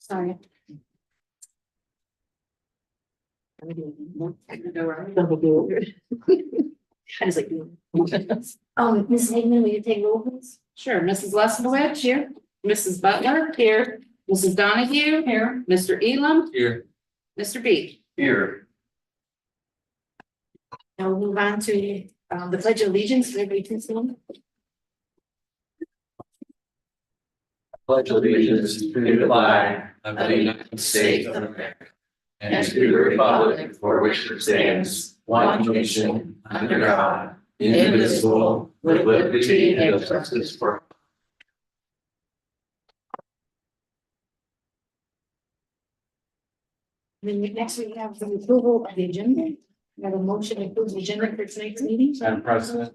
Sorry. I was like, Mrs. Hagman, will you take roll, please? Sure. Mrs. Leskowitz here. Mrs. Butler here. Mrs. Donahue here. Mr. Elam Here. Mr. B. Here. Now we'll move on to the Pledge of Allegiance. Everybody can sing. Pledge allegiance to the flag of the United States of America and to the republic for which it stands, one nation, under God, indivisible, with liberty and justice for all. Then next we have the approval of the agenda. We have a motion to approve the agenda for tonight's meeting. Madam President,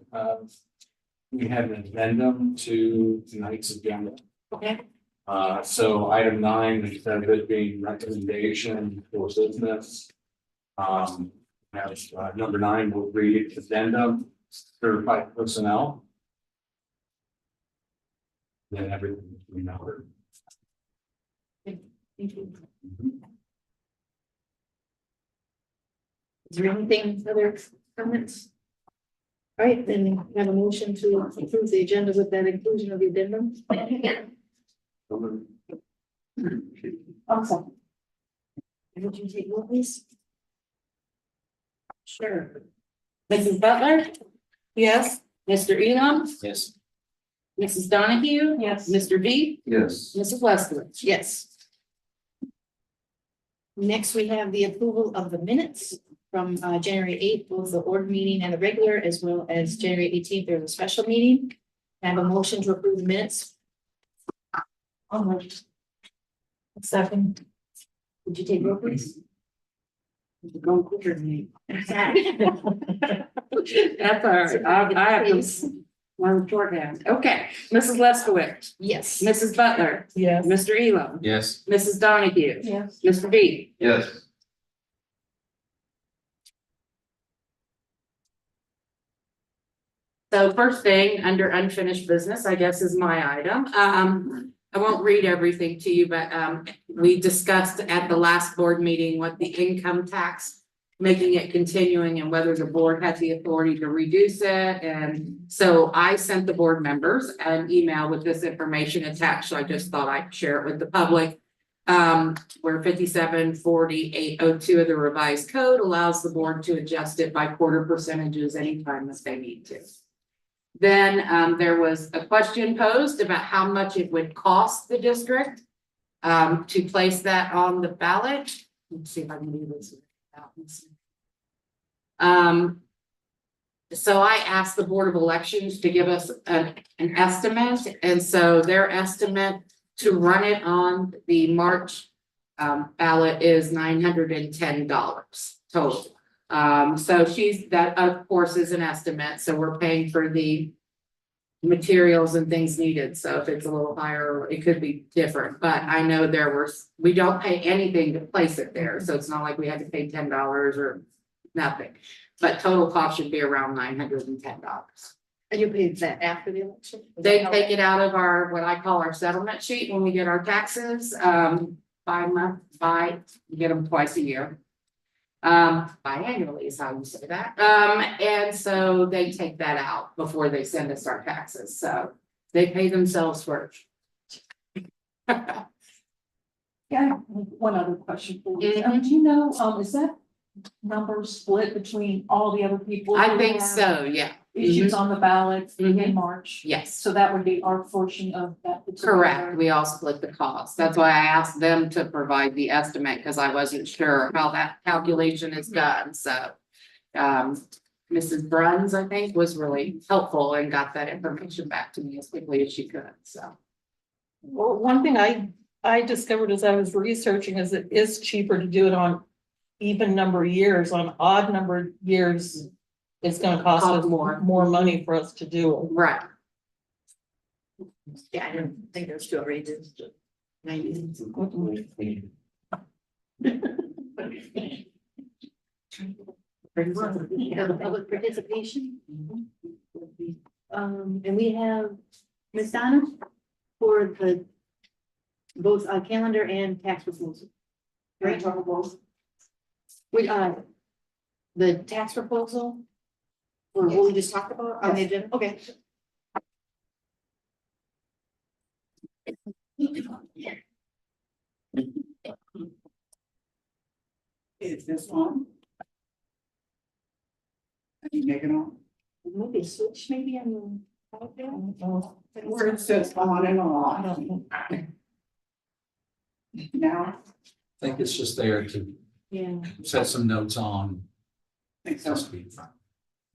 we have an addendum to tonight's agenda. Okay. So item 9, instead of it being recommendation for business. Number 9 will read addendum, certified personnel. Then everything will be numbered. Thank you. Is there anything other comments? All right, then we have a motion to approve the agenda with that inclusion of the addendum. Awesome. Would you take roll, please? Sure. Mrs. Butler? Yes. Mr. Elam? Yes. Mrs. Donahue? Yes. Mr. B. Yes. Mrs. Leskowitz? Yes. Next, we have the approval of the minutes from January 8th, both the order meeting and the regular, as well as January 18th, there's a special meeting. I have a motion to approve the minutes. Second. Would you take roll, please? Going quicker than me. That's all right. I have to one shorthand. Okay. Mrs. Leskowitz? Yes. Mrs. Butler? Yes. Mr. Elam? Yes. Mrs. Donahue? Yes. Mr. B. Yes. So first thing under unfinished business, I guess, is my item. I won't read everything to you, but we discussed at the last board meeting what the income tax, making it continuing and whether the board had the authority to reduce it. And so I sent the board members an email with this information attached. So I just thought I'd share it with the public. Where 574802 of the revised code allows the board to adjust it by quarter percentages anytime that they need to. Then there was a question posed about how much it would cost the district to place that on the ballot. Let's see if I can do this. So I asked the Board of Elections to give us an estimate, and so their estimate to run it on the March ballot is $910 total. So that of course is an estimate, so we're paying for the materials and things needed. So if it's a little higher, it could be different, but I know we don't pay anything to place it there. So it's not like we had to pay $10 or nothing, but total cost should be around $910. And you paid that after the election? They take it out of our, what I call our settlement sheet when we get our taxes, we get them twice a year. Biannually is how you say that. And so they take that out before they send us our taxes. So they pay themselves first. Yeah, one other question for you. Mhm. Do you know, is that number split between all the other people? I who think have so, yeah. Issues on the ballot Mhm. in March? Yes. So that would be our portion of that particular. Correct. We all split the cost. That's why I asked them to provide the estimate because I wasn't sure how that calculation is done. So Mrs. Bruns, I think, was really helpful and got that information back to me as quickly as she could. So Well, one thing I discovered as I was researching is it is cheaper to do it on even number of years. On odd number of years, it's gonna cost us More. more money for us to do it. right. Yeah, I didn't think there's two outrageous. 90. The public participation. And we have Ms. Donna for the both calendar and tax proposal. Right, talk about. We, the tax proposal? Or what we just talked about on the agenda, okay. Is this on? Can you make it on? Maybe switch, maybe I'm. Where it says on and on. Now, I think it's just there to Yeah. set some notes on. I think so.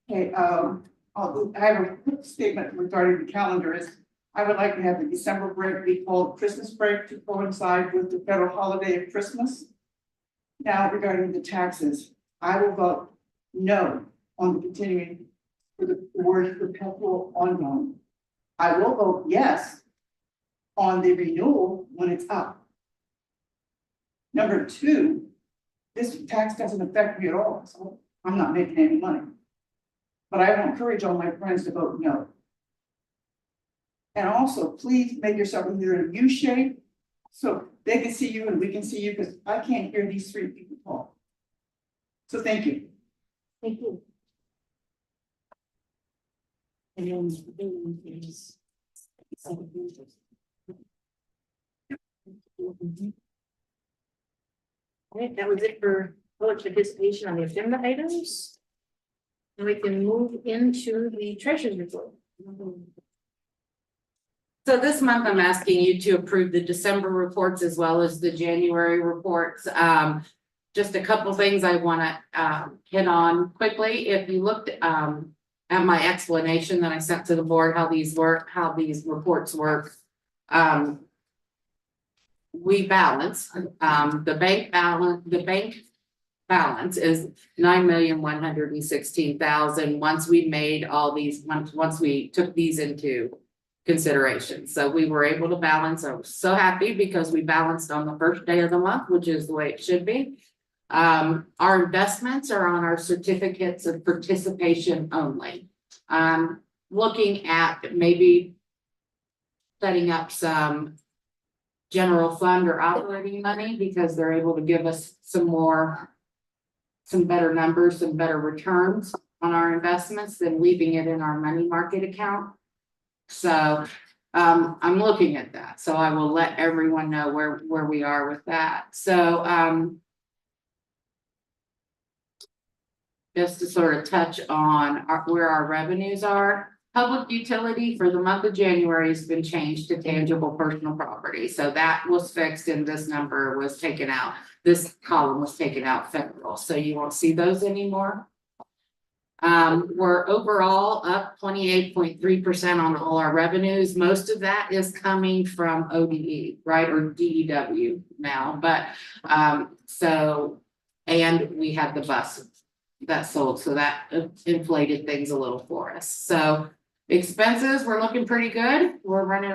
Okay, I have a quick statement regarding the calendar is, I would like to have the December break be called Christmas break to coincide with the federal holiday of Christmas. Now regarding the taxes, I will vote no on the continuing for the word perpetual ongoing. I will vote yes on the renewal when it's up. Number two, this tax doesn't affect me at all, so I'm not making any money. But I will encourage all my friends to vote no. And also, please make yourself either in U shape, so they can see you and we can see you, because I can't hear these three people talk. So thank you. Thank you. And then the building is. All right, that was it for public participation on the agenda items. And we can move into the treasurer's report. So this month, I'm asking you to approve the December reports as well as the January reports. Just a couple things I want to hit on quickly. If you looked at my explanation that I sent to the board, how these work, how these reports work. We balance, the bank balance is $9,116,000 once we made all these, once we took these into consideration. So we were able to balance. I was so happy because we balanced on the first day of the month, which is the way it should be. Our investments are on our certificates of participation only. Looking at maybe setting up some general fund or operating money because they're able to give us some better numbers, some better returns on our investments than leaving it in our money market account. So I'm looking at that. So I will let everyone know where we are with that. So just to sort of touch on where our revenues are. Public utility for the month of January has been changed to tangible personal property. So that was fixed and this number was taken out. This column was taken out federal. So you won't see those anymore. We're overall up 28.3% on all our revenues. Most of that is coming from ODE, right? Or DEW now. But so, and we had the bus that sold. So that inflated things a little for us. So expenses, we're looking pretty good. We're running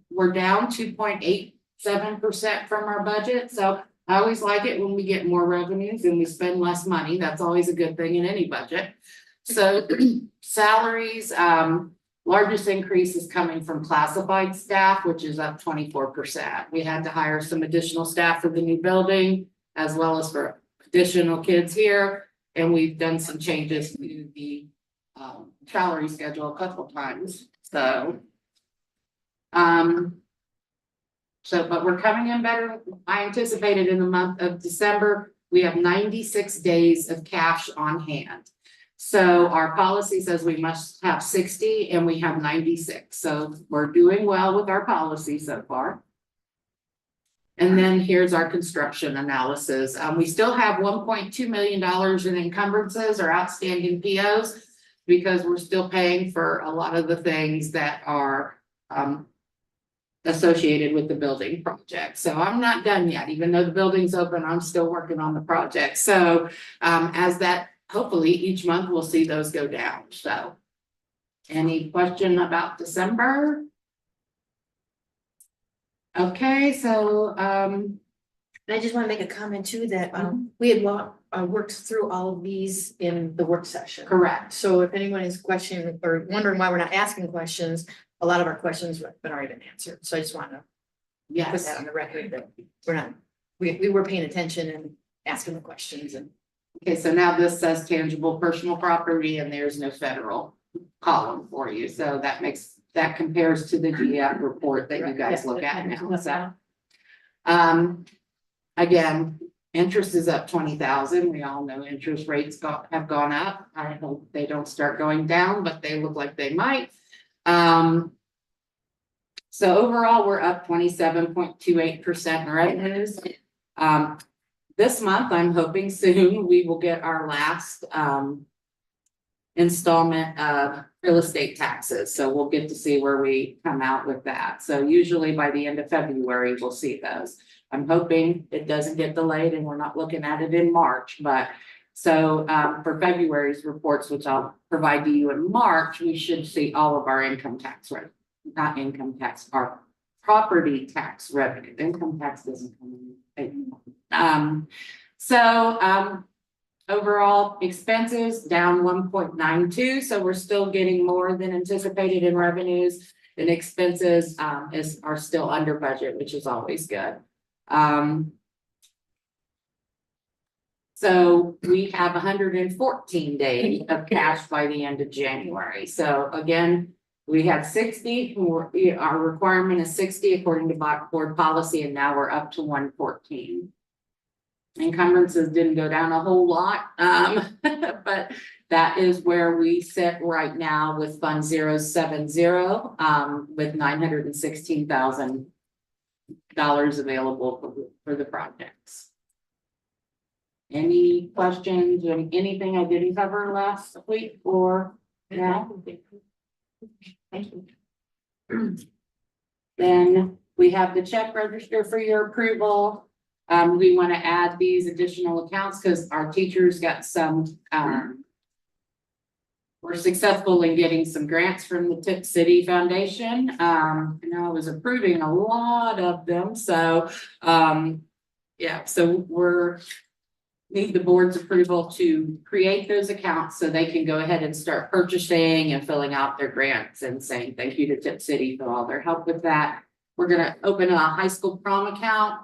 we're down 2.87% from our budget. So I always like it when we get more revenues and we spend less money. That's always a good thing in any budget. So salaries, largest increase is coming from classified staff, which is up 24%. We had to hire some additional staff for the new building, as well as for additional kids here. And we've done some changes to the salary schedule a couple times. So, but we're coming in better. I anticipated in the month of December, we have 96 days of cash on hand. So our policy says we must have 60 and we have 96. So we're doing well with our policy so far. And then here's our construction analysis. We still have $1.2 million in encumbrances or outstanding POs because we're still paying for a lot of the things that are associated with the building project. So I'm not done yet. Even though the building's open, I'm still working on the project. So as that, hopefully each month we'll see those go down. So any question about December? Okay, so And I just want to make a comment too, that we had worked through all of these in the work session. correct. So if anyone is questioning or wondering why we're not asking questions, a lot of our questions have already been answered. So I just want to Put Yes. that on the record that we're not, we were paying attention and asking the questions and. Okay, so now this says tangible personal property and there's no federal column for you. So that compares to the GF report that you guys look at now. So, again, interest is up 20,000. We all know interest rates have gone up. I hope they don't start going down, but they look like they might. So overall, we're up 27.28% in revenues. This month, I'm hoping soon we will get our last installment of real estate taxes. So we'll get to see where we come out with that. So usually by the end of February, we'll see those. I'm hoping it doesn't get delayed and we're not looking at it in March, but so for February's reports, which I'll provide to you in March, we should see all of our income tax revenue, not income tax, our property tax revenue. Income tax doesn't come in. Overall expenses down 1.92, so we're still getting more than anticipated in revenues, and expenses are still under budget, which is always good. So we have 114 days of cash by the end of January. So again, we have 60, our requirement is 60 according to board policy, and now we're up to 114. Encumbrances didn't go down a whole lot, but that is where we sit right now with Fund 070, with $916,000 available for the projects. Any questions or anything I didn't cover last week or now? Thank you. Then we have the check register for your approval. We want to add these additional accounts because our teachers got some, were successful in getting some grants from the Tip City Foundation. I know I was approving a lot of them. So, yeah, so need the board's approval to create those accounts so they can go ahead and start purchasing and filling out their grants and saying thank you to Tip City for all their help with that. We're going to open a high school prom account.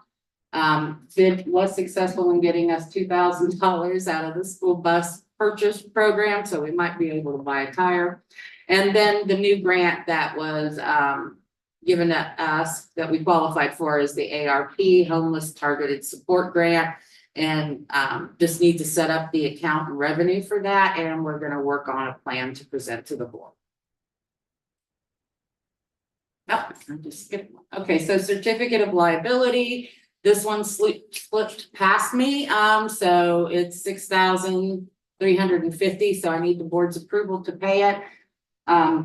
Was successful in getting us $2,000 out of the school bus purchase program, so we might be able to buy a tire. And then the new grant that was given to us that we qualified for is the ARP Homeless Targeted Support Grant, and just need to set up the account and revenue for that, and we're going to work on a plan to present to the board. Oh, I'm just skipping. Okay, so certificate of liability. This one slipped past me, so it's $6,350. So I need the board's approval to pay it.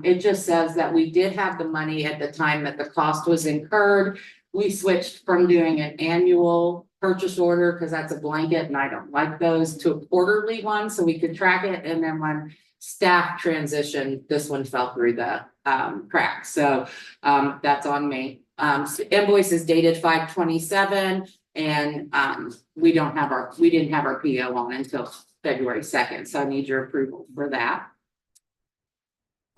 It just says that we did have the money at the time that the cost was incurred. We switched from doing an annual purchase order because that's a blanket, and I don't like those, to a quarterly one, so we could track it. And then when staff transitioned, this one fell through the cracks. So that's on me. Invoice is dated 5/27, and we didn't have our PO on until February 2nd. So I need your approval for that.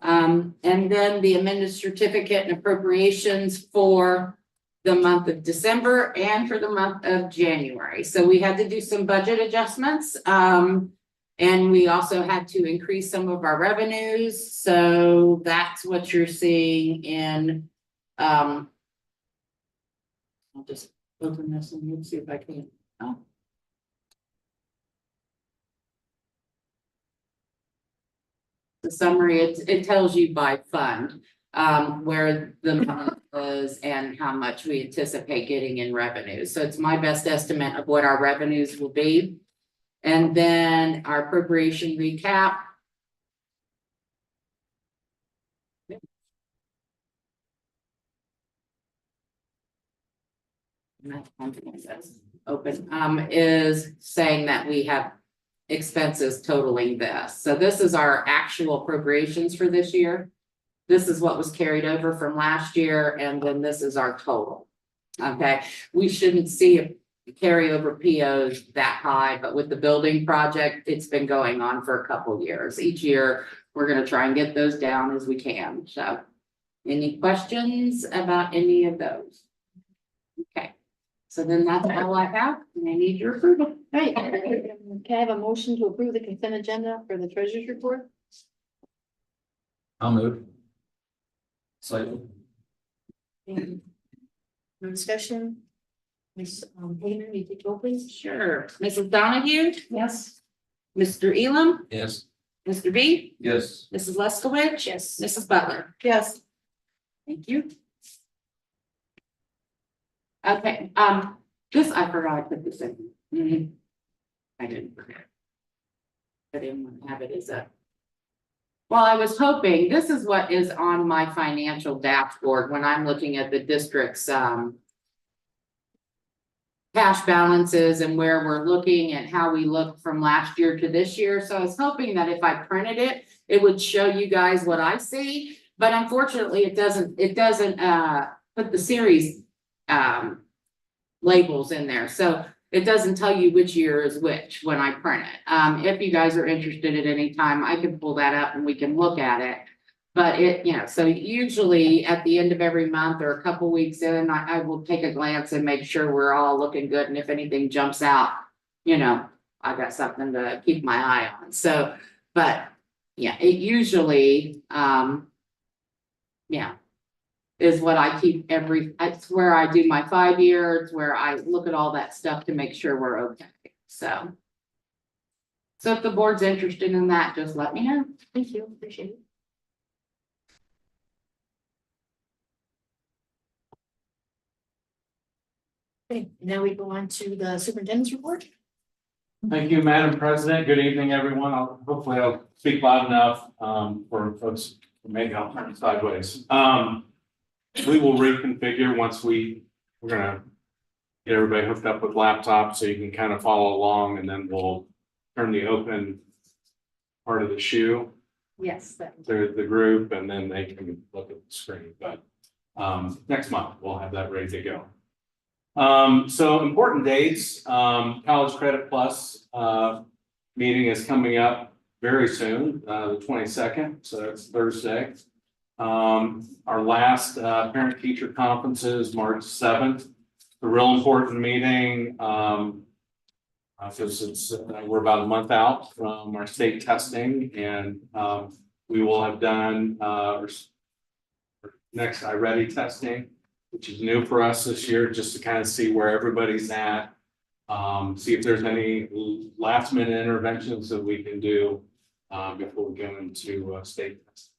And then the amended certificate and appropriations for the month of December and for the month of January. So we had to do some budget adjustments. And we also had to increase some of our revenues. So that's what you're seeing in, I'll just open this and see if I can. Oh. The summary, it tells you by fund where the month is and how much we anticipate getting in revenue. So it's my best estimate of what our revenues will be. And then our appropriation recap. Open is saying that we have expenses totaling this. So this is our actual appropriations for this year. This is what was carried over from last year, and then this is our total. Okay, we shouldn't see a carryover POs that high, but with the building project, it's been going on for a couple years. Each year, we're going to try and get those down as we can. So, any questions about any of those? Okay, so then that's all I have, and I need your approval. Right, can I have a motion to approve the consent agenda for the treasurer's report? I'll move. Second. No discussion? Ms. Hayman, will you take roll, please? Sure. Mrs. Donahue? Yes. Mr. Elam? Yes. Mr. B? Yes. Mrs. Leskowitz? Yes. Mrs. Butler? Yes, Thank you. Okay, this, I forgot I put this in. I didn't forget. I didn't want to have it as a. Well, I was hoping, this is what is on my financial dashboard when I'm looking at the district's, cash balances and where we're looking and how we look from last year to this year. So I was hoping that if I printed it, it would show you guys what I see. But unfortunately, it doesn't put the series labels in there. So it doesn't tell you which year is which when I print it. If you guys are interested at any time, I can pull that up and we can look at it. But so usually at the end of every month or a couple weeks in, I will take a glance and make sure we're all looking good. And if anything jumps out, I got something to keep my eye on. So, but yeah, it usually, is what I keep it's where I do my 5 year, it's where I look at all that stuff to make sure we're okay. So if the board's interested in that, just let me know. Thank you, appreciate it. Okay, now we go on to the superintendent's report. Thank you, Madam President. Good evening, everyone. Hopefully I'll speak loud enough for folks who maybe I'll turn sideways. We will reconfigure once we're gonna get everybody hooked up with laptops so you can kind of follow along, and then we'll turn the open part of the shoe Yes. to the group, and then they can look at the screen. But next month we'll have that ready to go. So important dates, College Credit Plus meeting is coming up very soon, the 22nd, so that's Thursday. Our last parent teacher conference is March 7th. A real important meeting because we're about a month out from our state testing, and we will have done next iReady testing, which is new for us this year, just to kind of see where everybody's at. See if there's any last minute interventions that we can do before we go into state testing.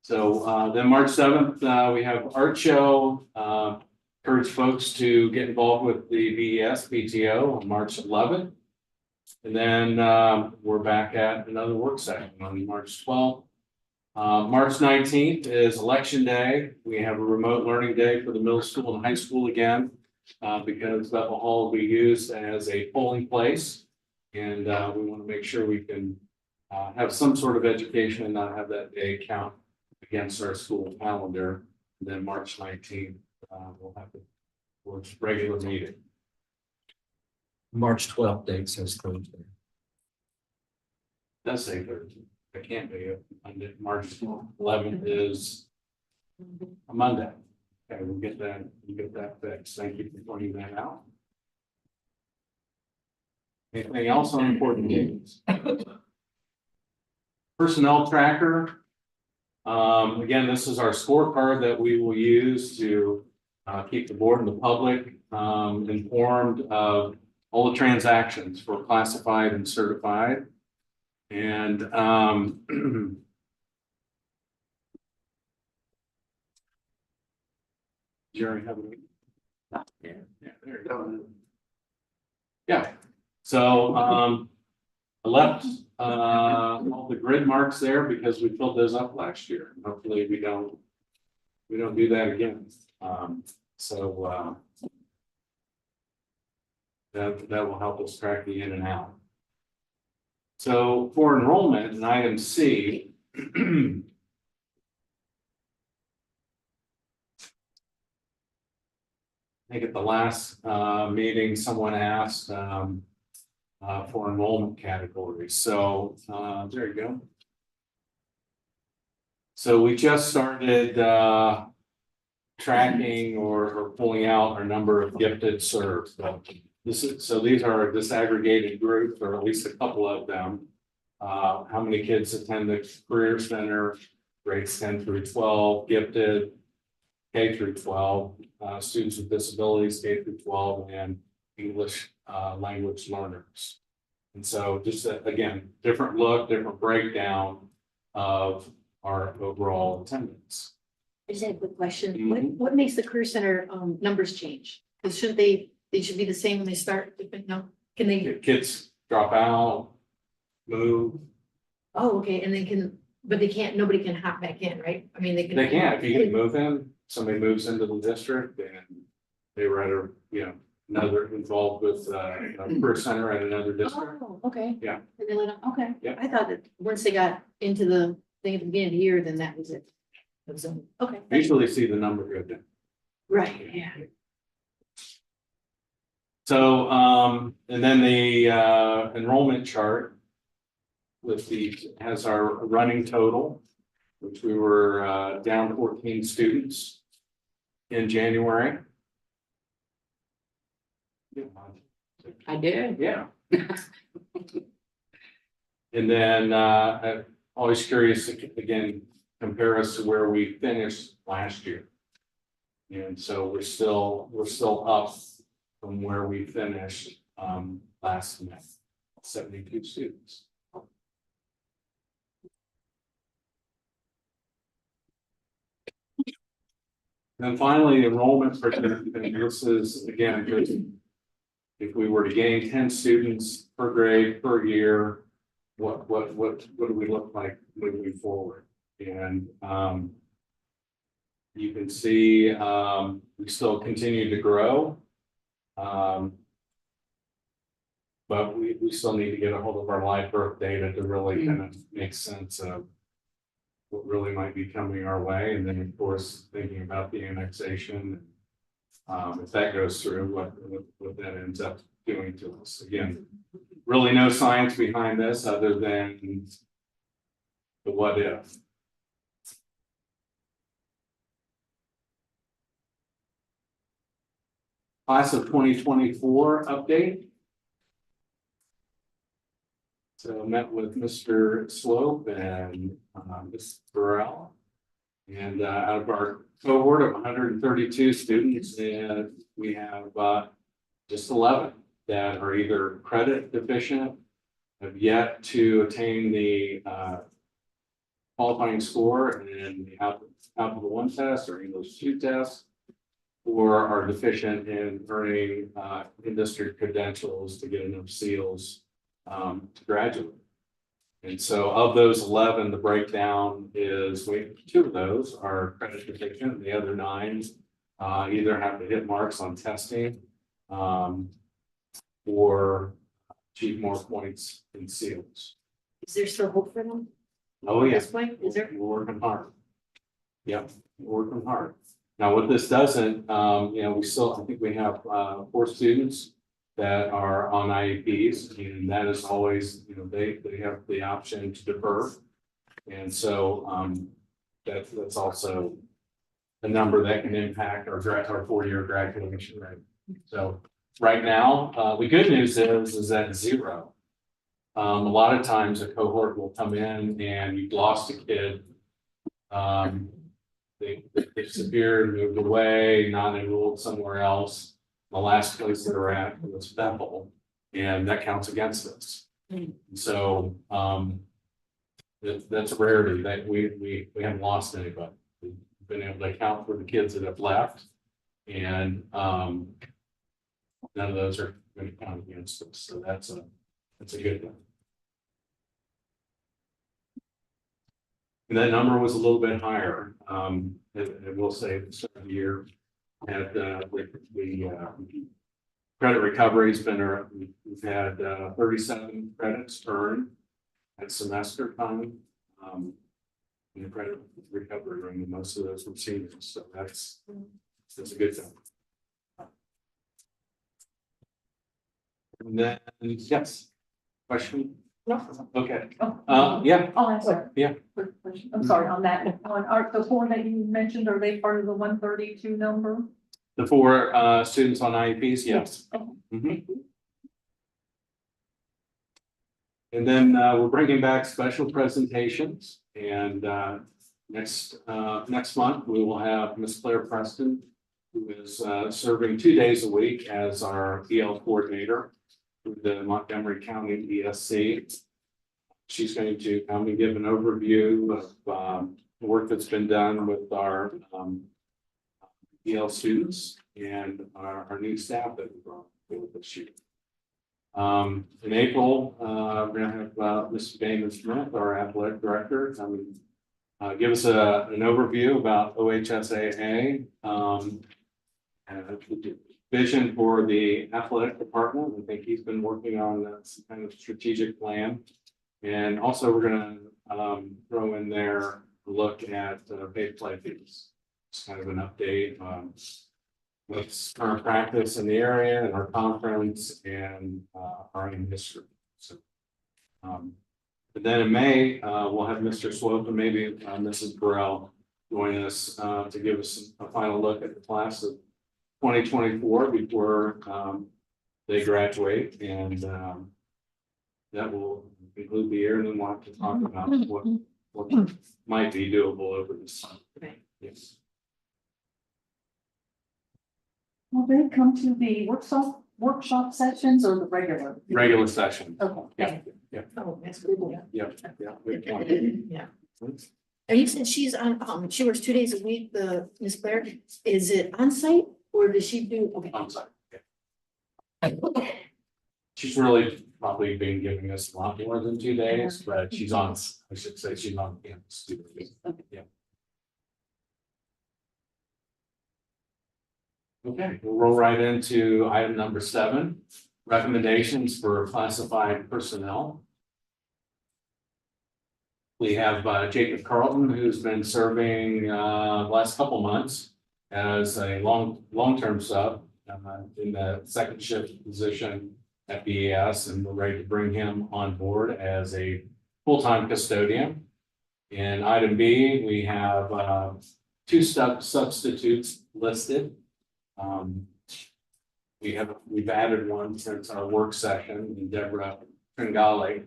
So then March 7th, we have art show. Encourage folks to get involved with the BES PTO on March 11th. And then we're back at another work session on March 12th. March 19th is election day. We have a remote learning day for the middle school and high school again, because Bethel Hall will be used as a polling place. And we want to make sure we can have some sort of education and not have that day count against our school calendar. And then March 19th, we'll have the board's regular meeting. March 12th date says Thursday. Does say Thursday. It can't be. March 11th is a Monday. Okay, we'll get that fixed. Thank you for pointing that out. Anything else on important dates? Personnel tracker. Again, this is our scorecard that we will use to keep the board and the public informed of all the transactions for classified and certified. And Jerry, have we? Yeah, there you go. Yeah, so I left all the grid marks there because we filled those up last year. Hopefully we don't do that again. That will help us track the in and out. So for enrollment in item C, I think at the last meeting, someone asked for enrollment categories. So there you go. So we just started tracking or pulling out our number of gifted served. So these are a disaggregated group, or at least a couple of them. How many kids attend the Career Center, grades 10 through 12, gifted, K through 12, students with disabilities, K through 12, and English language learners. And so just again, different look, different breakdown of our overall attendance. I just had a quick question. Mhm. What makes the Career Center numbers change? Because shouldn't they should be the same when they start, no? Can they, Kids drop out, move, oh, okay, and then but they can't, nobody can hop back in, right? I mean, they can. they can, if you get move in, somebody moves into the district and they were at a, another involved with a Career Center at another district. Oh, okay. Yeah. And they let them, okay. Yeah. I thought that once they got into the thing at the beginning of the year, then that was it. It was, okay. Usually see the number go down. Right, yeah. So, and then the enrollment chart has our running total, which we were down 14 students in January. I did. Yeah. And then I'm always curious to, again, compare us to where we finished last year. And so we're still up from where we finished last month, 72 students. And finally, enrollment participant, this is again, just if we were to gain 10 students per grade per year, what do we look like moving forward? And you can see we still continue to grow. But we still need to get a hold of our live birth data to really kind of make sense of what really might be coming our way. And then, of course, thinking about the annexation, if that goes through, what that ends up doing to us. Again, really no science behind this other than the what if. Class of 2024 update. So I met with Mr. Slope and Ms. Burrell. And out of our cohort of 132 students, and we have just 11 that are either credit deficient, have yet to attain the qualifying score in the Algebra 1 test or English 2 test, or are deficient in earning industry credentials to get enough seals to graduate. And so of those 11, the breakdown is two of those are credit deficient. The other 9 either have to hit marks on testing or achieve more points in seals. Is there still hope for them? Oh, At yeah. this point, is there? We're working hard. Yep, we're working hard. Now, what this doesn't, we still, I think we have 4 students that are on IEPs, and that is always, they have the option to defer. And so that's also a number that can impact our 4-year graduation rate. So right now, the good news is that 0. A lot of times a cohort will come in and you've lost a kid. They disappeared, moved away, not enrolled somewhere else. The last place they were at was Bethel, and that counts against us. So that's a rarity that we haven't lost anybody. We've been able to account for the kids that have left, and none of those are going to count against us. So that's a good thing. And that number was a little bit higher. I will say at the start of the year, at the credit recovery has been, we've had 37 credits earned at semester time. In the credit recovery room, and most of those were seniors, so that's a good thing. And then, yes, question? No. Okay, Oh. yeah, I'll answer. Yeah. question. I'm sorry, on that, are the four that you mentioned, are they part of the 132 number? The four students on IEPs, yes. Mhm. And then we're bringing back special presentations, and next month, we will have Miss Claire Preston, who is serving 2 days a week as our EL coordinator with the Montgomery County ESC. She's going to come and give an overview of the work that's been done with our EL students and our new staff that we brought with this year. In April, we're gonna have Mr. Damon Smith, our athletic director, give us an overview about OHSAA, and vision for the athletic department. I think he's been working on some kind of strategic plan. And also we're gonna throw in there a look at paid play fees. It's kind of an update on what's current practice in the area and our conference and our own history. So, but then in May, we'll have Mr. Swope and maybe Mrs. Burrell join us to give us a final look at the class of 2024 before they graduate, and that will conclude the year, and then we'll have to talk about what might be doable over this summer. Right. Yes. Will they come to the workshop sessions or the Regular session. Okay. Yeah. Oh, that's good. Yeah. Yeah. And you said she's on, she works 2 days a week, the Miss Claire, is it on site or does she do? Okay. I'm sorry. Yeah. She's really probably been giving us a lot more than 2 days, but she's on, I should say, she's on campus. Yeah. Okay, we'll roll right into item number 7, recommendations for classified personnel. We have Jacob Carlton, who's been serving last couple months as a long-term sub in the second shift position at BES, and we're ready to bring him on board as a full-time custodian. In item B, we have 2 substitutes listed. We've added one since our work session, in Deborah Tringali,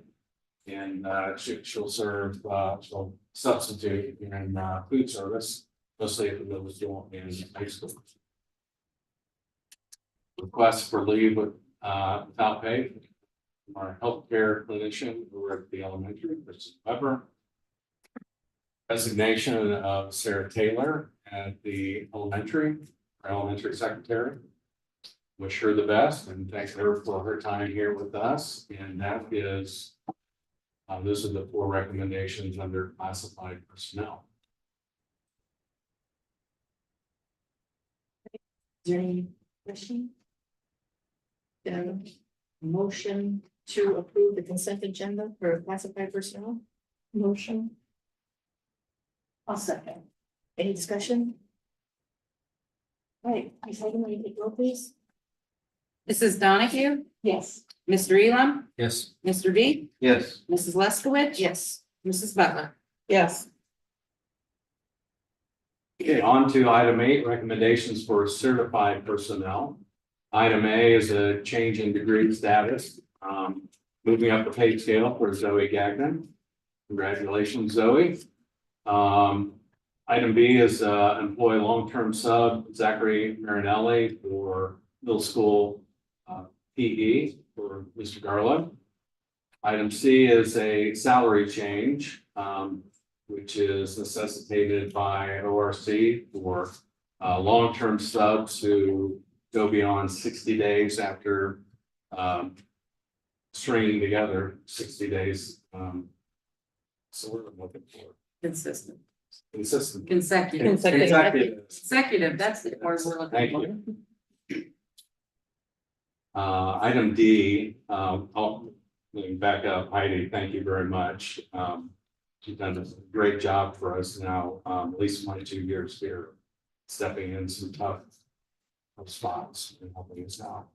and she'll serve, she'll substitute in food service, mostly at the middle school and high school. Request for leave without pay from our healthcare clinician over at the elementary, Mrs. Weber. Resignation of Sarah Taylor at the elementary, our elementary secretary. Wish her the best and thank her for her time here with us. And that is, those are the 4 recommendations under classified personnel. Is there any question? Motion to approve the consent agenda for classified personnel? Motion. I'll second. Any discussion? All right, Ms. Hagan, will you take roll, please? Mrs. Donahue, Yes. Mr. Elam, Yes. Mr. B, Yes. Mrs. Leskowitz. Yes. Mrs. Butler. Yes. Okay, on to item 8, recommendations for certified personnel. Item A is a change in degree status, moving up the pay scale for Zoe Gagnon. Congratulations, Zoe. Item B is employ long-term sub Zachary Marinelli for middle school PE for Mr. Garland. Item C is a salary change, which is necessitated by ORC for long-term subs who go beyond 60 days after stringing together 60 days. So what I'm looking for. Consistent. Consistent. Consecutive. Consecutive, that's the word we're looking for. Thank you. Item D, I'll back up. Heidi, thank you very much. You've done a great job for us now, at least 22 years here, stepping in some tough spots and helping us out.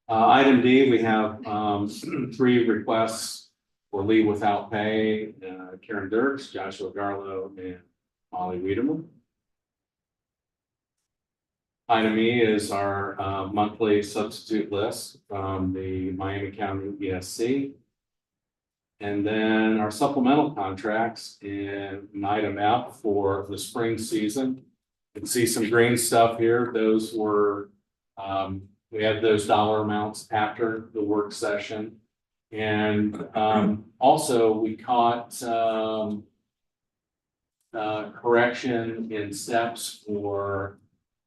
Item D, we have 3 requests for leave without pay, Karen Dirks, Joshua Garlow, and Molly Wiedemann. Item E is our monthly substitute list from the Miami County ESC. And then our supplemental contracts in item F for the spring season. You can see some green stuff here. Those were, we had those dollar amounts after the work session. And also we caught correction in steps for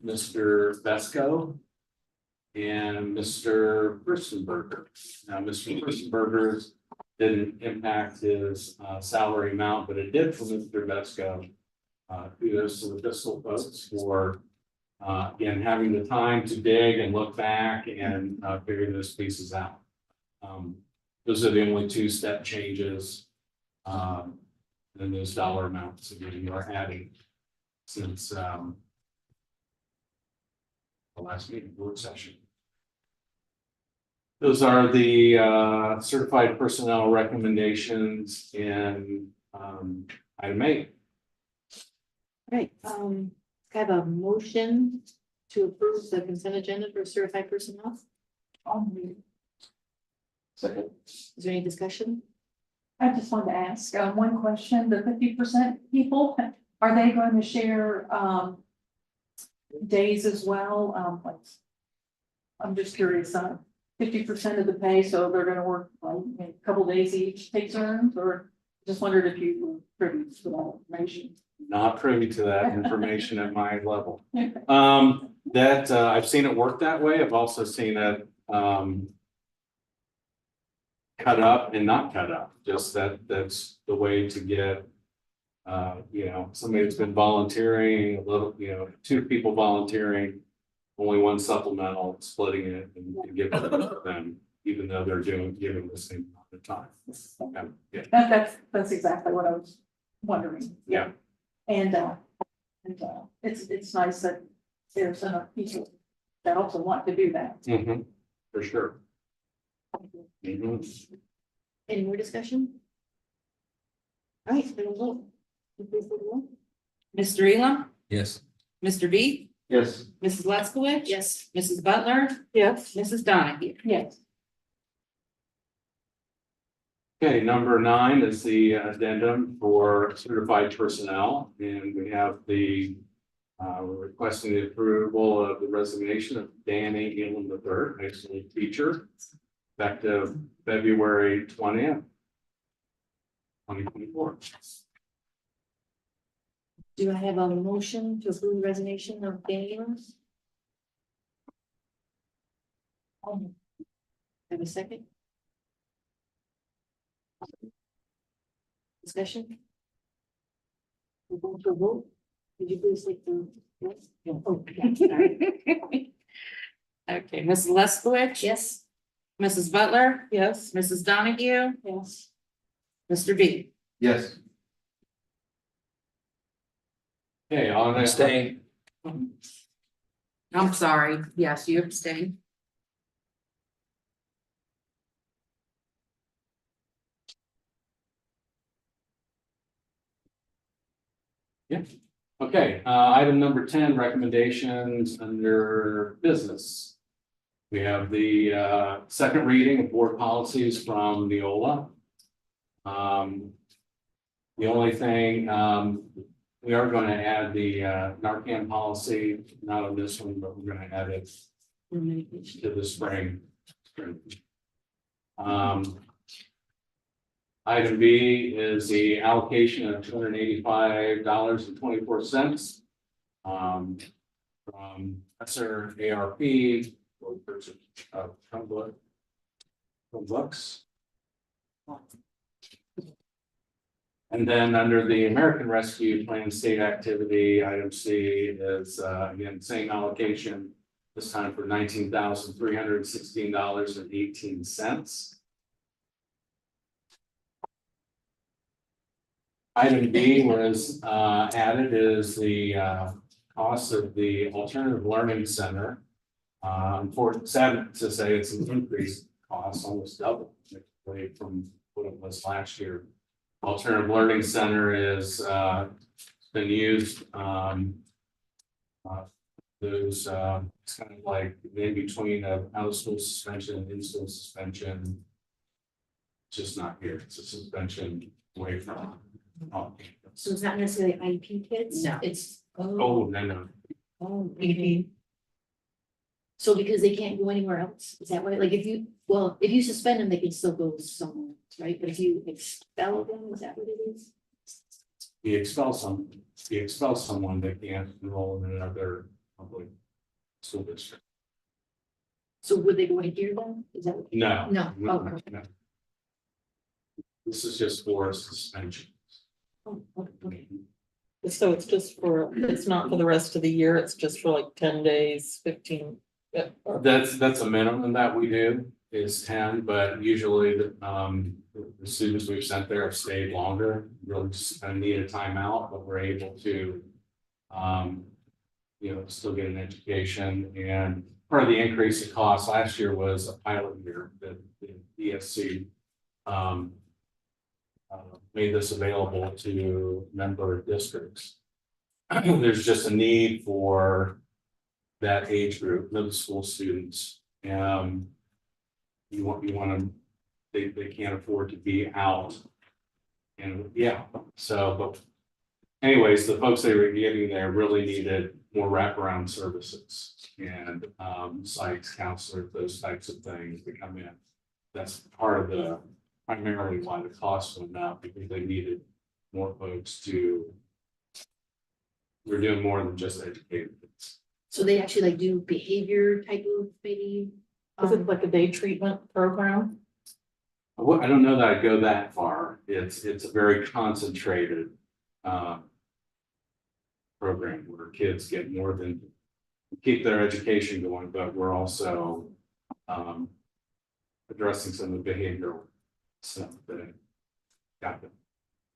Mr. Vesco and Mr. Furstenberger. Now, Mr. Furstenberger's didn't impact his salary amount, but it did for Mr. Vesco. Kudos to the fiscal folks for again having the time to dig and look back and figure those pieces out. Those are the only two step changes. And those dollar amounts again you are adding since the last meeting work session. Those are the certified personnel recommendations in item 8. Right, can I have a motion to approve the consent agenda for certified personnel? Second. Is there any discussion? I just wanted to ask one question, the 50% people, are they going to share days as well? I'm just curious, 50% of the pay, so they're gonna work like a couple days each, take turns, or just wondered if you were privy to that information. Not privy to that information at my level. I've seen it work that way. I've also seen it cut up and not cut up. Just that's the way to get somebody that's been volunteering a little, 2 people volunteering, only 1 supplemental, splitting it and giving it to them, even though they're giving the same amount of time. Yeah. That's exactly what I was wondering. Yeah. And it's nice that there's enough people that also want to do that. Mm-hmm. For sure. Mhm. Any more discussion? All right, then we'll vote. Please vote roll. Mr. Elam, Yes. Mr. B, Yes. Mrs. Leskowitz. Yes. Mrs. Butler, Yes. Mrs. Donahue. Yes. Okay, number 9 is the addendum for certified personnel, and we have we're requesting the approval of the resignation of Danny Elam III, high school teacher, effective February 20th, 2024. Do I have a motion to approve the resignation of Daniel? Have a second? Discussion? We're going to vote. Could you please take the, yes? Oh, yeah, sorry. Okay, Mrs. Leskowitz. Yes. Mrs. Butler, Yes. Mrs. Donahue, Yes. Mr. B. Yes. Okay, on that. Abstain. I'm sorry. Yes, you abstain. Yeah. Okay, item number 10, recommendations under business. We have the second reading of board policies from Neola. The only thing, we are going to add the Narcan policy, not on this one, but we're going to add it to the spring. Item B is the allocation of $285.24 from ESSER ARP for the purchase of Chromebooks. And then under the American Rescue Plan state activity, item C is again same allocation, this time for $19,316.18. Item B was added is the cost of the Alternative Learning Center. Sad to say it's an increased cost, almost double from what it was last year. Alternative Learning Center is, been used, those, it's kind of like in between of out of school suspension and in school suspension. Just not here, it's a suspension away from. So it's not necessarily IEP kids? No. It's, Oh, no. oh, PD. so because they can't go anywhere else, is that what, like, if you suspend them, they can still go somewhere, else, right? But if you expel them, is that what it is? You expel someone, they can't enroll in another public school district. So would they go in here then? Is that? what- No. No, okay. no. This is just for suspension. Oh, okay. So it's just for, it's not for the rest of the year, it's just for like 10 days, 15. That's a minimum that we do is 10, but usually the students we've sent there have stayed longer, really just kind of need a timeout, but we're able to still get an education. And part of the increase in cost last year was a pilot year that the ESC made this available to member districts. There's just a need for that age group, middle school students. You want them, they can't afford to be out. And yeah, so, but anyways, the folks they were getting there really needed more wraparound services and psychs, counselors, those types of things to come in. That's part of the primarily why the cost went up, because they needed more folks to. We're doing more than just educated kids. So they actually like do behavior type of maybe? Is it like a day treatment program? I don't know that I'd go that far. It's a very concentrated program where kids get more than keep their education going, but we're also addressing some of the behavioral stuff that got them.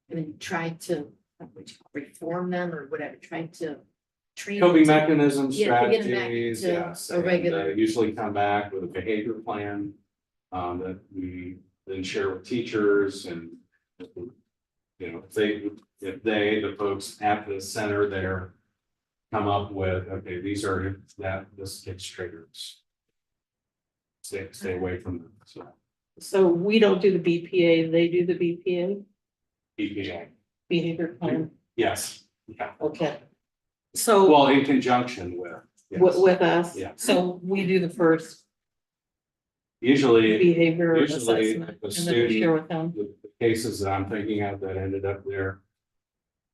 And then try to what you call, reform them or whatever, try to train. Coping them to- mechanisms, Yeah, to get them back strategies, to yes, a and regular- usually come back with a behavior plan that we then share with teachers and if the folks at the center there come up with, okay, these are this kid's triggers. Stay away from them, so So we don't do the BPA, they do the BPA, EPA, behavior plan, yes, yeah, okay. So well, in conjunction with. yes. with us, Yeah. so we do the first Usually, behavior usually assessment, the and then we share with them. the cases that I'm thinking of that ended up there,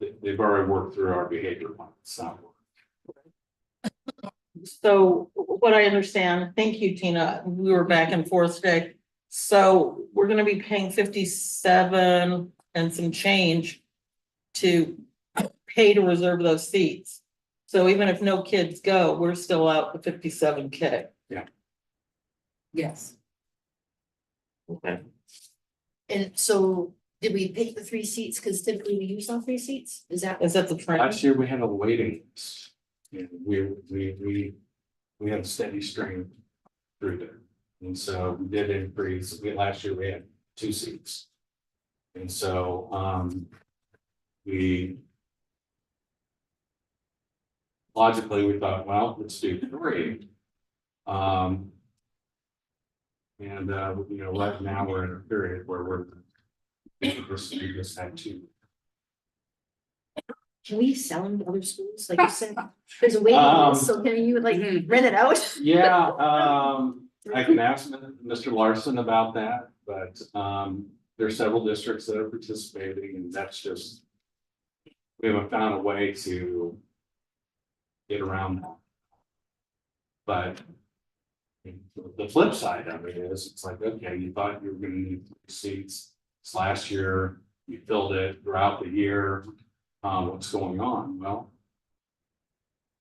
they've already worked through our behavior plan, so. So what I understand, thank you, Tina, we were back and forth today. So we're gonna be paying 57 and some change to pay to reserve those seats. So even if no kids go, we're still out the 57K. Yes. Okay. And so did we pick the 3 seats? Because typically we use all 3 seats? Is that? Is that the trend? Last year, we had a waiting list. And we had a steady stream through there. And so we did increase, last year we had 2 seats. And so, logically, we thought, well, let's do 3. Right now we're in a period where we just had 2. Can we sell them to other schools? Like you said, there's a waiting list, so can you like rent it out? Yeah, I can ask Mr. Larson about that, but there are several districts that are participating, and that's just. We haven't found a way to get around that. But the flip side of it is, it's like, okay, you thought you were gonna need 3 seats. This last year, you filled it throughout the year. What's going on? Well,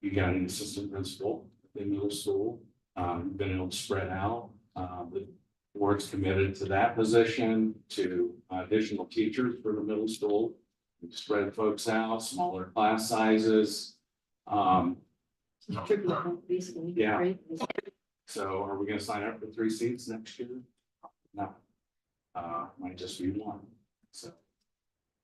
you got an assistant principal in middle school. You've been able to spread out. The board's committed to that position, to additional teachers for the middle school. We've spread folks out, smaller class sizes. Basically, Yeah. right? So are we gonna sign up for 3 seats next year? No. might just be one, so.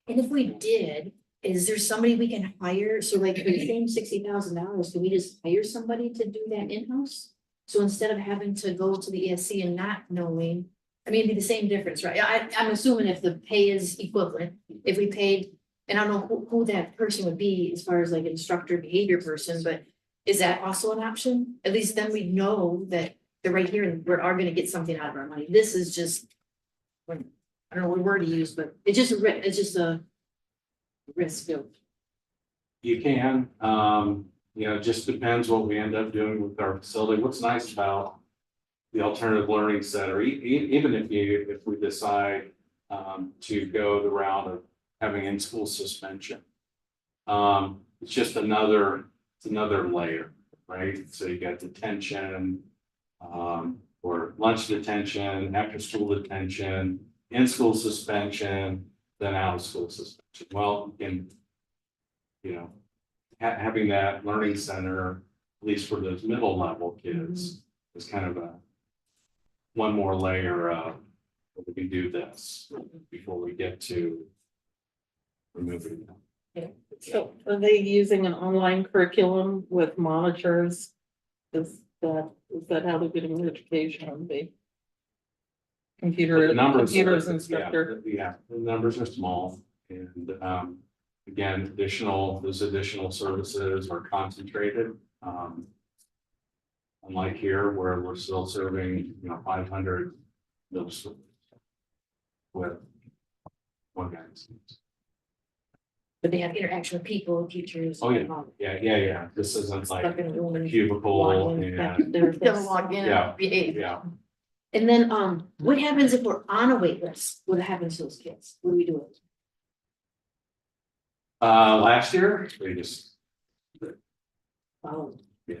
And if we did, is there somebody we can hire? So like for the same $60,000, can we just hire somebody to do that in-house? So instead of having to go to the ESC and not knowing, I mean, it'd be the same difference, right? I'm assuming if the pay is equivalent, if we paid, and I don't know who that person would be as far as like instructor behavior person, but is that also an option? At least then we know that they're right here and we are gonna get something out of our money. This is just, I don't know what word to use, but it's just a risk of. You can, it just depends what we end up doing with our facility. What's nice about the alternative learning center, even if we decide to go the route of having in-school suspension. It's just another layer, right? So you got detention, or lunch detention, after school detention, in-school suspension, then out of school suspension. Well, having that learning center, at least for those middle level kids, is kind of one more layer of, we can do this before we get to removing them. So are they using an online curriculum with monitors? Is that how they're getting their education? The But the numbers, computers instructor? Yeah, the numbers are small, and again, those additional services are concentrated. Unlike here, where we're still serving, 500 middle school with one guy. But they have interaction with people, teachers. Oh, yeah. and all. Yeah. This isn't Stuck like in a room and cubicle log in, and, they'll log in Yeah. and behave. yeah. And then, what happens if we're on a wait list? What happens to those kids? What do we do? Last year, they just, Follow. Yeah.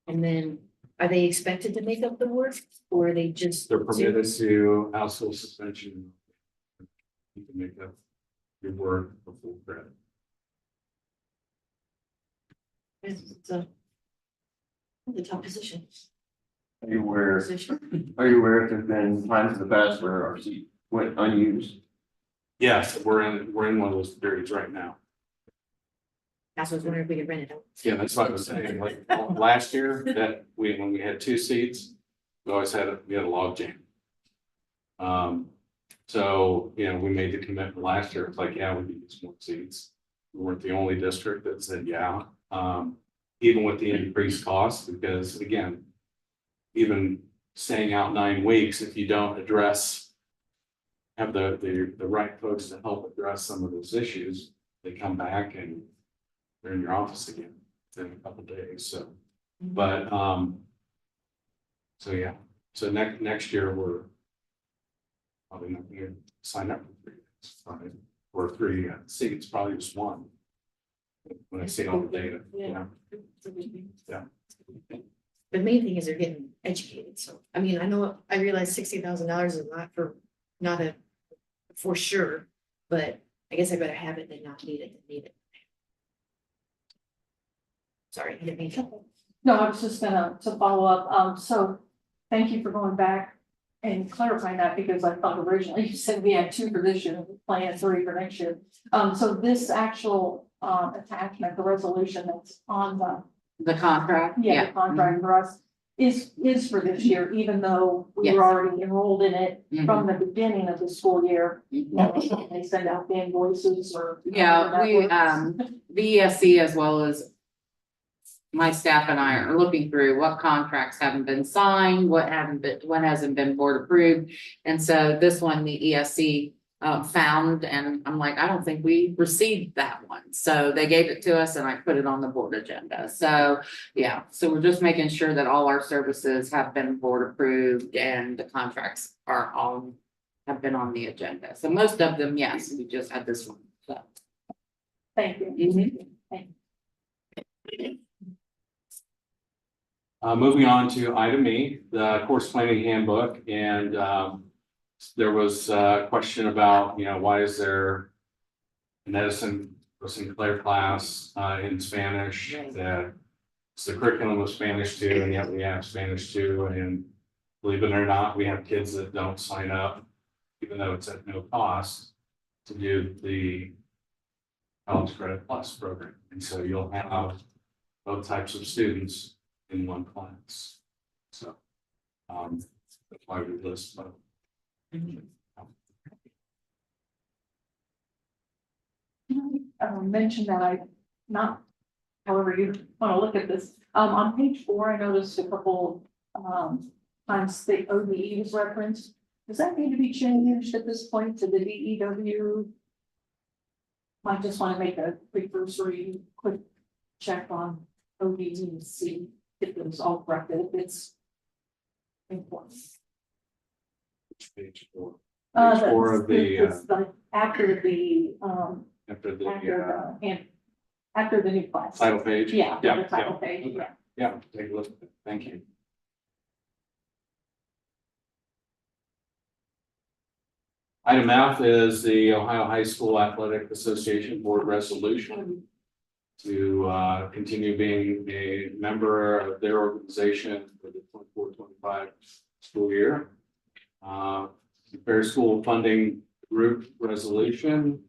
And then, are they expected to make up the work, or are they just? they're permitted to out school suspension. You can make up your work for full credit. It's a tough position. Are you aware, Position. are you aware if there's been times in the past where our seat went unused? Yes, we're in one of those periods right now. That's what I was wondering if we could rent it out. Yeah, that's what I was saying, like, last year, when we had 2 seats, we always had a log jam. So, we made the commitment last year, it's like, yeah, we need some more seats. We weren't the only district that said, yeah, even with the increased cost, because again, even staying out 9 weeks, if you don't have the right folks to help address some of those issues, they come back and they're in your office again in a couple of days, so. But, so yeah, so next year, we're probably not gonna sign up for 3 days, probably, or 3 seats, probably just 1. When I see all the data, Yeah. Yeah. The main thing is they're getting educated, so, I mean, I realize $60,000 is not for sure, but I guess I better have it than not need it. Sorry, I didn't mean to. No, I was just to follow up, so thank you for going back and clarifying that, because I thought originally you said we had 2 for this year, plan 3 for next year. So this actual attachment, the resolution that's on The contract, the contract for us is for this year, even though we Yes. were already enrolled in it Mhm. from the beginning of the school year. Mhm. They send out the invoices or. Yeah, the ESC as well as my staff and I are looking through what contracts haven't been signed, what hasn't been board approved. And so this one, the ESC found, and I'm like, I don't think we received that one. So they gave it to us and I put it on the board agenda. So yeah, so we're just making sure that all our services have been board approved and the contracts have been on the agenda. So most of them, yes, we just had this one. So. Thank you. Mhm. Thank you. Moving on to item E, the course planning handbook, and there was a question about, why is there an Edison or Sinclair class in Spanish that the curriculum was Spanish too, and yet we have Spanish too, and believe it or not, we have kids that don't sign up even though it's at no cost, to do the College Credit Plus program. And so you'll have both types of students in one class. So, that's why we list both. Mention that not, however you want to look at this, on page 4, I noticed a couple, times the OBE was referenced. Does that need to be changed at this point to the DEW? Might just want to make a quick check on OBE and see if it was all corrected, if it's important. Page 4. Page 4 of It's like after the, after after the new class. title page. Yeah, Yeah, the title yeah. page, yeah. Yeah, take a look. Thank you. Item F is the Ohio High School Athletic Association Board Resolution to continue being a member of their organization for the 24-25 school year. Fair School Funding Group Resolution.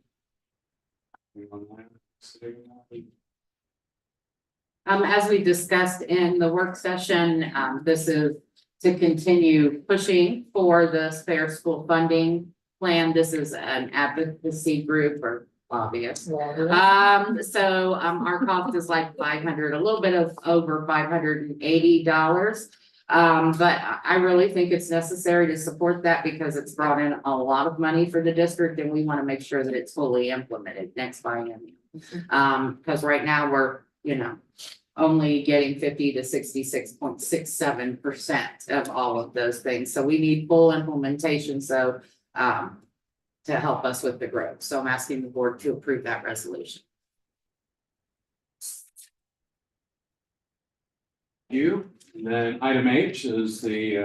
As we discussed in the work session, this is to continue pushing for the fair school funding plan. This is an advocacy group or lobbyist. So our cost is like $500, a little bit of over $580. But I really think it's necessary to support that because it's brought in a lot of money for the district and we want to make sure that it's fully implemented next biennium. Because right now we're, only getting 50 to 66.67% of all of those things. So we need full implementation. So to help us with the growth. So I'm asking the board to approve that resolution. And then item H is the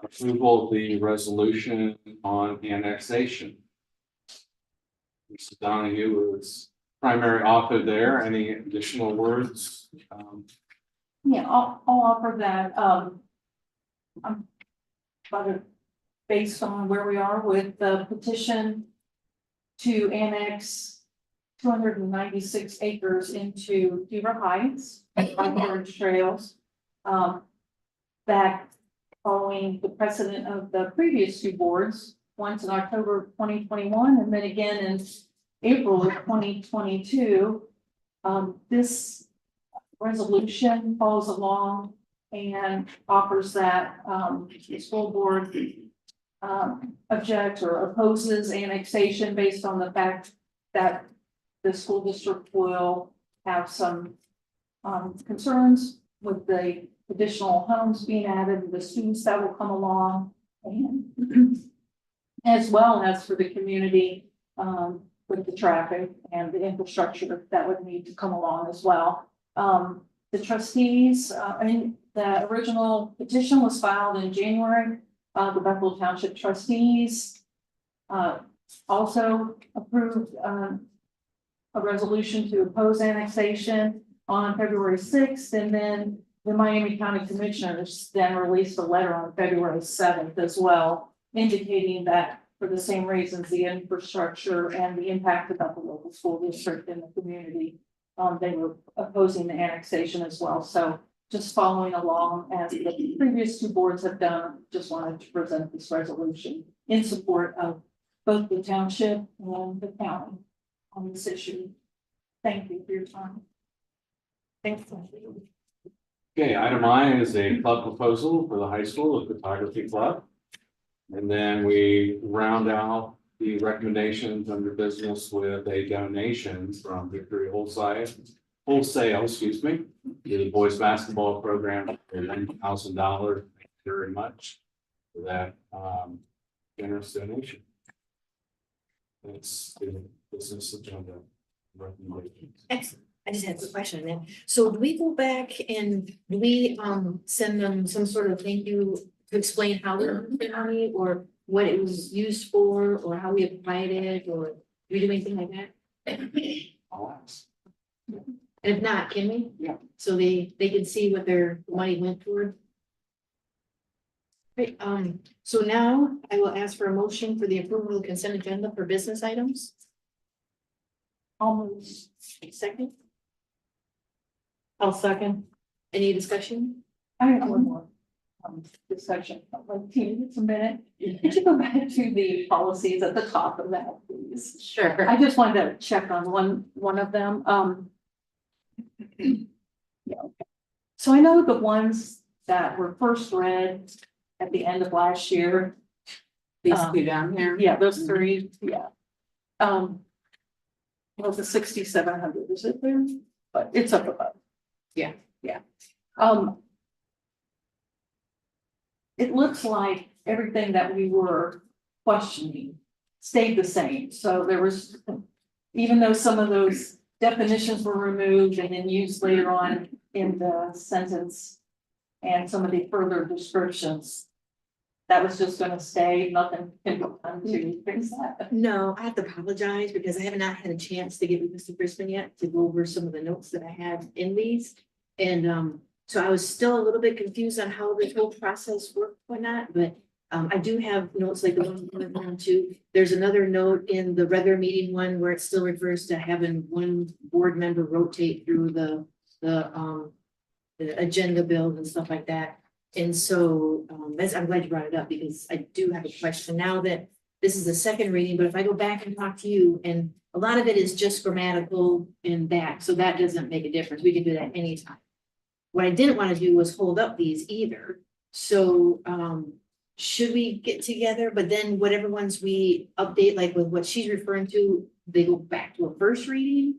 approval of the resolution on annexation. Mr. Donahue is primary author there. Any additional words? Yeah, I'll offer that, I'm based on where we are with the petition to annex 296 acres into Beaver Heights, on Orange Trails. That following the precedent of the previous two boards, once in October 2021 and then again in April of 2022. This resolution follows along and offers that the school board objects or opposes annexation based on the fact that the school district will have some concerns with the additional homes being added, the students that will come along, and as well as for the community with the traffic and the infrastructure that would need to come along as well. The trustees, the original petition was filed in January. The Bethel Township trustees also approved a resolution to oppose annexation on February 6th, and then the Miami County Commissioners then released a letter on February 7th as well, indicating that for the same reasons, the infrastructure and the impact about the local school district and the community, they were opposing the annexation as well. So just following along as the previous two boards have done, just wanted to present this resolution in support of both the township and the county on this issue. Thank you for your time. Thanks. Okay, item I is a club proposal for the high school, a photography club. And then we round out the recommendations under business with a donation from Victory Wholesale, to the boys basketball program for $9,000. Thank you very much for that generous donation. That's the business agenda recommendations. Excellent. I just had a question on that. So do we go back and do we send them some sort of thank you to explain how we earned the money or what it was used for or how we applied it, or do we do anything like that? I'll ask. And if not, can we? Yeah. So they can see what their money went toward? Great, so now I will ask for a motion for the approval of the consent agenda for business items. Almost. Second, I'll second. any discussion? I have one more. Discussion, like, Tina, just a minute. Could you go back to the policies at the top of that, please? Sure. I just wanted to check on one of them, yeah, okay. So I know the ones that were first read at the end of last year. These two down here. Yeah, those three, yeah. Well, the 6,700, is it there? But it's up above. Yeah. Yeah. It looks like everything that we were questioning stayed the same. So there was, even though some of those definitions were removed and then used later on in the sentence and some of the further descriptions, that was just gonna stay, nothing can be done to fix that. No, I have to apologize because I have not had a chance to get with Mr. Brisbane yet to go over some of the notes that I had in these. And so I was still a little bit confused on how this whole process worked, whatnot, but I do have notes like the one too. There's another note in the regular meeting one where it still refers to having one board member rotate through the agenda bills and stuff like that. And so I'm glad you brought it up because I do have a question now that this is the second reading, but if I go back and talk to you, and a lot of it is just grammatical and that, so that doesn't make a difference. We can do that anytime. What I didn't want to do was hold up these either. So should we get together, but then whatever ones we update, like with what she's referring to, they go back to a first reading?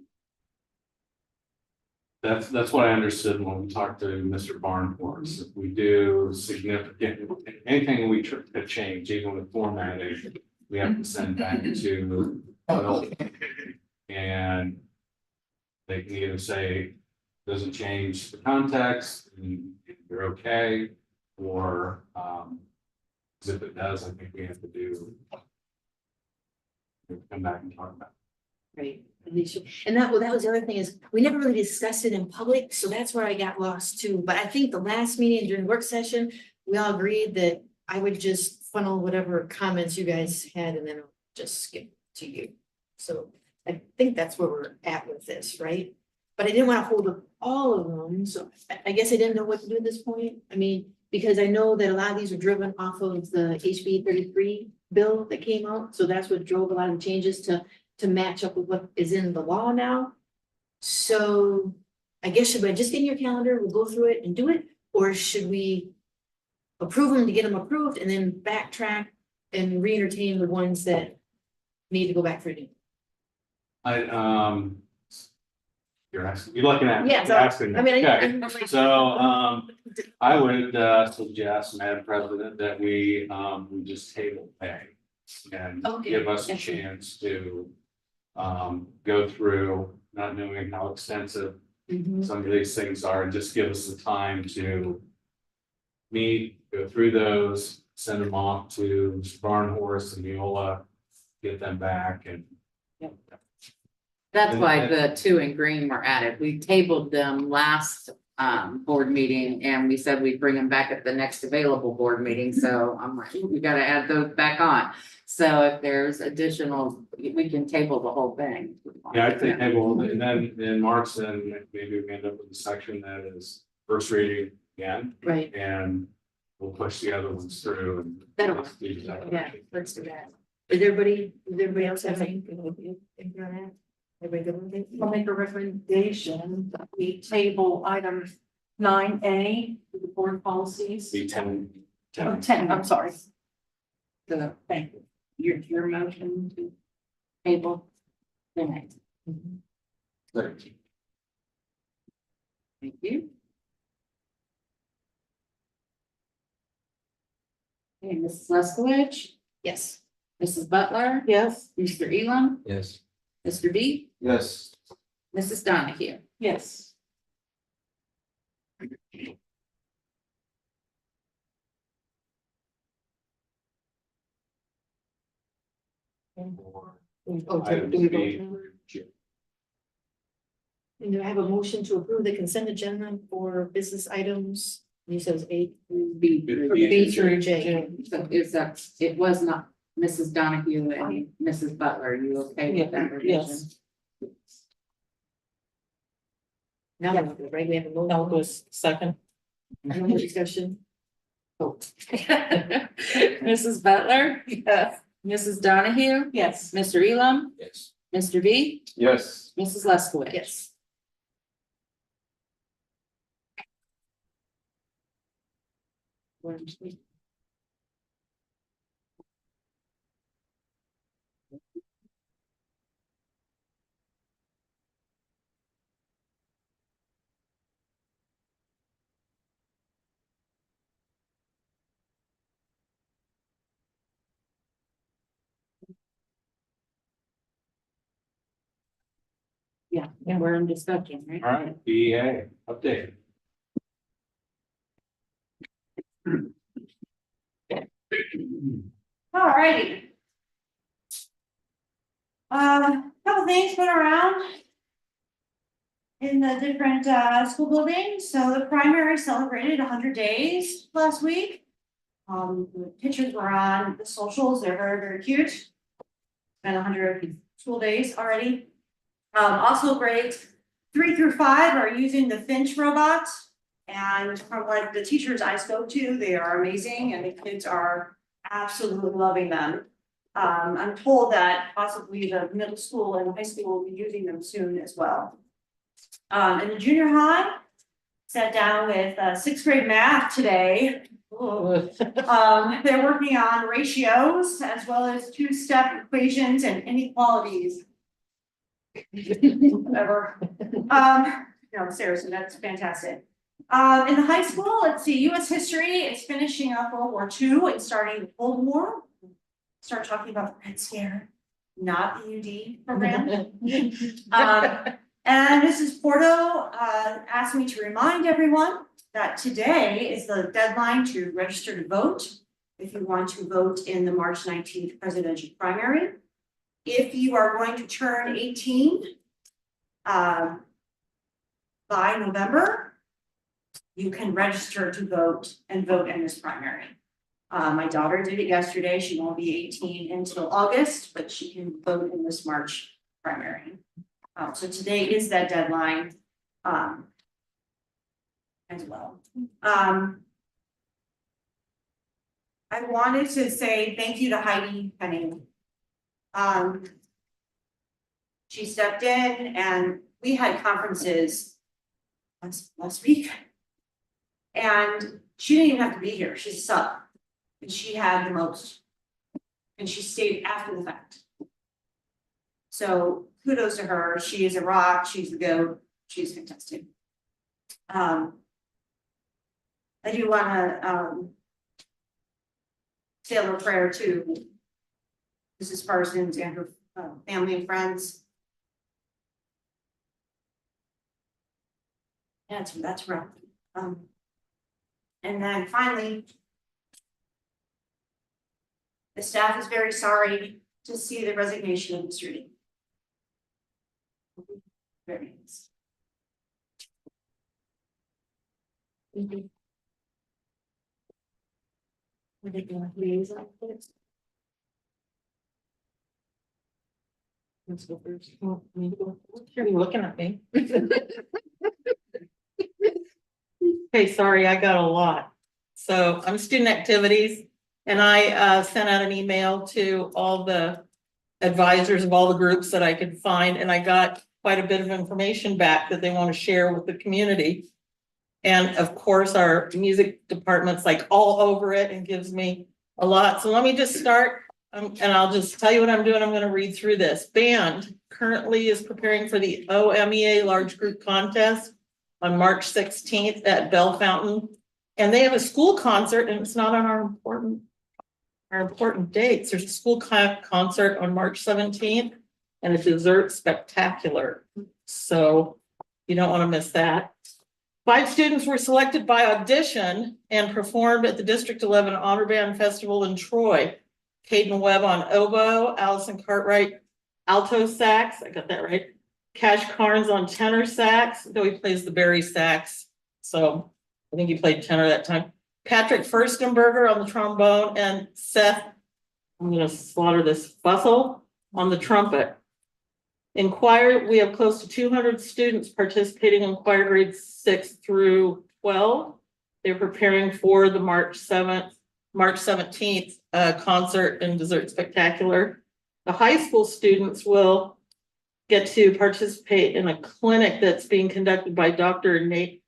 That's what I understood when we talked to Mr. Barnhorse. If we do significant, anything we try to change, even with formatting, we have to send back to. And they can either say, doesn't change the context, and you're okay, or, if it does, I think we have to do. Come back and talk about it. Right, at least, and that was the other thing is, we never really discussed it in public, so that's where I got lost too. But I think the last meeting during work session, we all agreed that I would just funnel whatever comments you guys had and then I'll just skip to you. So I think that's where we're at with this, right? But I didn't want to hold up all of them, so I guess I didn't know what to do at this point. I mean, because I know that a lot of these are driven off of the HB 33 bill that came out, so that's what drove a lot of changes to match up with what is in the law now. So I guess should I just get in your calendar, we'll go through it and do it, or should we approve them to get them approved and then backtrack and re-entertain the ones that need to go back for a new? You're looking at. Yeah, so, you're asking me. I mean, Okay. I'm like. So, I would suggest, Madam President, that we just table pay. And Okay. give us a chance to go through, not knowing how extensive Mhm. some of these things are, and just give us the time to meet, go through those, send them off to Barnhorse and Neola, get them back and. That's why the two in green were added. We tabled them last board meeting and we said we'd bring them back at the next available board meeting. So I'm like, we gotta add those back on. So if there's additional, we can table the whole thing. Yeah, I think, well, and then in March, then maybe we end up with a section that is first reading again, Right, and we'll push the other ones through and. That'll work. yeah, let's do that. Does everybody else have anything on that? Everybody good with it? I'll make a recommendation that we table item 9A, the board policies. Be 10. Oh, 10, I'm sorry. So Thank you. your motion to table. Okay, Mhm. thank you. Okay, Mrs. Leskowicz, Yes. Mrs. Butler, Yes. Mr. Elam, Yes. Mr. B, Yes. Mrs. Donahue. Yes. Oh, Item do we B. vote now? And do I have a motion to approve the consent agenda for business items He says A through B. B through J. So is that, it was not Mrs. Donahue and Mrs. Butler, are you okay with that revision? Yes. Now, right, we have a motion. Elvis, second. No more discussion. Oh. Mrs. Butler? Yes. Mrs. Donahue? Yes. Mr. Elam? Yes. Mr. B? Yes. Mrs. Leskowitz? Yes. Yeah, and we're in discussion, right? All right, BEA, update. Alrighty. Couple things went around in the different school buildings. So the primary celebrated 100 days last week. The pictures were on the socials. They're very, very cute. Been 100 school days already. Also grades 3 through 5 are using the Finch robots. And from like the teachers I spoke to, they are amazing and the kids are absolutely loving them. I'm told that possibly the middle school and high school will be using them soon as well. In the junior high, sat down with 6th grade math today. They're working on ratios as well as two-step equations and inequalities. Whatever. No, seriously, that's fantastic. In the high school, let's see, US history is finishing up World War II and starting the Cold War. Start talking about the Red Scare, not the UD program. And Mrs. Porto asked me to remind everyone that today is the deadline to register to vote if you want to vote in the March 19th presidential primary. If you are going to turn 18 by November, you can register to vote and vote in this primary. My daughter did it yesterday. She won't be 18 until August, but she can vote in this March primary. So today is that deadline as well. I wanted to say thank you to Heidi Penning. She stepped in and we had conferences last week. And she didn't even have to be here. She's a sub. And she had the most. And she stayed after the fact. So kudos to her. She is a rock. She's the GOAT. She's fantastic. I do want to say a little prayer to Mrs. Parsons and her family and friends. Yeah, that's rough. And then finally, the staff is very sorry to see the resignation of Mr. Lee. Very nice. Liaison first. Let's go first. Are you looking at me? Okay, sorry, I got a lot. So I'm student activities and I sent out an email to all the advisors of all the groups that I could find, and I got quite a bit of information back that they want to share with the community. And of course, our music department's like all over it and gives me a lot. So let me just start and I'll just tell you what I'm doing. I'm going to read through this. Band currently is preparing for the OMEA large group contest on March 16th at Bell Fountain. And they have a school concert, and it's not on our important dates. There's a school concert on March 17th and a dessert spectacular. So you don't want to miss that. 5 students were selected by audition and performed at the District 11 Honor Band Festival in Troy. Caden Webb on oboe, Allison Cartwright alto sax, I got that right. Cash Carnes on tenor sax, though he plays the Barry sax. So I think he played tenor that time. Patrick Furstenberger on the trombone, and Seth, I'm gonna slaughter this, Fussell on the trumpet. In choir, we have close to 200 students participating in choir grades 6 through 12. They're preparing for the March 17th concert and dessert spectacular. The high school students will get to participate in a clinic that's being conducted by Dr. Nager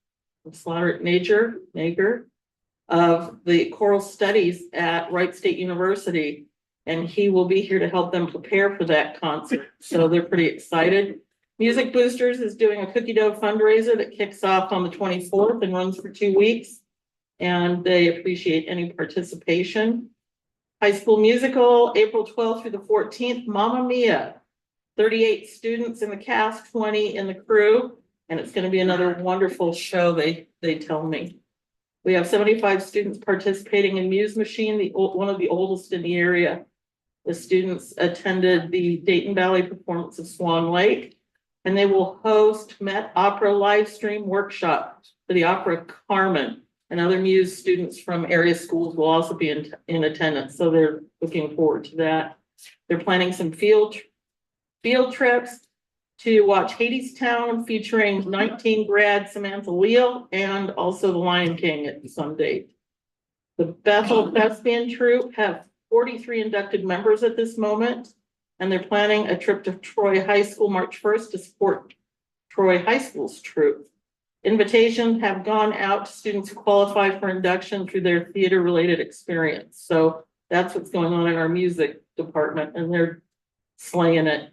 of the choral studies at Wright State University. And he will be here to help them prepare for that concert. So they're pretty excited. Music Boosters is doing a cookie dough fundraiser that kicks off on the 24th and runs for 2 weeks. And they appreciate any participation. High School Musical, April 12th through the 14th, Mamma Mia. 38 students in the cast, 20 in the crew. And it's going to be another wonderful show, they tell me. We have 75 students participating in Muse Machine, one of the oldest in the area. The students attended the Dayton Valley performance of Swan Lake, and they will host Met Opera live stream workshop for the opera Carmen. And other Muse students from area schools will also be in attendance, so they're looking forward to that. They're planning some field trips to watch Hadestown featuring 19 grad Samantha Leal and also The Lion King at some date. The Bethel Thespian Troupe have 43 inducted members at this moment, and they're planning a trip to Troy High School March 1st to support Troy High School's troupe. Invitations have gone out to students who qualify for induction through their theater-related experience. So that's what's going on in our music department, and they're slaying it.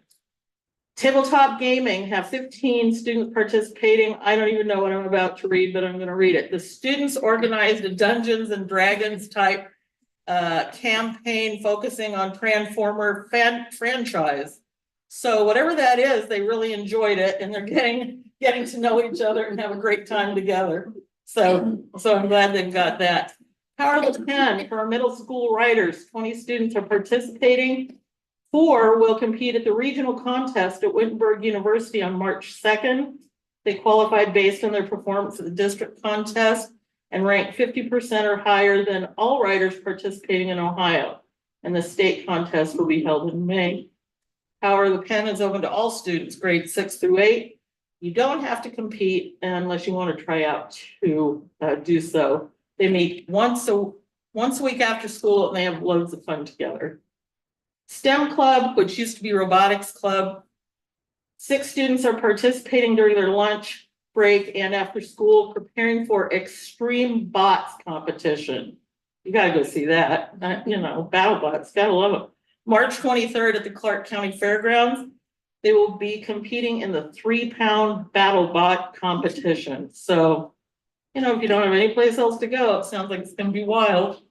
Tabletop Gaming have 15 students participating. I don't even know what I'm about to read, but I'm going to read it. The students organized a Dungeons and Dragons type campaign focusing on Transformer franchise. So whatever that is, they really enjoyed it, and they're getting to know each other and have a great time together. So I'm glad they've got that. Power of the Pen for our middle school writers. 20 students are participating. 4 will compete at the regional contest at Wittenberg University on March 2nd. They qualified based on their performance at the district contest and ranked 50% or higher than all writers participating in Ohio. And the state contest will be held in May. Power of the Pen is open to all students, grades 6 through 8. You don't have to compete unless you want to try out to do so. They meet once a week after school, and they have loads of fun together. STEM Club, which used to be Robotics Club. 6 students are participating during their lunch break and after school, preparing for Extreme Bots competition. You gotta go see that. Battle bots, gotta love them. March 23rd at the Clark County Fairgrounds. They will be competing in the 3-pound battle bot competition. So, if you don't have any place else to go, it sounds like it's gonna be wild.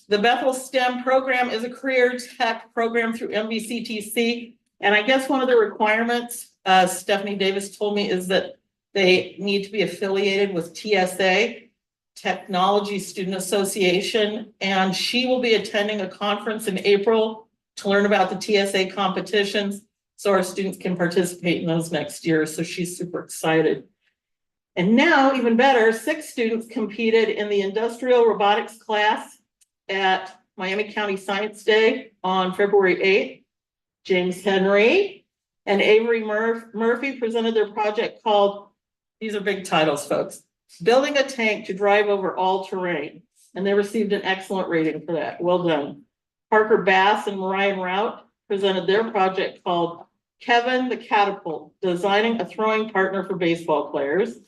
The Bethel STEM program is a career tech program through MVCTC. And I guess one of the requirements, Stephanie Davis told me, is that they need to be affiliated with TSA, Technology Student Association. And she will be attending a conference in April to learn about the TSA competitions, so our students can participate in those next year. So she's super excited. And now, even better, 6 students competed in the industrial robotics class at Miami County Science Day on February 8th. James Henry and Avery Murphy presented their project called, these are big titles, folks, Building a Tank to Drive Over All Terrain. And they received an excellent rating for that. Well done. Parker Bass and Mariah Rout presented their project called Kevin the Catapult, Designing a Throwing Partner for Baseball Players.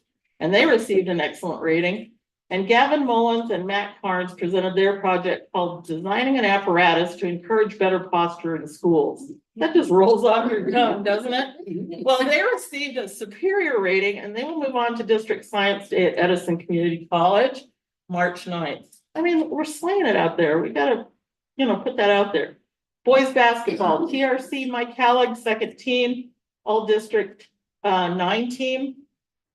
And they received an excellent rating. And Gavin Mullins and Matt Carnes presented their project called Designing an Apparatus to Encourage Better Posture in Schools. That just rolls off your tongue, doesn't it? Well, they received a superior rating, and they will move on to District Science Day at Edison Community College, March 9th. I mean, we're slaying it out there. We gotta, put that out there. Boys basketball, TRC Mike Hallig, second team, all District 9 team.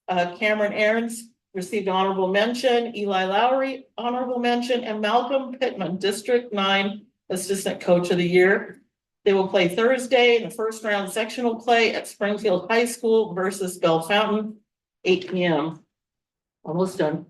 Cameron Aarons received honorable mention, Eli Lowry, honorable mention, and Malcolm Pittman, District 9 Assistant Coach of the Year. They will play Thursday in the first round sectional play at Springfield High School versus Bell Fountain, 8 p.m. Almost done.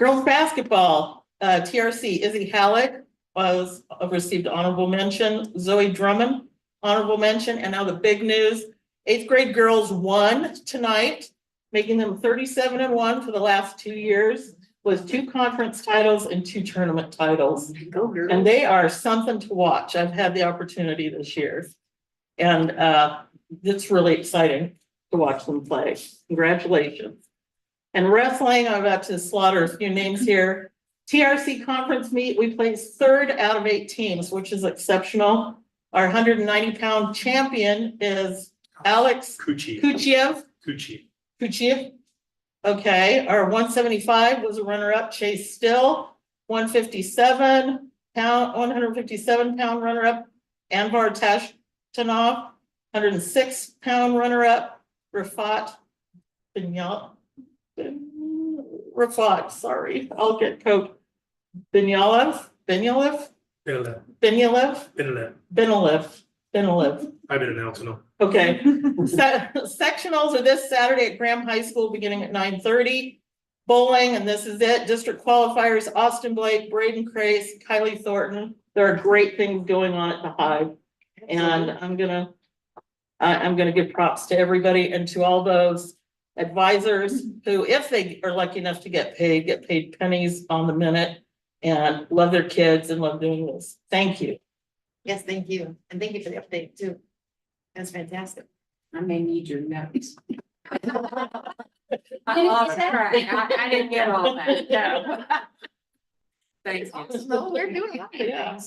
Girls basketball, TRC, Izzy Halleck was received honorable mention, Zoe Drummond, honorable mention, and now the big news. 8th grade girls won tonight, making them 37-1 for the last 2 years, with 2 conference titles and 2 tournament titles. Go girls. And they are something to watch. I've had the opportunity this year. And it's really exciting to watch them play. Congratulations. And wrestling, I'm about to slaughter a few names here. TRC conference meet, we placed 3rd out of 8 teams, which is exceptional. Our 190-pound champion is Alex Kuchiev. Okay, our 175 was a runner-up, Chase Still. 157-pound runner-up, Anvar Tashtanov. 106-pound runner-up, Rafat Rafat, sorry, I'll get Coach Benyalev. I've been announcing them. Okay. Sectionals are this Saturday at Graham High School beginning at 9:30. Bowling, and this is it. District qualifiers, Austin Blake, Braden Crace, Kylie Thornton. There are great things going on at the Hive. And I'm gonna give props to everybody and to all those advisors who, if they are lucky enough to get paid pennies on the minute and love their kids and love doing this. Thank you. Yes, thank you. And thank you for the update too. That's fantastic. I may need your notes. I Didn't lost get that? track. I didn't get all that. Yeah. Thanks. No, we're doing it. Yeah.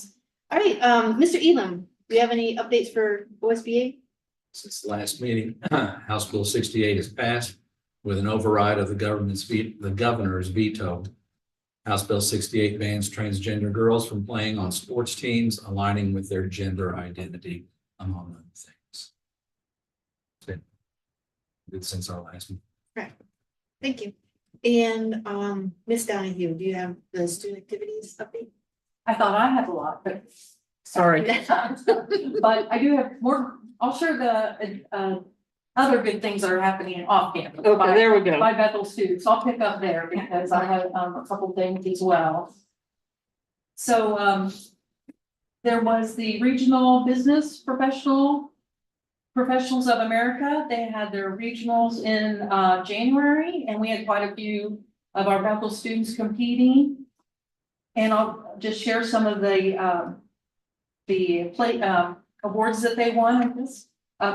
All right, Mr. Elam, do you have any updates for OSBA? Since the last meeting, House Bill 68 is passed with an override of the governor's veto. House Bill 68 bans transgender girls from playing on sports teams, aligning with their gender identity, among other things. It's been good since our last meeting. Thank you. And Ms. Donahue, do you have the student activities update? I thought I had a lot, but. Sorry. But I do have more, I'll share the other good things that are happening off campus. Okay, there we go. By Bethel students, I'll pick up there because I have a couple things as well. So there was the Regional Business Professionals of America. They had their regionals in January, and we had quite a few of our Bethel students competing. And I'll just share some of the awards that they won in this.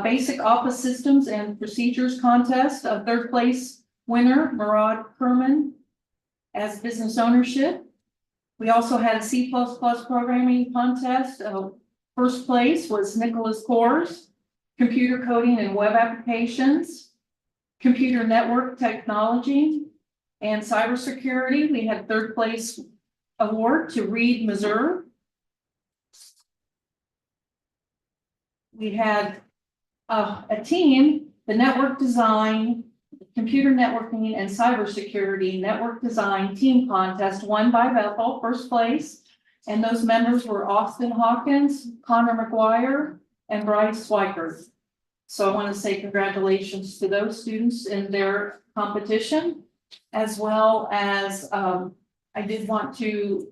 Basic Office Systems and Procedures Contest, a 3rd place winner, Murad Kerman, as business ownership. We also had a C++ programming contest. 1st place was Nicholas Kors, computer coding and web applications, computer network technology, and cybersecurity. We had 3rd place award to Reed, Missouri. We had a team, the network design, computer networking, and cybersecurity network design team contest won by Bethel, 1st place. And those members were Austin Hawkins, Connor McGuire, and Bryce Swiker. So I want to say congratulations to those students in their competition, as well as I did want to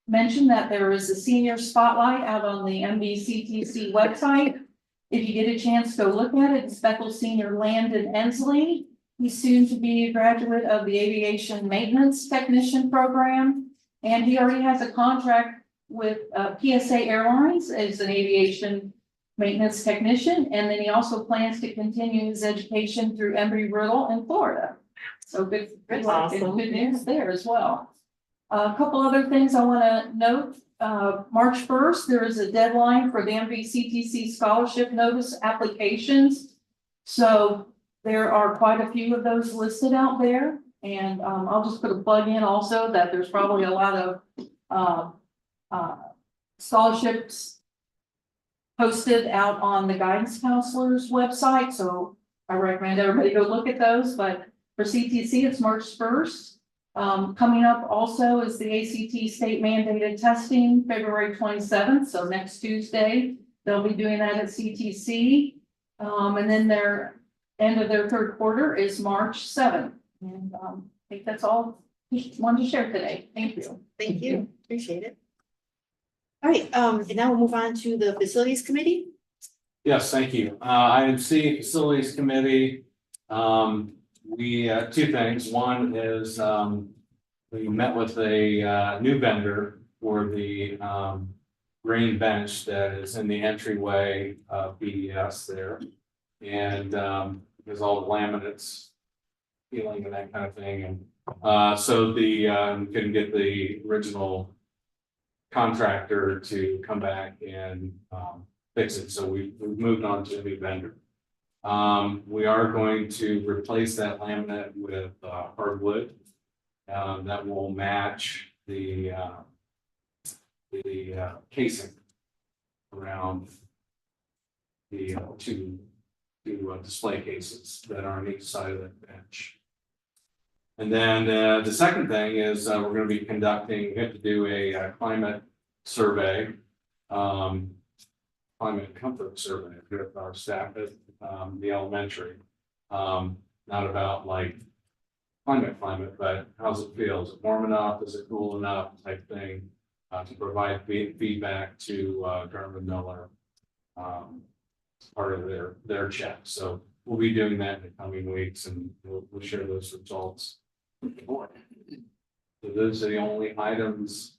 mention that there is a senior spotlight out on the MVCTC website. If you get a chance, go look at it. It's Bethel Senior Landon Ensley. He's soon to be a graduate of the Aviation Maintenance Technician program. And he already has a contract with PSA Airlines as an aviation maintenance technician. And then he also plans to continue his education through Embry-Riddle in Florida. So good, Awesome. good news there as well. A couple other things I want to note. March 1st, there is a deadline for the MVCTC scholarship notice applications. So there are quite a few of those listed out there. And I'll just put a plug in also that there's probably a lot of scholarships posted out on the guidance counselor's website. So I recommend everybody go look at those. But for CTC, it's March 1st. Coming up also is the ACT state mandated testing, February 27th. So next Tuesday, they'll be doing that at CTC. And then their end of their 3rd quarter is March 7th. And I think that's all Just wanted to share today. Thank you. Thank you, appreciate it. All right, and now we'll move on to the facilities committee. Yes, thank you. Item C, Facilities Committee. We, two things. One is, we met with a, new vendor for the, green bench that is in the entryway of BES there. And, there's all the laminates, peeling and that kind of thing. And, so the, we couldn't get the original contractor to come back and, fix it, so we've moved on to a new vendor. We are going to replace that laminate with hardwood. That will match the casing around the two display cases that are on each side of that bench. And then the second thing is we're going to be conducting, we have to do a climate survey. Climate comfort survey with our staff at the elementary. Not about like climate, but how's it feel? Is it warm enough? Is it cool enough type thing? To provide feedback to Garmin Miller. Part of their check. So we'll be doing that in the coming weeks, and we'll share those results with the board. So those are the only items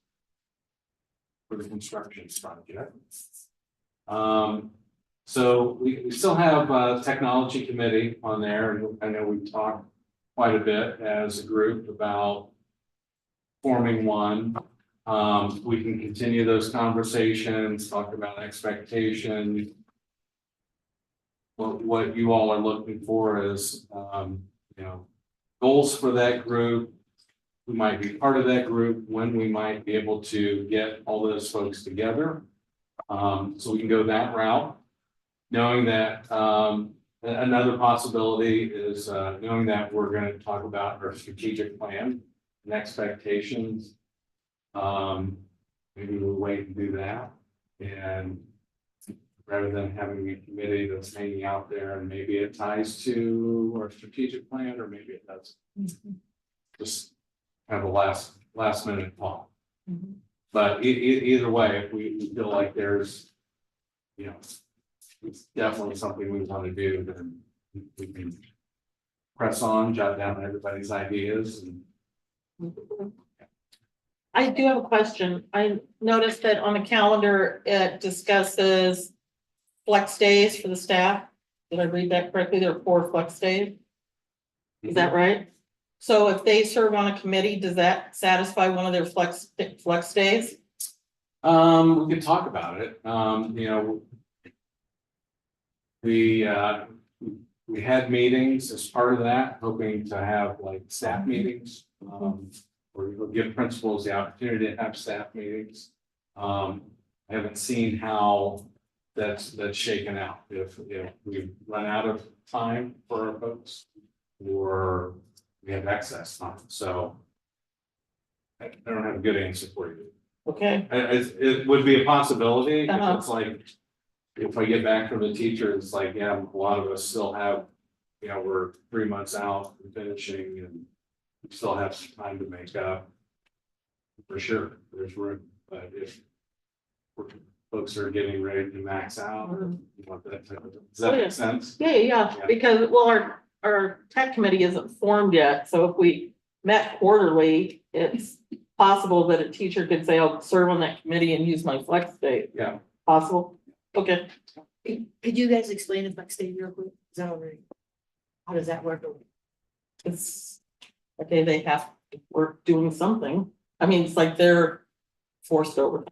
for the construction project. So we still have technology committee on there, and I know we've talked quite a bit as a group about forming one. We can continue those conversations, talk about expectations. What you all are looking for is, goals for that group, who might be part of that group, when we might be able to get all those folks together. So we can go that route, knowing that another possibility is knowing that we're going to talk about our strategic plan and expectations. Maybe we'll wait and do that, and rather than having a committee that's hanging out there, and maybe it ties to our strategic plan, or maybe it doesn't. Just kind of a last minute call. But either way, if we feel like there's, it's definitely something we want to do, then we can press on, jot down everybody's ideas. And I do have a question. I noticed that on the calendar, it discusses flex days for the staff. Did I read that correctly? There are 4 flex days. Is that right? So if they serve on a committee, does that satisfy one of their flex days? We could talk about it. We had meetings as part of that, hoping to have like staff meetings. Or we'll give principals the opportunity to have staff meetings. I haven't seen how that's shaken out. If we run out of time for our folks, or we have excess time. So I don't have a good answer for you. Okay. It would be a possibility. Uh-huh. If it's like, if I get back from the teacher, it's like, yeah, a lot of us still have, we're 3 months out from finishing, and we still have some time to make up. For sure, there's room, but if folks are getting ready to max out, you want that type of, does that make sense? Yeah, Yeah. because, well, our tech committee isn't formed yet, so if we met quarterly, it's possible that a teacher could say, I'll serve on that committee and use my flex day. Yeah. Possible? Okay. Could you guys explain the flex day real quick? Is that all right? How does that work? It's, okay, they have to work doing something. I mean, it's like they're forced over.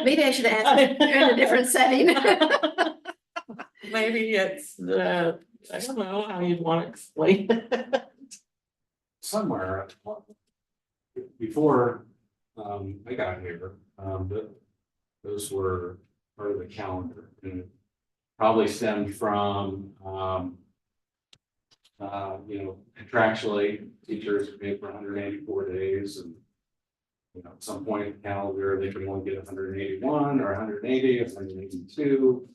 Maybe I should have asked in a different setting. Maybe it's, I don't know how you'd want to explain it. Somewhere before I got here, but those were part of the calendar, and it probably stemmed from contractually teachers are paid for 184 days, and at some point in the calendar they can only get 181 or 180 or 182.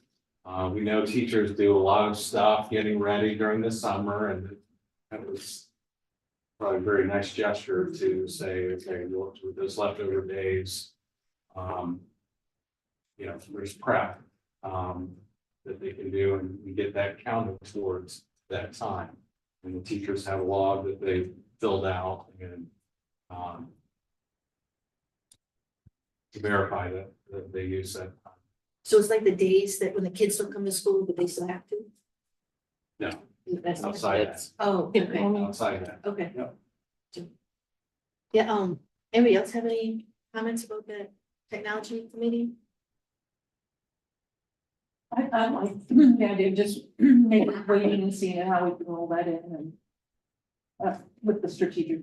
We know teachers do a lot of stuff getting ready during the summer, and that was probably a very nice gesture to say, okay, look, with those leftover days, you know, there's prep that they can do, and we get that counted towards that time. And the teachers have a log that they filled out and to verify that they use that. So it's like the days that when the kids don't come to school, but they still have to? No, That's not. outside that, Oh, okay, outside that. okay. Yep. Yeah, anybody else have any comments about the technology committee? I like the idea of just maybe waiting and seeing how we can roll that in and with the strategic.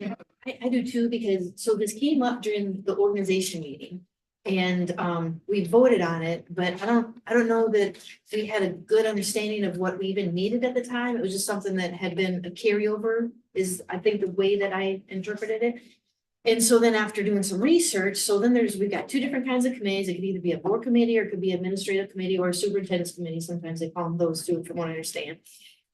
I do too, because, so this came up during the organization meeting. And we voted on it, but I don't know that we had a good understanding of what we even needed at the time. It was just something that had been a carryover, is I think the way that I interpreted it. And so then after doing some research, so then we've got two different kinds of committees. It could either be a board committee or it could be administrative committee or a superintendent's committee. Sometimes they call them those two, from what I understand.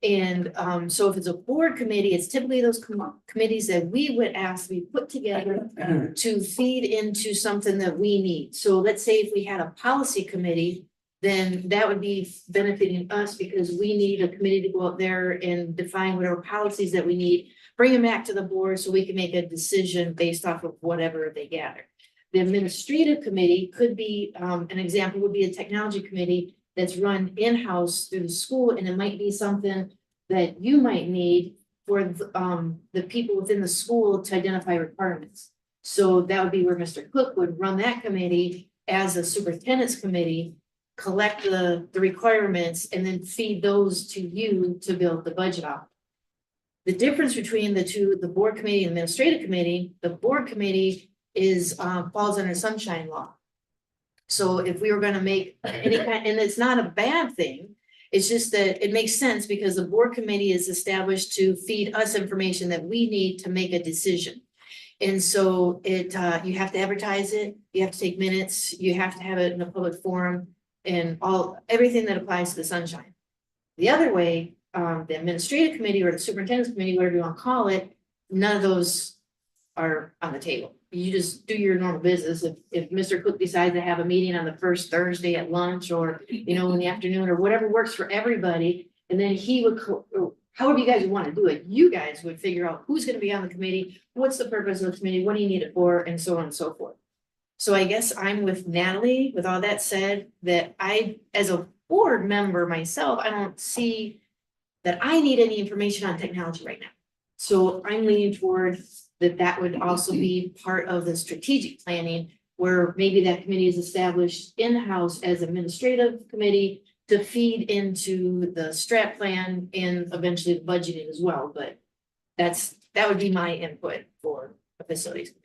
And so if it's a board committee, it's typically those committees that we would ask to be put together to feed into something that we need. So let's say if we had a policy committee, then that would be benefiting us because we need a committee to go out there and define whatever policies that we need, bring them back to the board so we can make a decision based off of whatever they gather. The administrative committee could be, an example would be a technology committee that's run in-house through the school, and it might be something that you might need for the people within the school to identify requirements. So that would be where Mr. Cook would run that committee as a superintendent's committee, collect the requirements, and then feed those to you to build the budget out. The difference between the two, the board committee and administrative committee, the board committee is falls under sunshine law. So if we were gonna make any kind, and it's not a bad thing, it's just that it makes sense because the board committee is established to feed us information that we need to make a decision. And so you have to advertise it, you have to take minutes, you have to have it in a public forum and everything that applies to the sunshine. The other way, the administrative committee or the superintendent's committee, whatever you want to call it, none of those are on the table. You just do your normal business. If Mr. Cook decides to have a meeting on the first Thursday at lunch or, you know, in the afternoon or whatever works for everybody, and then he would, however you guys would want to do it, you guys would figure out who's going to be on the committee, what's the purpose of the committee, what do you need it for, and so on and so forth. So I guess I'm with Natalie, with all that said, that I, as a board member myself, I don't see that I need any information on technology right now. So I'm leaning toward that would also be part of the strategic planning, where maybe that committee is established in-house as administrative committee to feed into the strat plan and eventually the budgeting as well. But that would be my input for a facilities committee.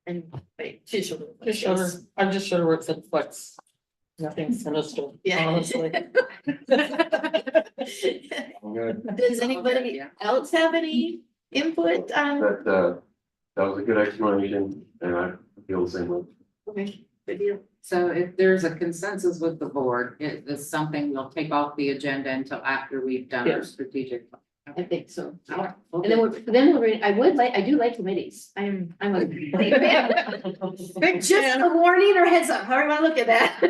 And wait, I just showed her where it said flex. Nothing sinister, Yeah. honestly. Does anybody else have any input on? That was a good explanation, and I feel the same way. Okay, good deal. So if there's a consensus with the board, it is something we'll take off the agenda until after we've done our Yes. strategic. I think so. All right, And then I do like committees. I'm a just a warning or heads up, however you want to look at that.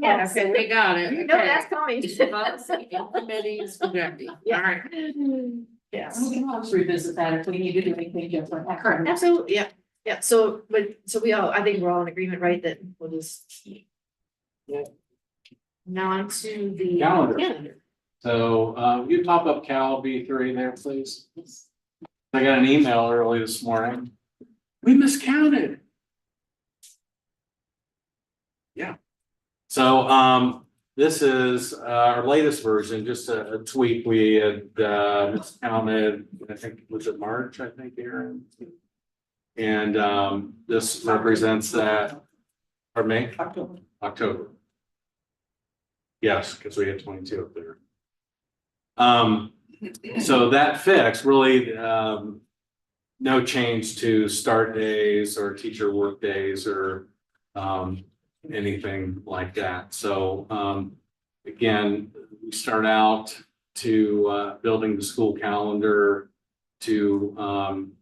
Yes, Okay, we got it. you know that's coming. Policy and committees, objective. Yeah. All right. Yes, We can always revisit that if we need to do anything different. Correct. absolutely, yeah, yeah, so I think we're all in agreement, right, that we'll just. Yeah. Now on to the Calendar. So you pop up Cal B3 there, please. I got an email early this morning. We miscounted. Yeah. So this is our latest version, just a tweak. We had miscounted, I think, was it March, I think, Aaron? And this represents that, or May? October. Yes, because we had 22 up there. So that fix really no change to start days or teacher work days or anything like that. So again, we start out to building the school calendar to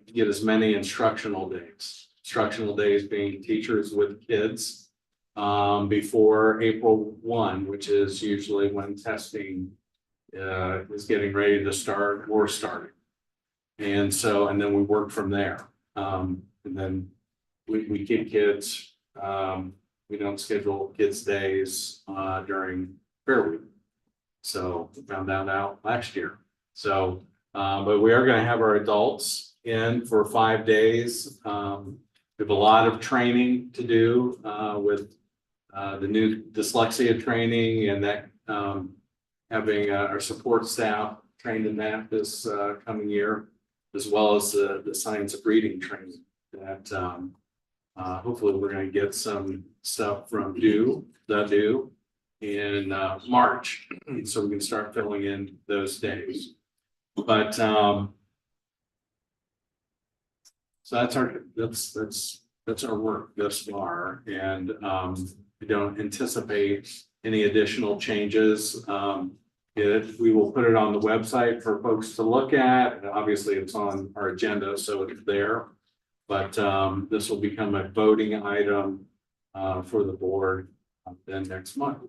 get as many instructional days being teachers with kids before April 1, which is usually when testing is getting ready to start or starting. And so, and then we work from there. And then we keep kids, we don't schedule kids' days during Fair Week. So we found that out last year. So, but we are going to have our adults in for 5 days. We have a lot of training to do with the new dyslexia training and that having our support staff trained in that this coming year, as well as the science of reading training that hopefully we're going to get some stuff from due in March, so we can start filling in those days. But so that's our work thus far, and we don't anticipate any additional changes. We will put it on the website for folks to look at, and obviously it's on our agenda, so it's there. But this will become a voting item for the board then next month.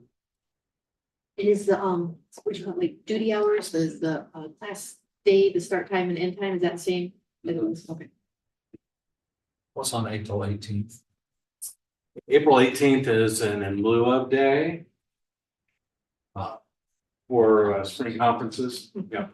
It is the, what do you call it, like duty hours, the class day, the start time and end time, is that the same? Okay. What's on April 18th? April 18th is an in lieu of day for spring conferences. Yeah.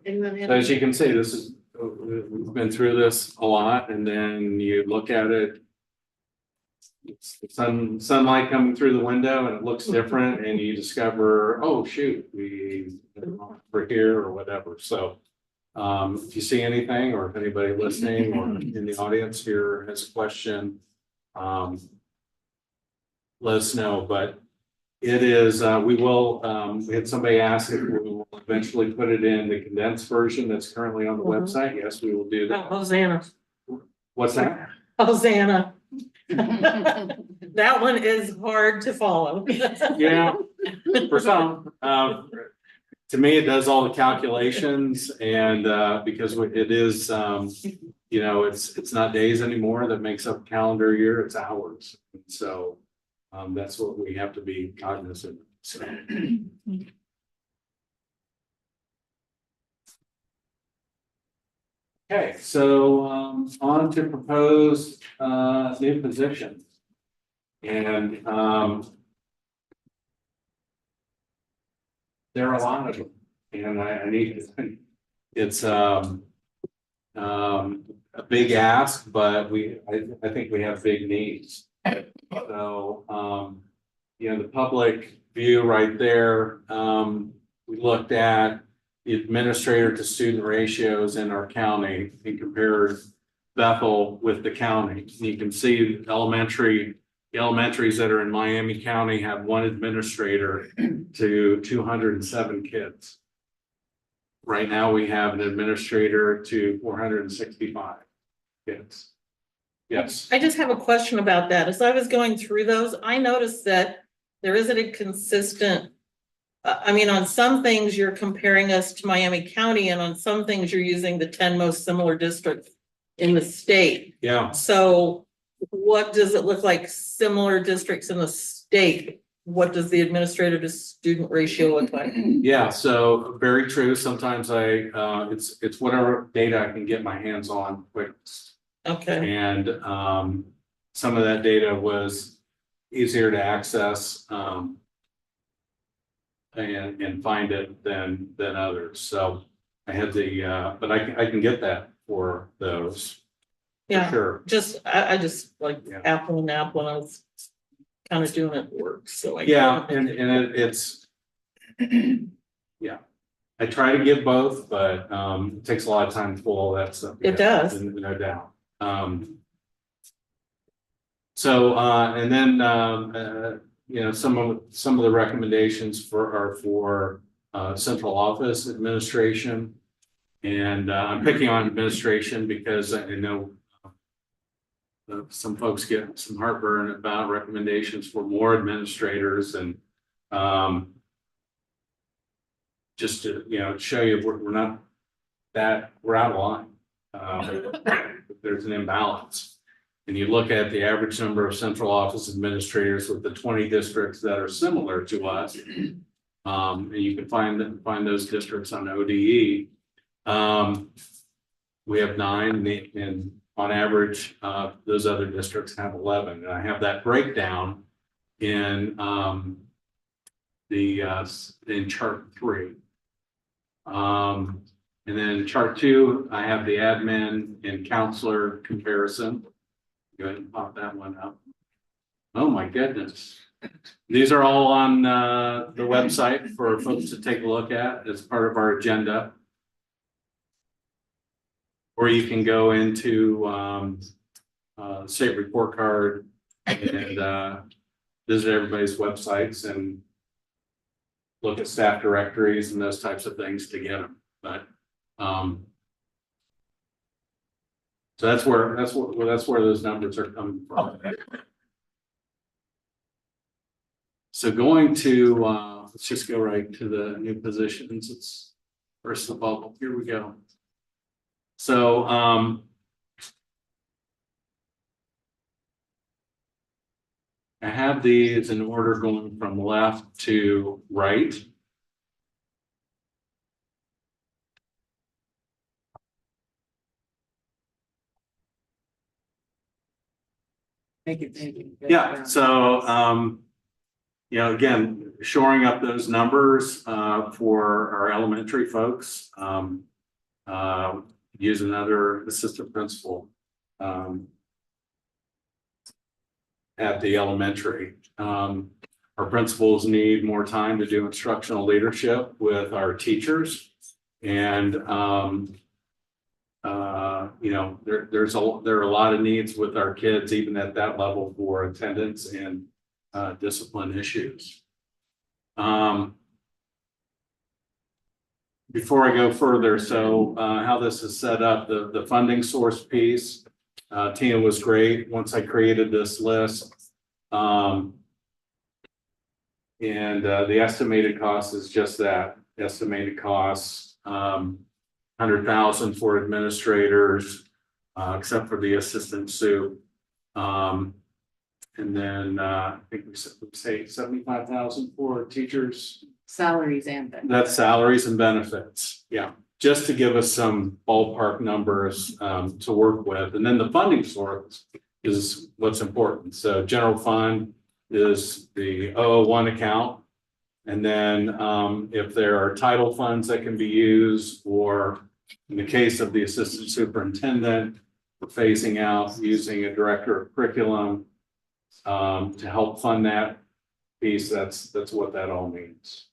Anyone have So as you can see, this is, we've been through this a lot, and then you look at it. It's sunlight coming through the window and it looks different, and you discover, oh shoot, we're here or whatever. So if you see anything, or if anybody listening or in the audience here has a question, let us know. But it is, we had somebody ask if we will eventually put it in the condensed version that's currently on the website. Yes, we will do Oh, that. Hosanna, What's that? Hosanna. That one is hard to follow. Yeah, for some, to me, it does all the calculations, and because it is, you know, it's not days anymore that makes up a calendar year, it's hours. And so that's what we have to be cognizant of. So. Okay, so on to proposed new positions. And there are a lot of them, and I need to, it's a big ask, but I think we have big needs. So you know, the public view right there, we looked at the administrator to student ratios in our county and compared Bethel with the county. And you can see the elementaries that are in Miami County have one administrator to 207 kids. Right now, we have an administrator to 465 kids. Yes. I just have a question about that. As I was going through those, I noticed that there isn't a consistent. I mean, on some things you're comparing us to Miami County, and on some things you're using the 10 most similar districts in the state. Yeah. So what does it look like similar districts in the state? What does the administrator to student ratio look like? Yeah. So very true. Sometimes it's whatever data I can get my hands on quick. Okay. And some of that data was easier to access and find it than others. So I had the but I can get that for those. For Yeah. sure. Just, I just like Yeah. apple and apple, and I was kind of doing it at work, so I. Yeah, and it's yeah. I try to give both, but it takes a lot of time to pull all that stuff It together, does. no doubt. So and then you know, some of the recommendations are for central office administration. And I'm picking on administration because I know some folks get some heartburn about recommendations for more administrators and just to, you know, show you we're not that, we're out of line. There's an imbalance. And you look at the average number of central office administrators with the 20 districts that are similar to us. And you can find those districts on ODE. We have 9 and on average, those other districts have 11. And I have that breakdown in in chart 3. And then chart 2, I have the admin and counselor comparison. Go ahead and pop that one up. Oh my goodness. These are all on the website for folks to take a look at as part of our agenda. Or you can go into state report card and visit everybody's websites and look at staff directories and those types of things to get them. But so that's where those numbers are coming from. So going to let's just go right to the new positions. It's first of all, here we go. So I have these in order going from left to right. Thank you. Yeah, so you know, again, shoring up those numbers for our elementary folks. Use another assistant principal at the elementary. Our principals need more time to do instructional leadership with our teachers. And you know, there are a lot of needs with our kids, even at that level, for attendance and discipline issues. Before I go further, so how this is set up, the funding source piece, Tina was great once I created this list. And the estimated cost is just that, estimated costs, 100,000 for administrators, except for the assistant soup. And then I think we say 75,000 for teachers. Salaries and benefits. That's salaries and benefits. Yeah, just to give us some ballpark numbers to work with. And then the funding source is what's important. So general fund is the 001 account. And then if there are title funds that can be used, or in the case of the assistant superintendent, we're phasing out using a director of curriculum to help fund that piece. That's what that all means.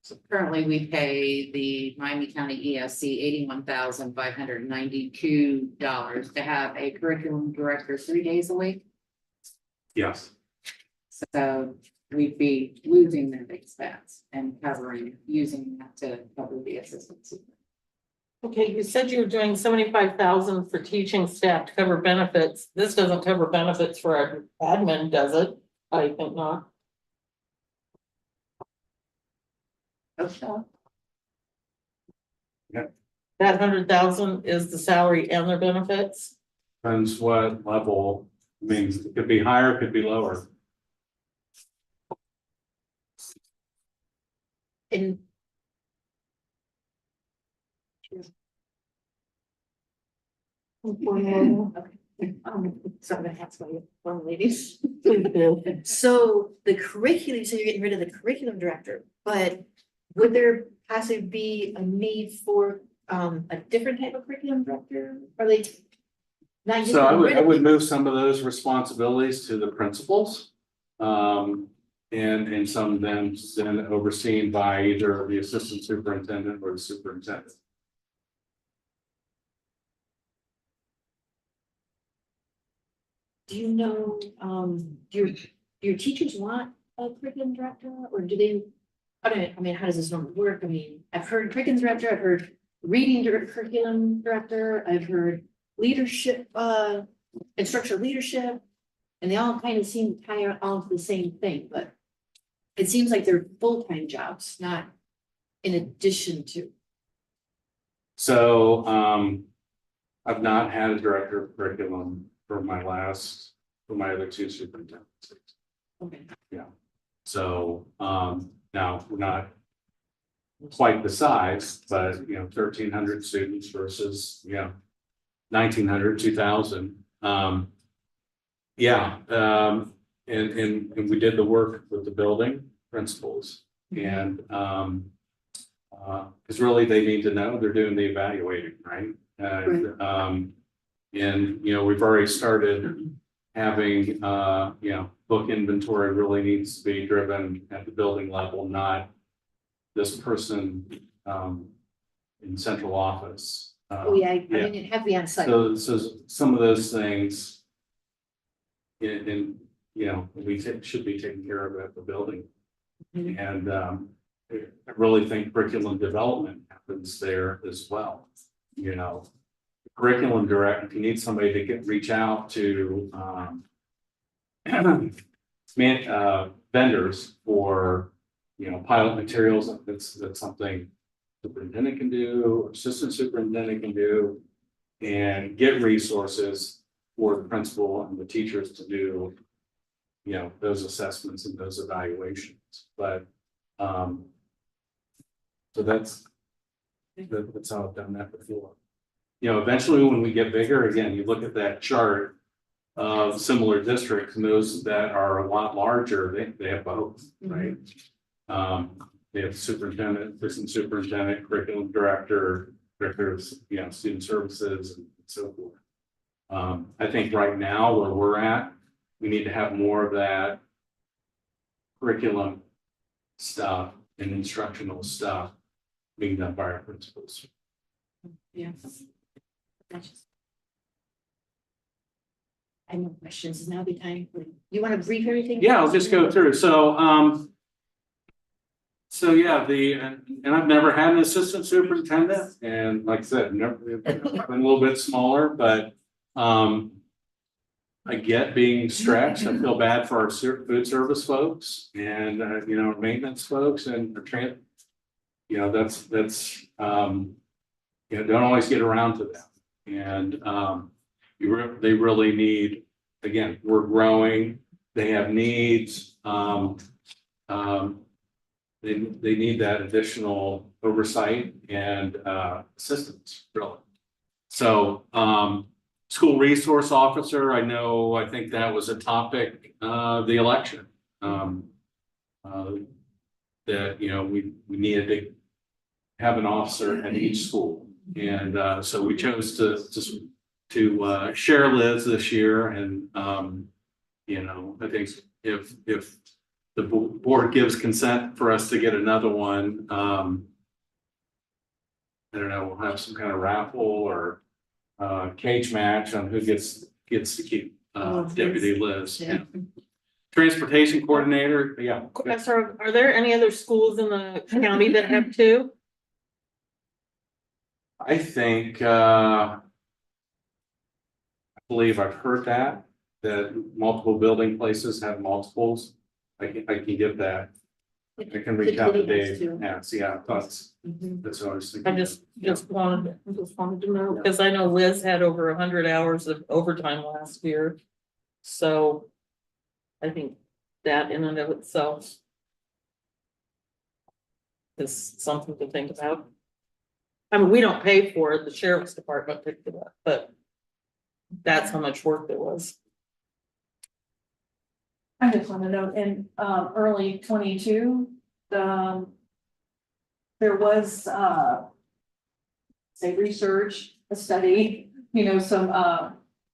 So currently we pay the Miami County ESC $81,592 to have a curriculum director 3 days a week. Yes. So we'd be losing that expense and using that to cover the assistants. Okay, you said you were doing 75,000 for teaching staff to cover benefits. This doesn't cover benefits for our admin, does it? I think not. Okay. That 100,000 is the salary and their benefits? Depends what level. I mean, it could be higher, it could be lower. And so I'm gonna ask my one ladies. So the curriculum, you said you're getting rid of the curriculum director, but would there possibly be a need for a different type of curriculum director? Are they not just? So I getting rid of would it? move some of those responsibilities to the principals. And some then overseen by either the assistant superintendent or the superintendent. Do you know, do your teachers want a curriculum director, or do they? I mean, how does this normally work? I mean, I've heard curriculum director, I've heard curriculum director, I've heard leadership, instructional leadership. And they all kind of seem to tie all to the same thing, but it seems like they're full-time jobs, not in addition to. So, I've not had a director of curriculum for my other two superintendents. Okay. So, now we're not quite the size, but 1,300 students versus, 1,900, 2,000. And we did the work with the building principals and, because really they need to know they're doing the evaluating, right? And, we've already started having, book inventory really needs to be driven at the building level, not this person, in central office. Oh, yeah, I mean, it have to be on site. So some of those things. Should be taken care of at the building. Mhm. And, I really think curriculum development happens there as well. Curriculum direct, if you need somebody to reach out to, vendors for, pilot materials, that's something superintendent can do, or assistant superintendent can do, and get resources for the principal and the teachers to do, those assessments and those evaluations. But, so that's how I've done that before. Eventually when we get bigger, again, you look at that chart of similar districts, and those that are a lot larger, they have both, right? They have superintendent, assistant superintendent, curriculum director, directors, student services and so forth. I think right now where we're at, we need to have more of that curriculum stuff and instructional stuff being done by our principals. Yeah. I have no questions. Is now the time for, you want to brief everything? Yeah, I'll just go through. So, and I've never had an assistant superintendent, and like I said, never been a little bit smaller, but I get being stretched. I feel bad for our food service folks and maintenance folks and that's don't always get around to them. And they really need, again, we're growing, they have needs, they need that additional oversight and assistance, really. So school resource officer, I think that was a topic of the election. That we needed to have an officer at each school. And so we chose to share Liz this year. And I think if the board gives consent for us to get another one, I don't know, we'll have some kind of raffle or cage match on who gets to keep Deputy Liz. Yeah. Transportation coordinator, yeah. So are there any other schools in the county that have two? I think, I believe I've heard that multiple building places have multiples. I can get that. I can reach out to Dave. Yeah, see how thoughts. That's what I was thinking. I just wanted to know, because I know Liz had over 100 hours of overtime last year. So I think that in and of itself is something to think about. I mean, we don't pay for it, the sheriff's department picked it up, but that's how much work there was. I just want to note in early 22, there was say research, a study, some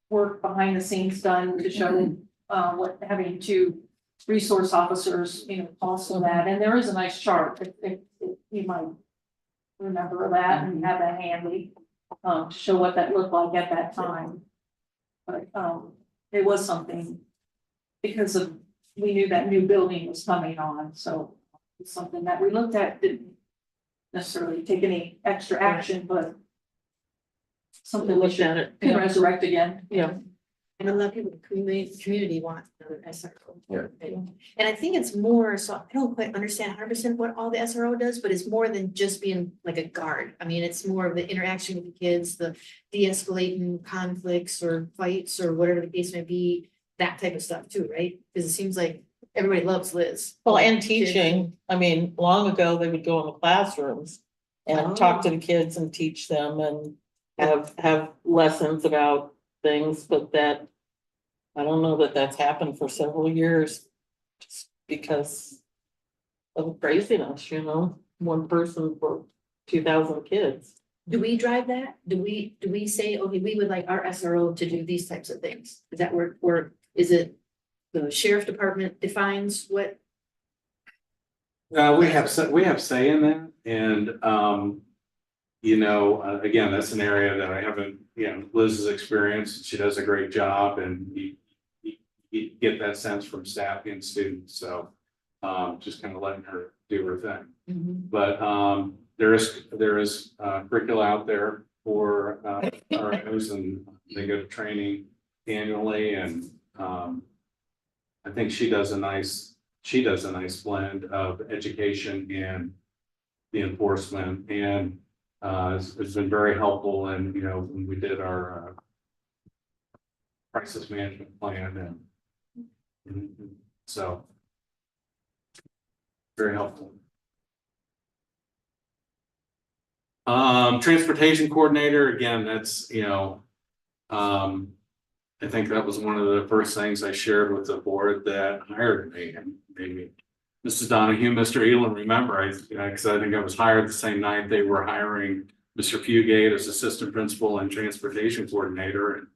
work behind the scenes done to show what having two resource officers, also that, and there is a nice chart if you might remember that and have that handy to show what that looked like at that time. But it was something because of we knew that new building was coming on, so it's something that we looked at, didn't necessarily take any extra action, but something we Looked at should it, can yeah. resurrect again. Yeah. And a lot of people, in the community want another SRO. Yeah. And I think it's more, so I don't quite understand 100% what all the SRO does, but it's more than just being like a guard. I mean, it's more of the interaction with the kids, the de-escalating conflicts or fights or whatever the case may be, that type of stuff too, right? Because it seems like everybody loves Liz. Well, and Kids. teaching, I mean, long ago, they would go in the classrooms and talk to the kids and teach them and have lessons about things, but that, I don't know that that's happened for several years. Just because of craziness, you know, one person for 2,000 kids. Do we drive that? Do we say, okay, we would like our SRO to do these types of things? Is that where, or is it the sheriff department defines what? We have say in that, and, you know, again, that's an area that I haven't, you know, Liz's experience, she does a great job, and you get that sense from staff and students, so, just kind of letting her do her thing. But, there is curricula out there for, ROs, and they go to training annually, and, I think she does a nice blend of education and the enforcement, and it's been very helpful. And you know, when we did our crisis management plan, and so very helpful. Transportation coordinator, again, that's, you know, I think that was one of the first things I shared with the board that hired me, and maybe Mrs. Donahue, Mr. Elam, remember, because I think I was hired the same night they were hiring Mr. Fugate as assistant principal and transportation coordinator.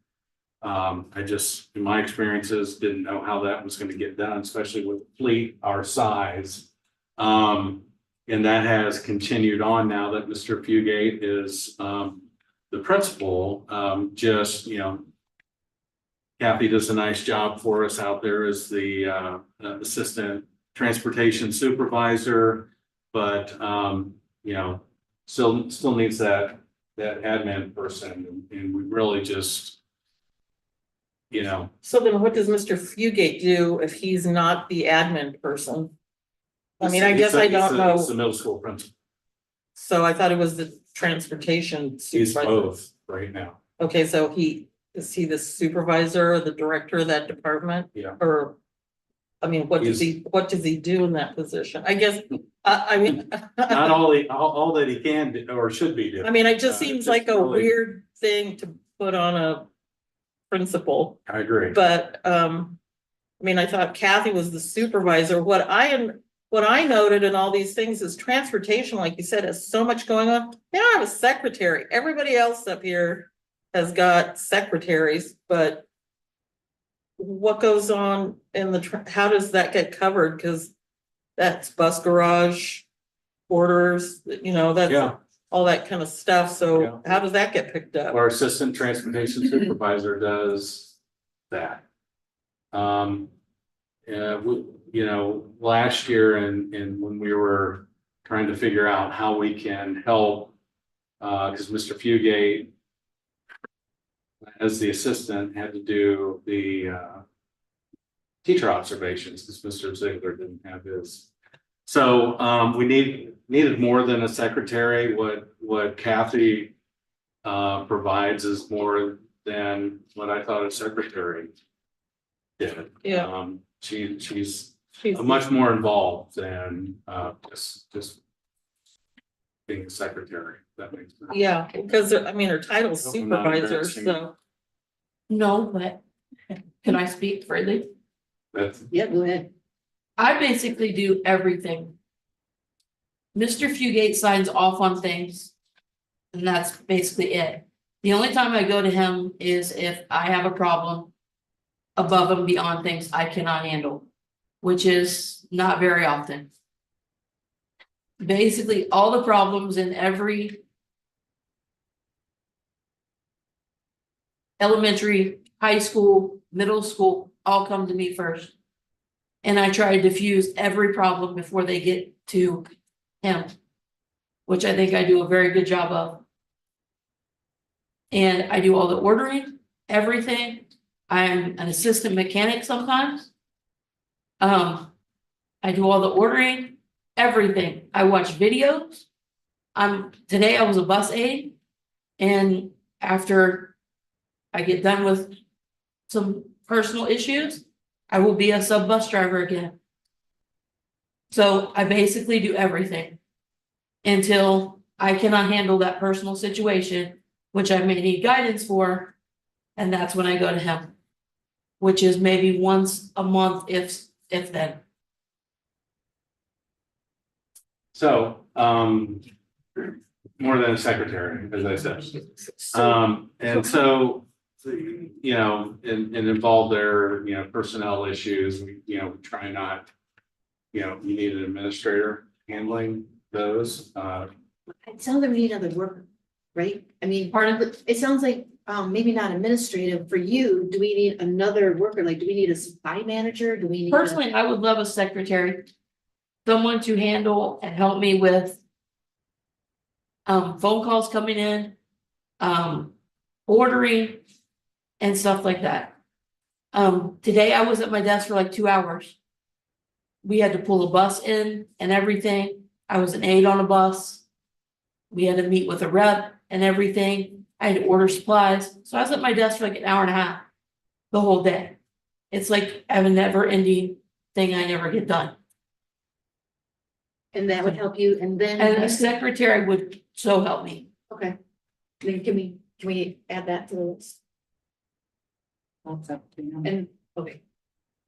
And I just, in my experiences, didn't know how that was going to get done, especially with a fleet our size. And that has continued on now that Mr. Fugate is the principal. Just, you know, Kathy does a nice job for us out there as the assistant transportation supervisor, but you know, still needs that admin person, and we really just, you know. So then what does Mr. Fugate do if he's not the admin person? I mean, I guess I don't know. He's the middle school principal. So I thought it was the transportation He's supervisor. both right now. Okay, so is he the supervisor or the director of that department? Yeah. Or, I mean, what does he do in that position? I guess, I mean. Not all that he can do or should be doing. I mean, it just seems just like a really- weird thing to put on a principal, I agree. but, I mean, I thought Kathy was the supervisor. What I noted in all these things is transportation, like you said, has so much going on. They don't have a secretary. Everybody else up here has got secretaries, but what goes on in how does that get covered? Because that's bus garage orders, you know, that's Yeah. all that kind of stuff. So Yeah. how does that get picked up? Our assistant transportation supervisor does that. You know, last year and when we were trying to figure out how we can help, because Mr. Fugate, as the assistant, had to do the teacher observations because Mr. Ziegler didn't have his. So we needed more than a secretary. What Kathy provides is more than what I thought a secretary did. Yeah. She's much more involved than just being a secretary. If that makes sense. Yeah, because I mean, her title's Hope I'm not supervisor, embarrassing so. No, but can I speak freely? That's Yeah, go ahead. I basically do everything. Mr. Fugate signs off on things. And that's basically it. The only time I go to him is if I have a problem above and beyond things I cannot handle, which is not very often. Basically, all the problems in every elementary, high school, middle school, all come to me first. And I try to diffuse every problem before they get to him. Which I think I do a very good job of. And I do all the ordering, everything. I'm an assistant mechanic sometimes. I do all the ordering, everything. I watch videos. Today I was a bus aide. And after I get done with some personal issues, I will be a sub bus driver again. So I basically do everything until I cannot handle that personal situation, which I may need guidance for. And that's when I go to him, which is maybe once a month, if then. So, more than a secretary, as I said. And so, you know, and involve their, you know, personnel issues, we try not, you need an administrator handling those. It sounds like we need another worker, right? I mean, part of it sounds like, maybe not administrative for you. Do we need another worker? Like, do we need a supply manager? Do we need? Personally, I would love a secretary. Someone to handle and help me with. Phone calls coming in. Ordering. And stuff like that. Today I was at my desk for like 2 hours. We had to pull a bus in and everything. I was an aide on a bus. We had to meet with a rep and everything. I had to order supplies. So I was at my desk for like an hour and a half. The whole day. It's like I have a never ending thing I never get done. And that would help you, and then. And a secretary would so help me. Okay. Then can we add that to the list? That's up to you. And, okay,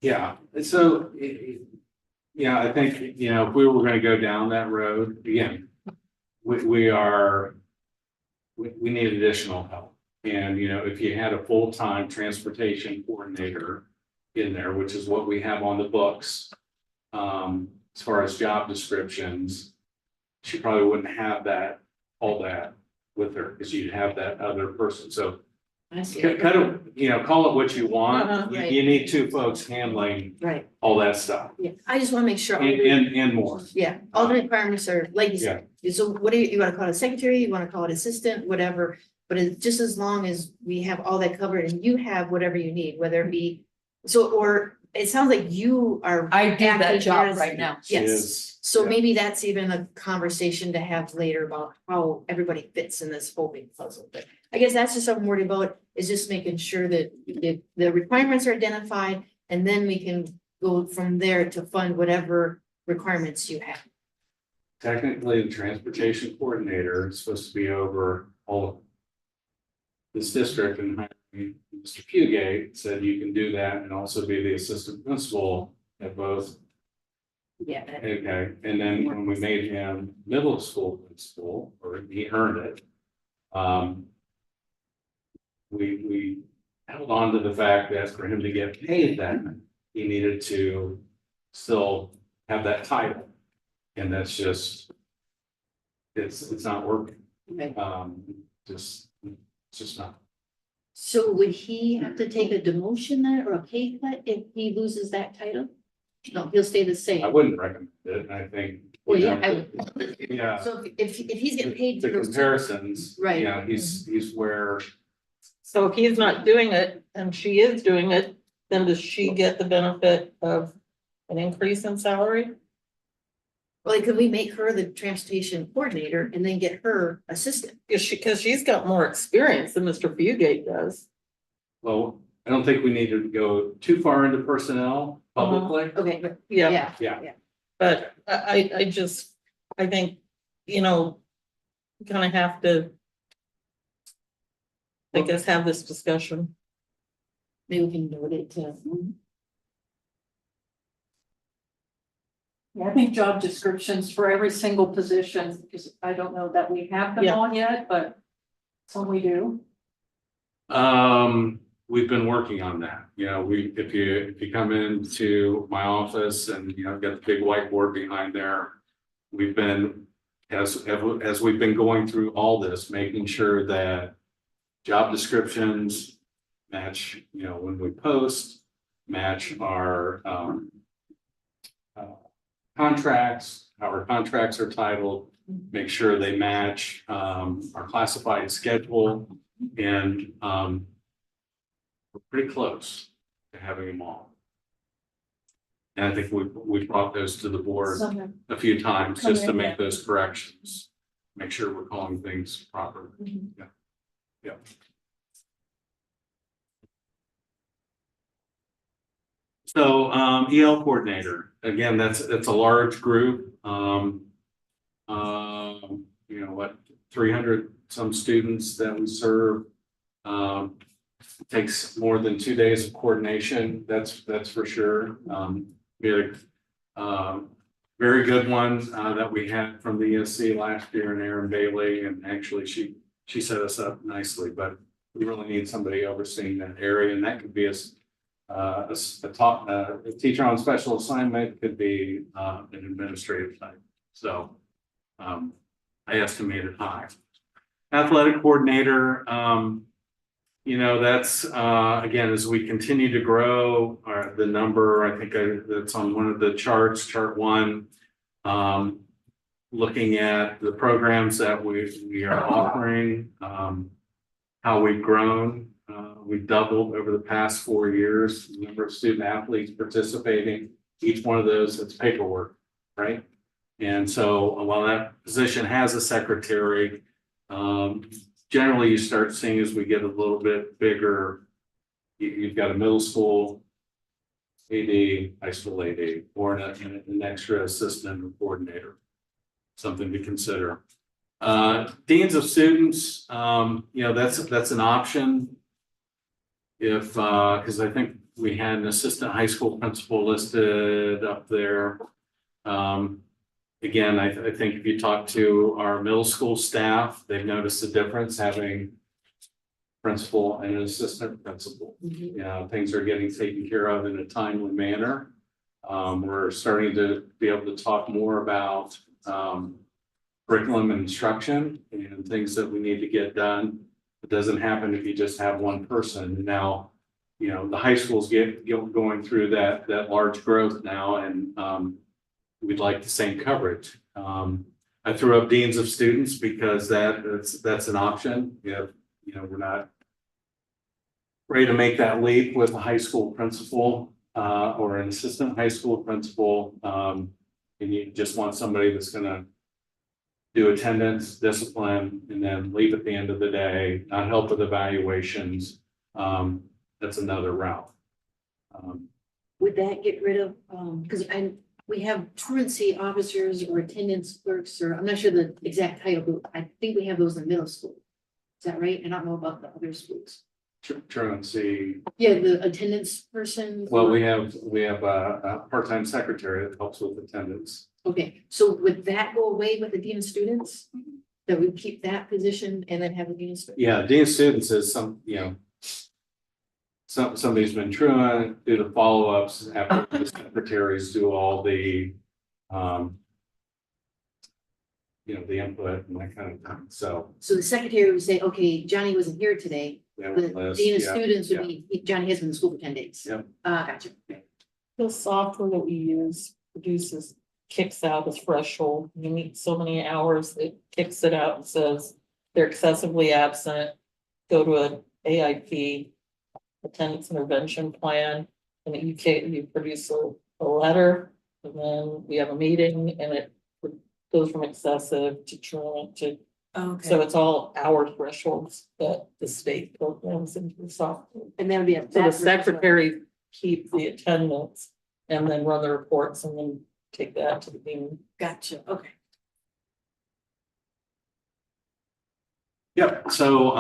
Yeah, so, I think, if we were gonna go down that road, again, we need additional help. And, if you had a full-time transportation coordinator in there, which is what we have on the books, as far as job descriptions, she probably wouldn't have all that with her, because you'd have that other person, so. I see. Kind of, call it what you want. Right. You need two folks handling Right, all that stuff yeah, I just wanna make sure. all the- and more. Yeah, all the requirements are, like you said, so what do you wanna call it, secretary, you wanna call it assistant, whatever. But it's just as long as we have all that covered and you have whatever you need, whether it be, or it sounds like you are. I do that acting job as- right now. She Yes, is, so yeah. maybe that's even a conversation to have later about how everybody fits in this whole big puzzle, but I guess that's just what I'm worried about, is just making sure that the requirements are identified, and then we can go from there to fund whatever requirements you have. Technically, the transportation coordinator is supposed to be over all of this district, and hiring Mr. Fugate said you can do that and also be the assistant principal at both. Yeah. Okay, and then when we made him middle school principal, or he earned it, we held on to the fact that for him to get paid that, he needed to still have that title. And that's just, it's not working. Right. It's just not. So would he have to take a demotion then, or a pay cut if he loses that title? No, he'll stay the same. I wouldn't recommend it, I think. Well, yeah, I would. Yeah. So if he's getting paid. The for those two- comparisons, Right. he's where, So if he's not doing it and she is doing it, then does she get the benefit of an increase in salary? Well, could we make her the transportation coordinator and then get her assistant? Because she's got more experience than Mr. Fugate does. well, I don't think we need to go too far into personnel publicly. Okay, but Yeah, yeah, but I think, we kind of have to, I guess, have this discussion. maybe we can note it to. Yeah, I think job descriptions for every single position, because I don't know that we have them Yeah. all yet, but some we do. We've been working on that, if you come into my office and, I've got the big whiteboard behind there. We've been, as we've been going through all this, making sure that job descriptions match, when we post, match our, contracts, how our contracts are titled, make sure they match, our classified schedule, and, we're pretty close to having them all. And I think we've brought those to the board a few times just to make those corrections. Make sure we're calling things properly. Yeah. Yeah. So, EL coordinator, again, that's a large group. You know, what, 300 some students that we serve. Takes more than 2 days of coordination, that's for sure. We had a very good one that we had from the ESC last year, and Erin Bailey, and actually she set us up nicely, but we really need somebody overseeing that area, and that could be a teacher on special assignment, could be an administrative type. So I estimate it high. Athletic coordinator, you know, that's again, as we continue to grow, the number, I think that's on one of the charts, chart 1, looking at the programs that we are offering, how we've grown. We've doubled over the past 4 years, the number of student athletes participating. Each one of those, it's paperwork, right? And so while that position has a secretary, generally you start seeing as we get a little bit bigger, you've got a middle school AD, high school AD, or an extra assistant or coordinator, something to consider. Deans of students, you know, that's an option. If, because I think we had an assistant high school principal listed up there. Again, I think if you talk to our middle school staff, they've noticed a difference having principal and an assistant principal. You know, things are getting taken care of in a timely manner. We're starting to be able to talk more about curriculum and instruction and things that we need to get done. It doesn't happen if you just have one person. Now, you know, the high schools going through that large growth now, and we'd like the same coverage. I threw up deans of students because that's an option. If, you know, we're not ready to make that leap with a high school principal or an assistant high school principal, and you just want somebody that's going to do attendance, discipline, and then leave at the end of the day, not help with evaluations. That's another route. Would that get rid of, because we have truancy officers or attendance clerks, or I'm not sure the exact title, but I think we have those in middle school. Is that right? I don't know about the other schools. Truancy. Yeah, the attendance person. Well, we have a part-time secretary that helps with attendance. Okay, so would that go away with the dean of students? That we keep that position and then have a dean of students? Yeah, dean of students is somebody's been truant, do the follow-ups after the secretaries do all the the input and that kind of thing. So So the secretary would say, okay, Johnny wasn't here today. they have The a list, dean of yeah. students would be, Johnny has been in school for 10 days. Yep. Gotcha. The software that we use kicks out the threshold. You meet so many hours, it kicks it out and says they're excessively absent. Go to an AIP, attendance intervention plan, and you produce a letter, and then we have a meeting, and it goes from excessive to truant to. Okay. So it's all hour thresholds that the state programs into the software. And that would be a. So the secretary keep the attendance and then run the reports and then take that to the dean. Gotcha, okay. Yep, so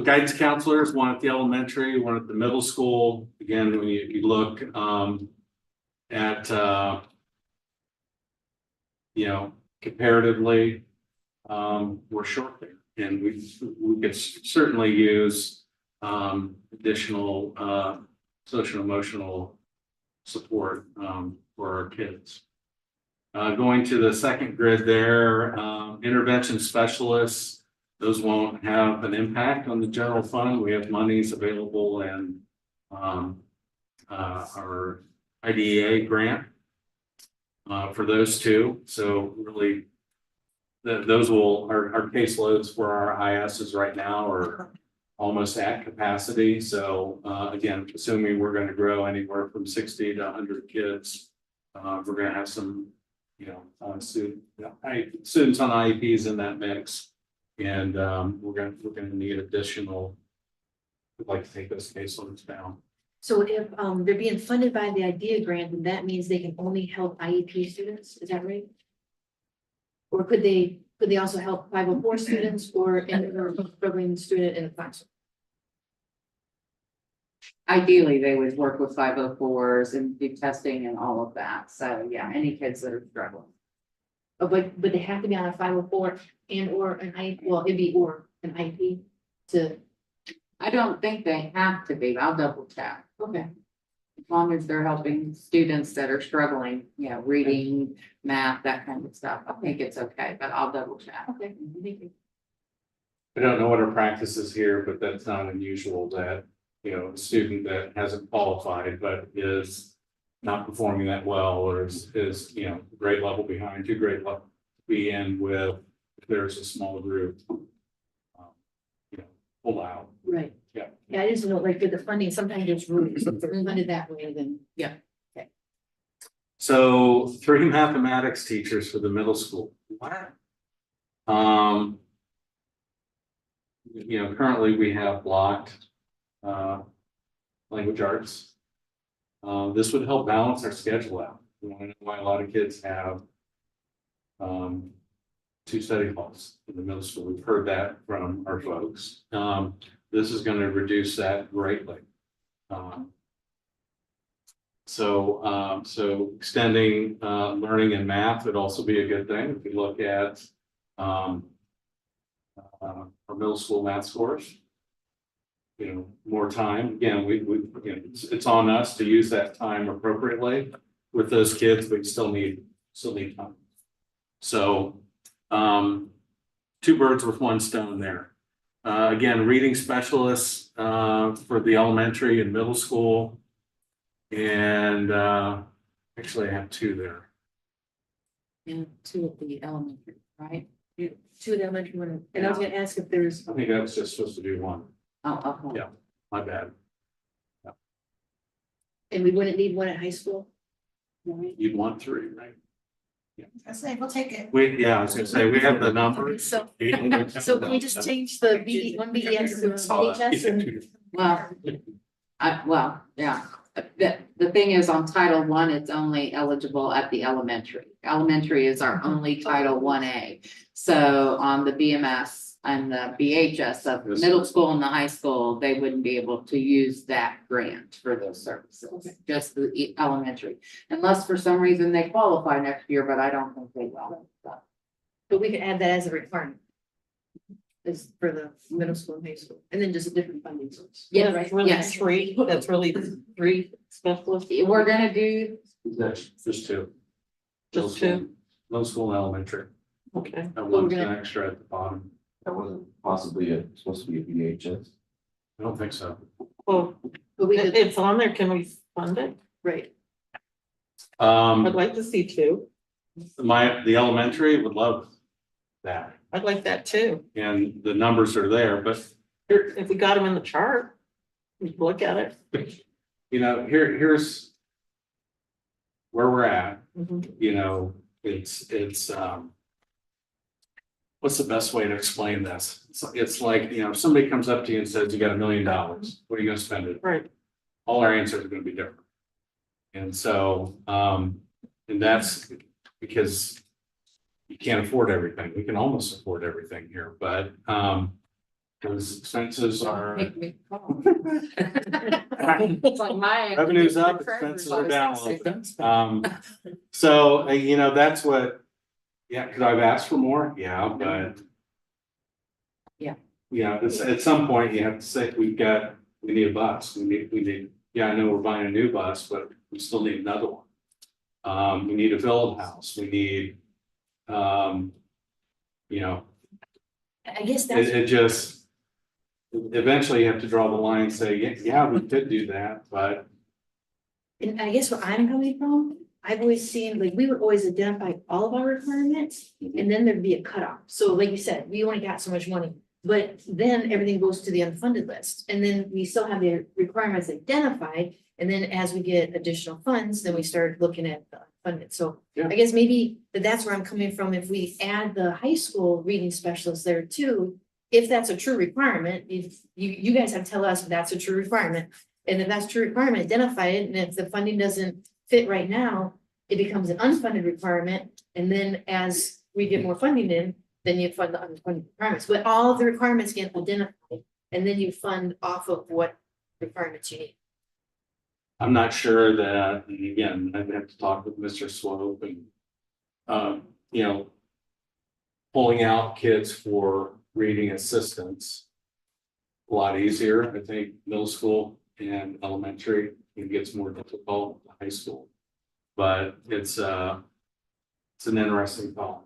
guidance counselors, one at the elementary, one at the middle school. Again, when you look at comparatively, we're short there, and we could certainly use additional social emotional support for our kids. Going to the second grid there, intervention specialists. Those won't have an impact on the general fund. We have monies available in our IDEA grant. for those two. So really, those will, our caseloads for our ISs right now are almost at capacity. So again, assuming we're going to grow anywhere from 60 to 100 kids, we're going to have some, students on IEPs in that mix. And we're going to need additional, we'd like to take those caseloads down. So if they're being funded by the IDEA grant, then that means they can only help IEP students, is that right? Or could they also help 504 students or a struggling student in the classroom? Ideally, they would work with 504s and do testing and all of that. So yeah, any kids that are struggling. Oh, but they have to be on a 504 and or an IEP, well, it'd be or an IEP to, I don't think they have to be. I'll double check. okay. As long as they're helping students that are struggling, reading, math, that kind of stuff. I think it's okay, but I'll double check. Okay, thank you. I don't know what our practice is here, but that's not unusual that, a student that hasn't qualified, but is not performing that well, or is, grade level behind, 2 grade level to be in with, if there's a small group, pull out. Right. Yeah. Yeah, I just know, like, with the funding, sometimes there's rules, if they're funded that way, then. Yeah. Okay. So 3 mathematics teachers for the middle school. Wow. Currently we have blocked language arts. This would help balance our schedule out. I know why a lot of kids have 2 study halls in the middle school. We've heard that from our folks. This is going to reduce that greatly. So extending learning in math would also be a good thing. If you look at our middle school math scores, more time. Again, it's on us to use that time appropriately with those kids, but you still need time. So 2 birds with 1 stone there. Again, reading specialists for the elementary and middle school. And actually I have 2 there. And 2 of the elementary, right? 2 of the elementary one, and I was gonna ask if there's, I think I was just supposed to do 1. Oh, Yeah. My bad. and we wouldn't need one at high school? You'd want 3, right? I say, we'll take it. I was gonna say, we have the numbers. So can we just change the one BES to BHS and? Well, yeah. The thing is, on Title I, it's only eligible at the elementary. Elementary is our only Title 1A. So on the BMS and the BHS of the middle school and the high school, they wouldn't be able to use that grant for those services, just the elementary. Unless for some reason they qualify next year, but I don't think they will. But we can add that as a requirement. Is for the middle school and high school, and then just a different funding source. Yeah, That's really yes. 3, that's really 3 specialists. We're gonna do, That's just 2. Just 2, Middle school and elementary. okay. And we're 1's gonna- an extra at the bottom. That wasn't possibly supposed to be a VHS. I don't think so. Well, But we could, it's on there, can we fund it? right, I'd like to see 2, The elementary would love that, I'd like that too. and the numbers are there, but If we got them in the chart, we could look at it. here's where we're at. Mhm. It's what's the best way to explain this? It's like, if somebody comes up to you and says, you got $1 million, what are you gonna spend it? Right, All our answers are gonna be different. And so, and that's because you can't afford everything. We can almost afford everything here, but, those expenses are, make me call. It's like my. revenues up, expenses are down a little bit. So, that's what, could I've asked for more? Yeah, but. Yeah. It's, at some point you have to say, we need a bus. We need, I know we're buying a new bus, but we still need another one. We need a fill house. We need, I guess it, that's, it just. Eventually you have to draw the line and say, yeah, we could do that, but and I guess where I'm coming from, I've always seen, like, we would always identify all of our requirements and then there'd be a cutoff. So like you said, we only got so much money. But then everything goes to the unfunded list and then we still have the requirements identified. And then as we get additional funds, then we start looking at the unfunded. So Yeah. I guess maybe that's where I'm coming from. If we add the high school reading specialist there too, if that's a true requirement, if you guys have to tell us if that's a true requirement. And if that's a true requirement, identify it. And if the funding doesn't fit right now, it becomes an unfunded requirement. And then as we get more funding in, then you fund the unfunded requirements. But all of the requirements get identified and then you fund off of what requirements you need. I'm not sure that, and again, I'd have to talk with Mr. Swope and, you know, pulling out kids for reading assistance. A lot easier, I think, middle school and elementary, it gets more difficult in high school. But it's an interesting thought.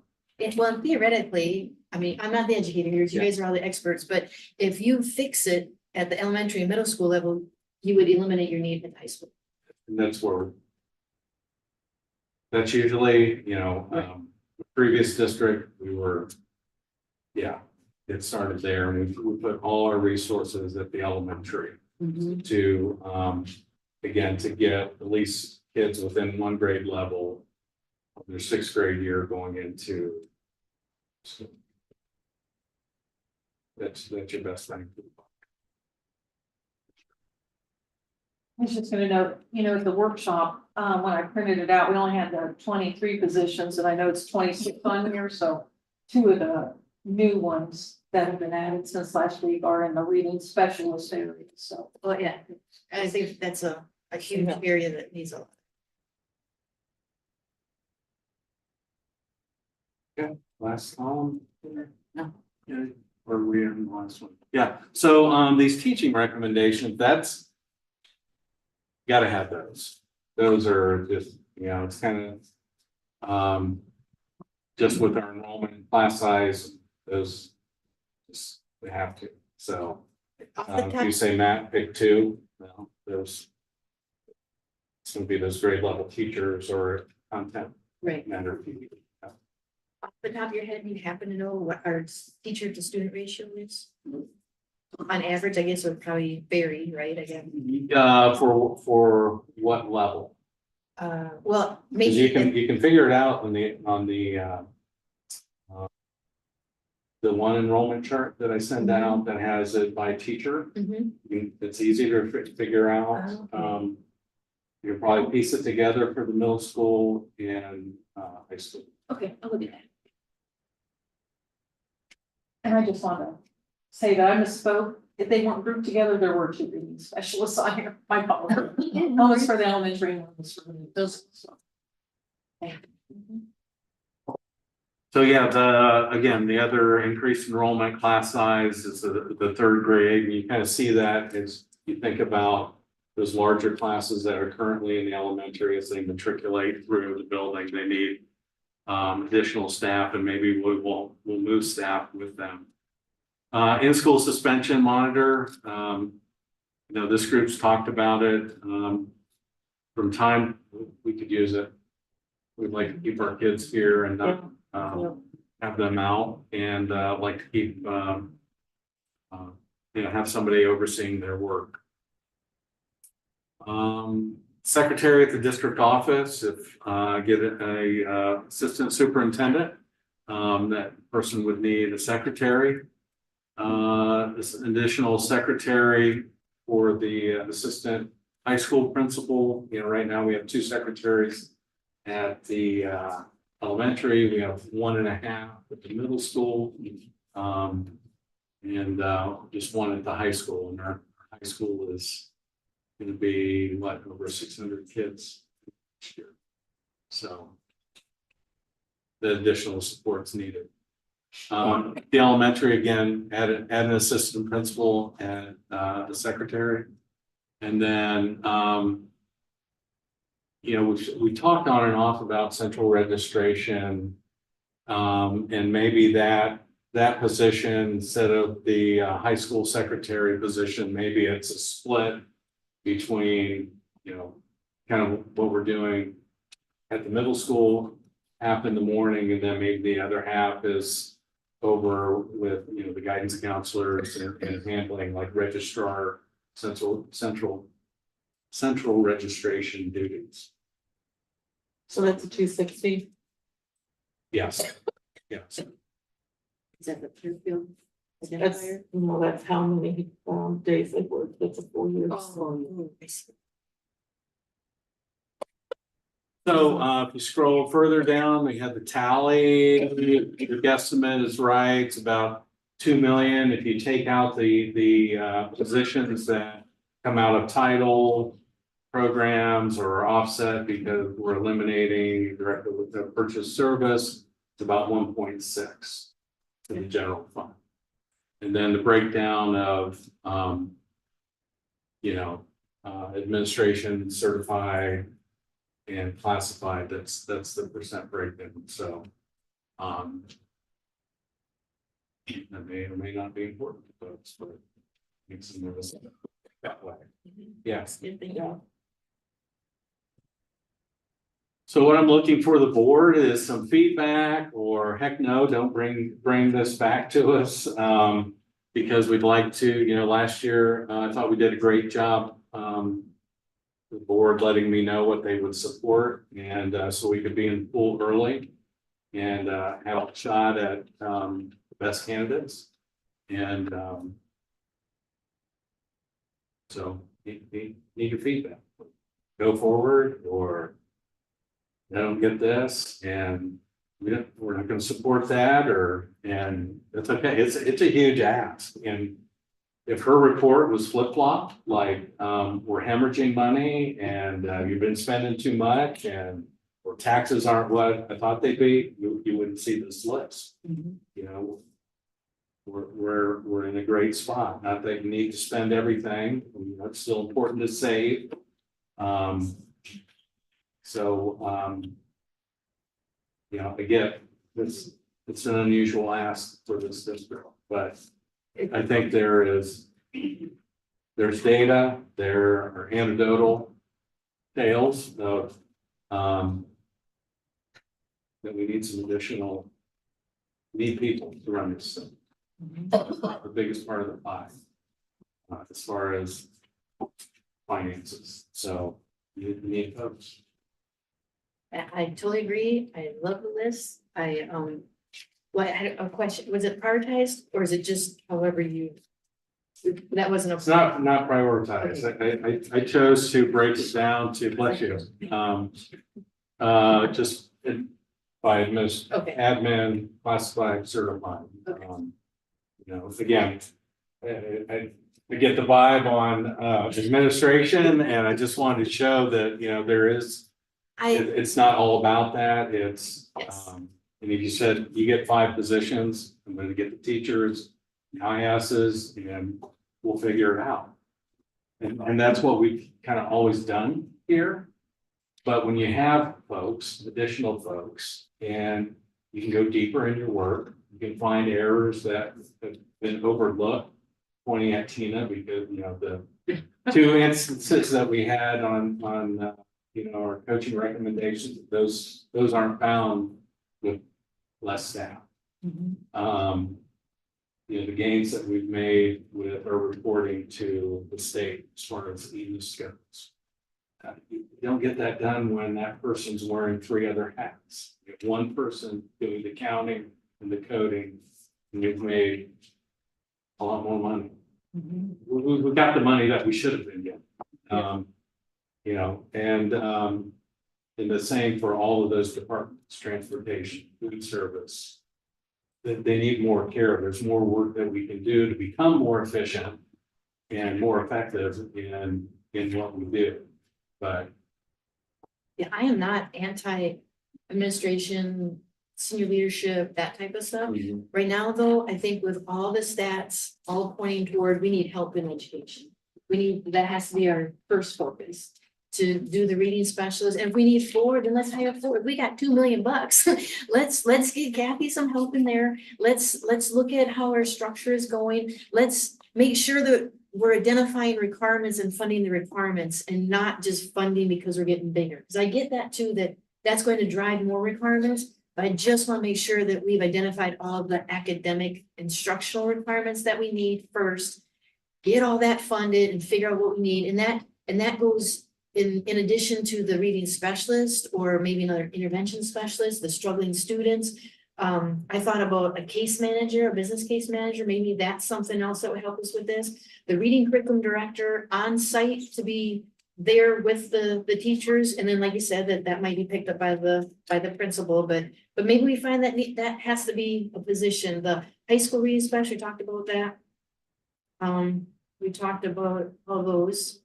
Well, theoretically, I mean, I'm not the educator here, you guys are all the experts, but if you fix it at the elementary and middle school level, you would eliminate your need at high school. And that's usually, you know, the previous district, we were, it started there and we put all our resources at the elementary to, again, to get at least kids within one grade level of their sixth grade year going into. So that's your best thing. I was just gonna note, you know, at the workshop, when I printed it out, we only had the 23 positions and I know it's 26 on here, so 2 of the new ones that have been added since last week are in the reading specialist area, so. Well, yeah, I think that's a huge area that needs a lot. Last column. No. Yeah, or we in the last one. Yeah, so these teaching recommendations, that's. Gotta have those. Those are just, you know, it's kind of just with our enrollment and class size, those just we have to. So Off the if top, you say Matt, pick 2, well, those. It's gonna be those grade level teachers or content right, matter people. off the top of your head, you happen to know what our teacher to student ratio is? On average, I guess it would probably vary, right, again, For what level? well, Because maybe. you can figure it out on the one enrollment chart that I send out that has it by teacher. Mhm. It's easy to figure out. Okay. You'll probably piece it together for the middle school and high school. Okay, I'll look at that. And I just want to say that I misspoke. If they weren't grouped together, there were 2 reading specialists on here. My apologies. One was for the elementary and one was for the middle school. So yeah, again, the other increased enrollment class size is the 3rd grade, and you kind of see that as you think about those larger classes that are currently in the elementary as they matriculate through the building, they need additional staff, and maybe we'll move staff with them. In-school suspension monitor, you know, this group's talked about it. From time, we could use it. We'd like to keep our kids here and not have them out, and like to keep, you know, have somebody overseeing their work. Secretary at the district office, if get a assistant superintendent, that person would need a secretary. This additional secretary for the assistant high school principal. You know, right now we have 2 secretaries at the elementary. We have 1.5 at the middle school, and just 1 at the high school. And our high school is going to be over 600 kids next year. So the additional support's needed. The elementary, again, add an assistant principal and the secretary. And then, you know, we talked on and off about central registration. And maybe that position, instead of the high school secretary position, maybe it's a split between, you know, kind of what we're doing at the middle school, half in the morning, and then maybe the other half is over with, you know, the guidance counselors and handling like registrar, central registration duties. So that's a 260. Yes, yes. Is that the Fairfield? That's, well, that's how many days they work. That's a 4 year. Oh, I see. So if you scroll further down, we have the tally, the guesstimate is right, it's about 2 million. If you take out the positions that come out of title programs or offset because we're eliminating directly with the purchase service, it's about 1.6 to the general fund. And then the breakdown of administration, certified, and classified, that's the percent breakdown, so. That may or may not be important to folks, but makes them nervous that way. Yes. So what I'm looking for the board is some feedback, or heck no, don't bring this back to us. Because we'd like to, last year, I thought we did a great job. The board letting me know what they would support, and so we could be in pool early and have a shot at the best candidates. And so need your feedback. Go forward, or I don't get this, and we're not going to support that, and it's okay. It's a huge ask, and if her report was flip-flopped, like, we're hemorrhaging money and you've been spending too much, and or taxes aren't what I thought they'd be, you wouldn't see this list. We're in a great spot. Not that you need to spend everything. It's still important to save. Again, it's an unusual ask for this district, but I think there's data, there are anecdotal tales of that we need some additional people to run this thing. The biggest part of the pie, as far as finances. So you need folks. I totally agree. I love the list. I had a question. Was it prioritized, or is it just however you? That wasn't a. It's not prioritized. Okay. I chose to break it down to, bless you, just by Okay. admin, classified, certified. Okay. Again, I get the vibe on administration, and I just wanted to show that, there is, it's not all about that. It's, Yes. and if you said you get 5 positions, I'm going to get the teachers, ISs, and we'll figure it out. And that's what we've kind of always done here. But when you have folks, additional folks, and you can go deeper in your work, you can find errors that have been overlooked, pointing at Tina, because, the 2 instances that we had on our coaching recommendations, those aren't found with less staff. The gains that we've made with our reporting to the state as far as EDS goes. You don't get that done when that person's wearing 3 other hats. You have one person doing the counting and the coding, and you've made a lot more money. We got the money that we should have been getting. And the same for all of those departments, transportation, food service. They need more care. There's more work that we can do to become more efficient and more effective in what we do. But Yeah, I am not anti-administration, senior leadership, that type of stuff. Right now, though, I think with all the stats all pointing toward, we need help in education. That has to be our first focus, to do the reading specialist. And if we need 4, then let's hire 4. We got $2 million. Let's get Kathy some help in there. Let's look at how our structure is going. Let's make sure that we're identifying requirements and funding the requirements, and not just funding because we're getting bigger. Because I get that too, that that's going to drive more requirements. But I just want to make sure that we've identified all of the academic instructional requirements that we need first. Get all that funded and figure out what we need, and that goes in addition to the reading specialist or maybe another intervention specialist, the struggling students. I thought about a case manager, a business case manager, maybe that's something else that would help us with this. The reading curriculum director on site to be there with the teachers, and then like you said, that might be picked up by the principal, but maybe we find that that has to be a position. The high school reading specialist, we talked about that. We talked about all those.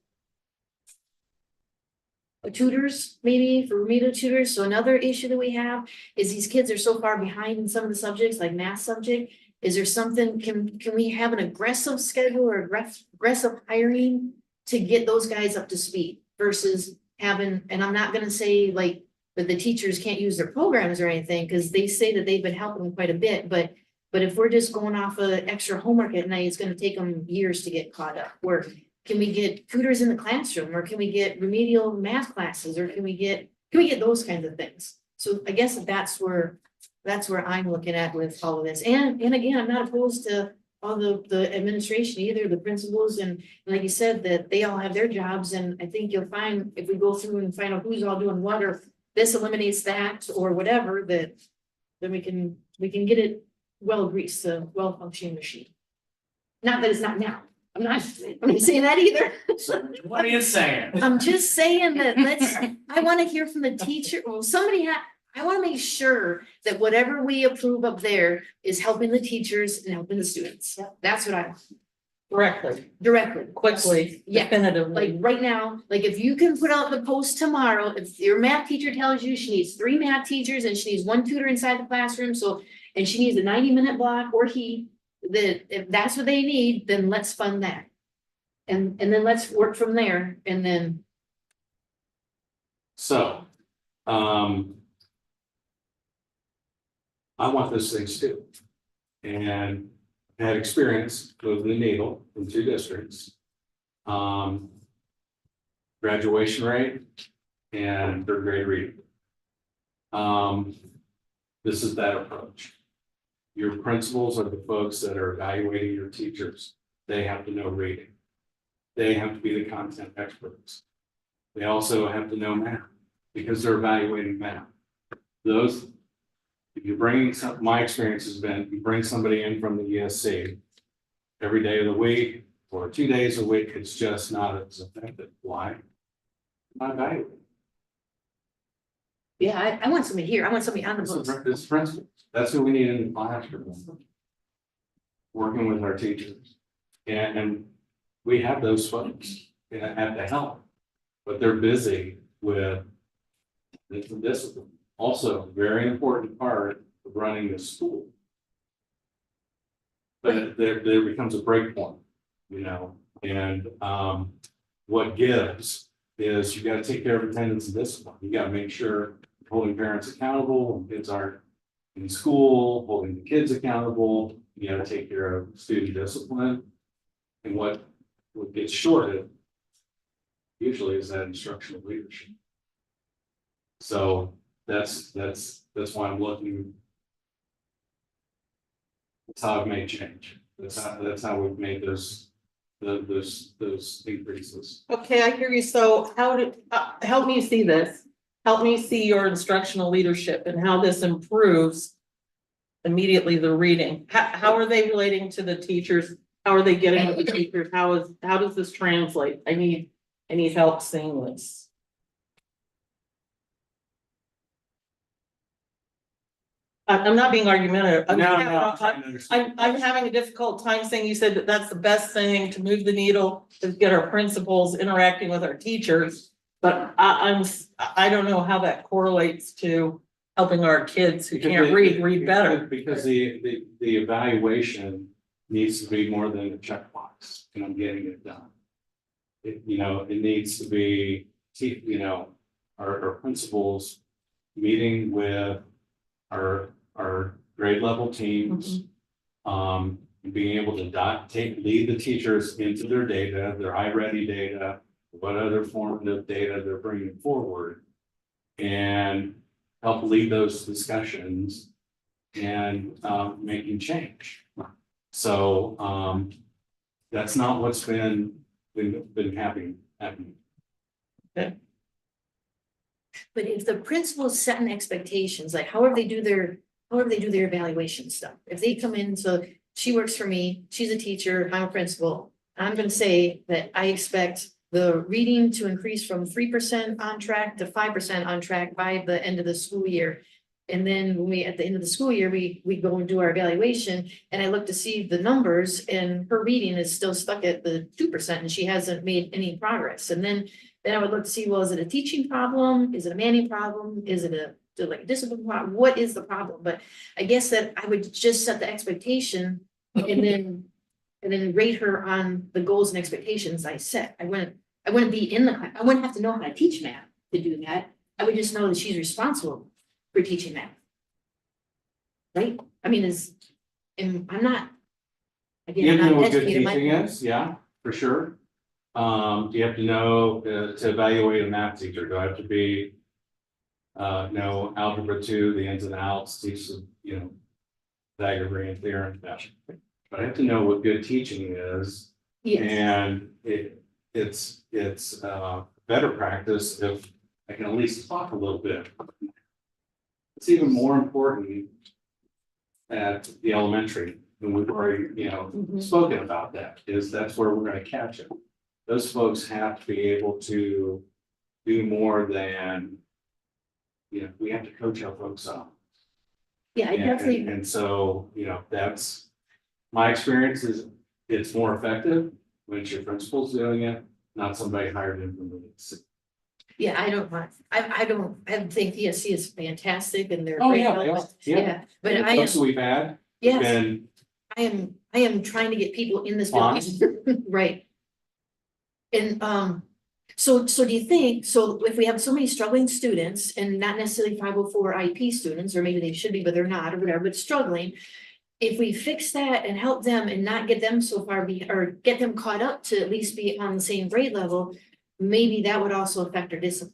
Tutors, maybe for remedial tutors. So another issue that we have is these kids are so far behind in some of the subjects, like math subject. Is there something, can we have an aggressive schedule or aggressive hiring to get those guys up to speed versus having, and I'm not gonna say like that the teachers can't use their programs or anything, because they say that they've been helping them quite a bit, but if we're just going off of extra homework at night, it's gonna take them years to get caught up. Or can we get tutors in the classroom, or can we get remedial math classes, or can we get those kinds of things? So I guess that's where I'm looking at with all of this. And again, I'm not opposed to all the administration either, the principals, and like you said, that they all have their jobs. And I think you'll find if we go through and find out who's all doing what, or this eliminates that or whatever, that then we can get it well greased, a well functioning machine. Not that it's not now. I'm not saying that either. What are you saying? I'm just saying that I want to hear from the teacher. Well, I want to make sure that whatever we approve up there is helping the teachers and helping the students. That's what I want. Directly. Quickly, Yeah. definitively. Like right now, like if you can put out the post tomorrow, if your math teacher tells you she needs 3 math teachers and she needs 1 tutor inside the classroom, and she needs a 90-minute block, or that if that's what they need, then let's fund that. And then let's work from there, and then. So, I want those things too. And I had experience moving the needle in 2 districts. Graduation rate and 3rd grade reading. This is that approach. Your principals are the folks that are evaluating your teachers. They have to know reading. They have to be the content experts. They also have to know math because they're evaluating math. If you're bringing my experience has been, you bring somebody in from the ESC every day of the week or 2 days a week, it's just not as effective. Why? Not evaluating. Yeah, I want somebody here. I want somebody on the books. It's principals. That's who we need in the classroom. Working with our teachers. And we have those folks at the help, but they're busy with the discipline. Also, very important part of running the school. But there becomes a break point, and what gives is you gotta take care of attendance and discipline. You gotta make sure holding parents accountable when kids aren't in school, holding the kids accountable. You gotta take care of student discipline. And what gets shorted usually is that instructional leadership. So that's why I'm looking. That's how I've made change. That's how we've made those increases. Okay, I hear you. So help me see this. Help me see your instructional leadership and how this improves immediately the reading. How are they relating to the teachers? How are they getting with the teachers? How does this translate? I need help seeing this. I'm not being argumentative. I'm having a difficult time saying, you said that that's the best thing to move the needle, to get our principals interacting with our teachers. But I don't know how that correlates to helping our kids who can't read better. Because the evaluation needs to be more than a checkbox, and I'm getting it done. It needs to be, our principals meeting with our grade level teams. And being able to lead the teachers into their data, their iReady data, what other formative data they're bringing forward. And help lead those discussions and making change. So that's not what's been happening. But if the principal's setting expectations, like however they do their evaluation stuff, if they come in, so she works for me, she's a teacher, I'm a principal. I'm gonna say that I expect the reading to increase from 3% on track to 5% on track by the end of the school year. And then when we, at the end of the school year, we go and do our evaluation, and I look to see the numbers, and her reading is still stuck at the 2%, and she hasn't made any progress. And then I would look to see, well, is it a teaching problem? Is it a manning problem? Is it like a discipline problem? What is the problem? But I guess that I would just set the expectation and then rate her on the goals and expectations I set. I wouldn't be in the class. I wouldn't have to know how to teach math to do that. I would just know that she's responsible for teaching math. Right? I mean, I'm not. You Again, have to I'm know not what good educated. teaching is, yeah, for sure. You have to know to evaluate a math teacher. Do I have to be know algebra 2, the ins and outs, teach the, Pythagorean theorem, but I have to know what good teaching is. Yes, And it's better practice if I can at least talk a little bit. It's even more important at the elementary, and we've already, spoken about that, is that's where we're gonna catch it. Those folks have to be able to do more than, we have to coach our folks up. yeah, I And- definitely. And so, that's, my experience is it's more effective when it's your principal's doing it, not somebody hired in from the city. Yeah, I don't mind. I think ESC is fantastic and they're. Oh, great yeah, help, they are. but- Yeah. Yeah, but The I am, folks that we've had, yes, been I am trying to get people in this building, right? And, so do you think, so if we have so many struggling students and not necessarily 504 IP students, or maybe they should be, but they're not, or whatever, but struggling. If we fix that and help them and not get them so far or get them caught up to at least be on the same grade level, maybe that would also affect our discipline.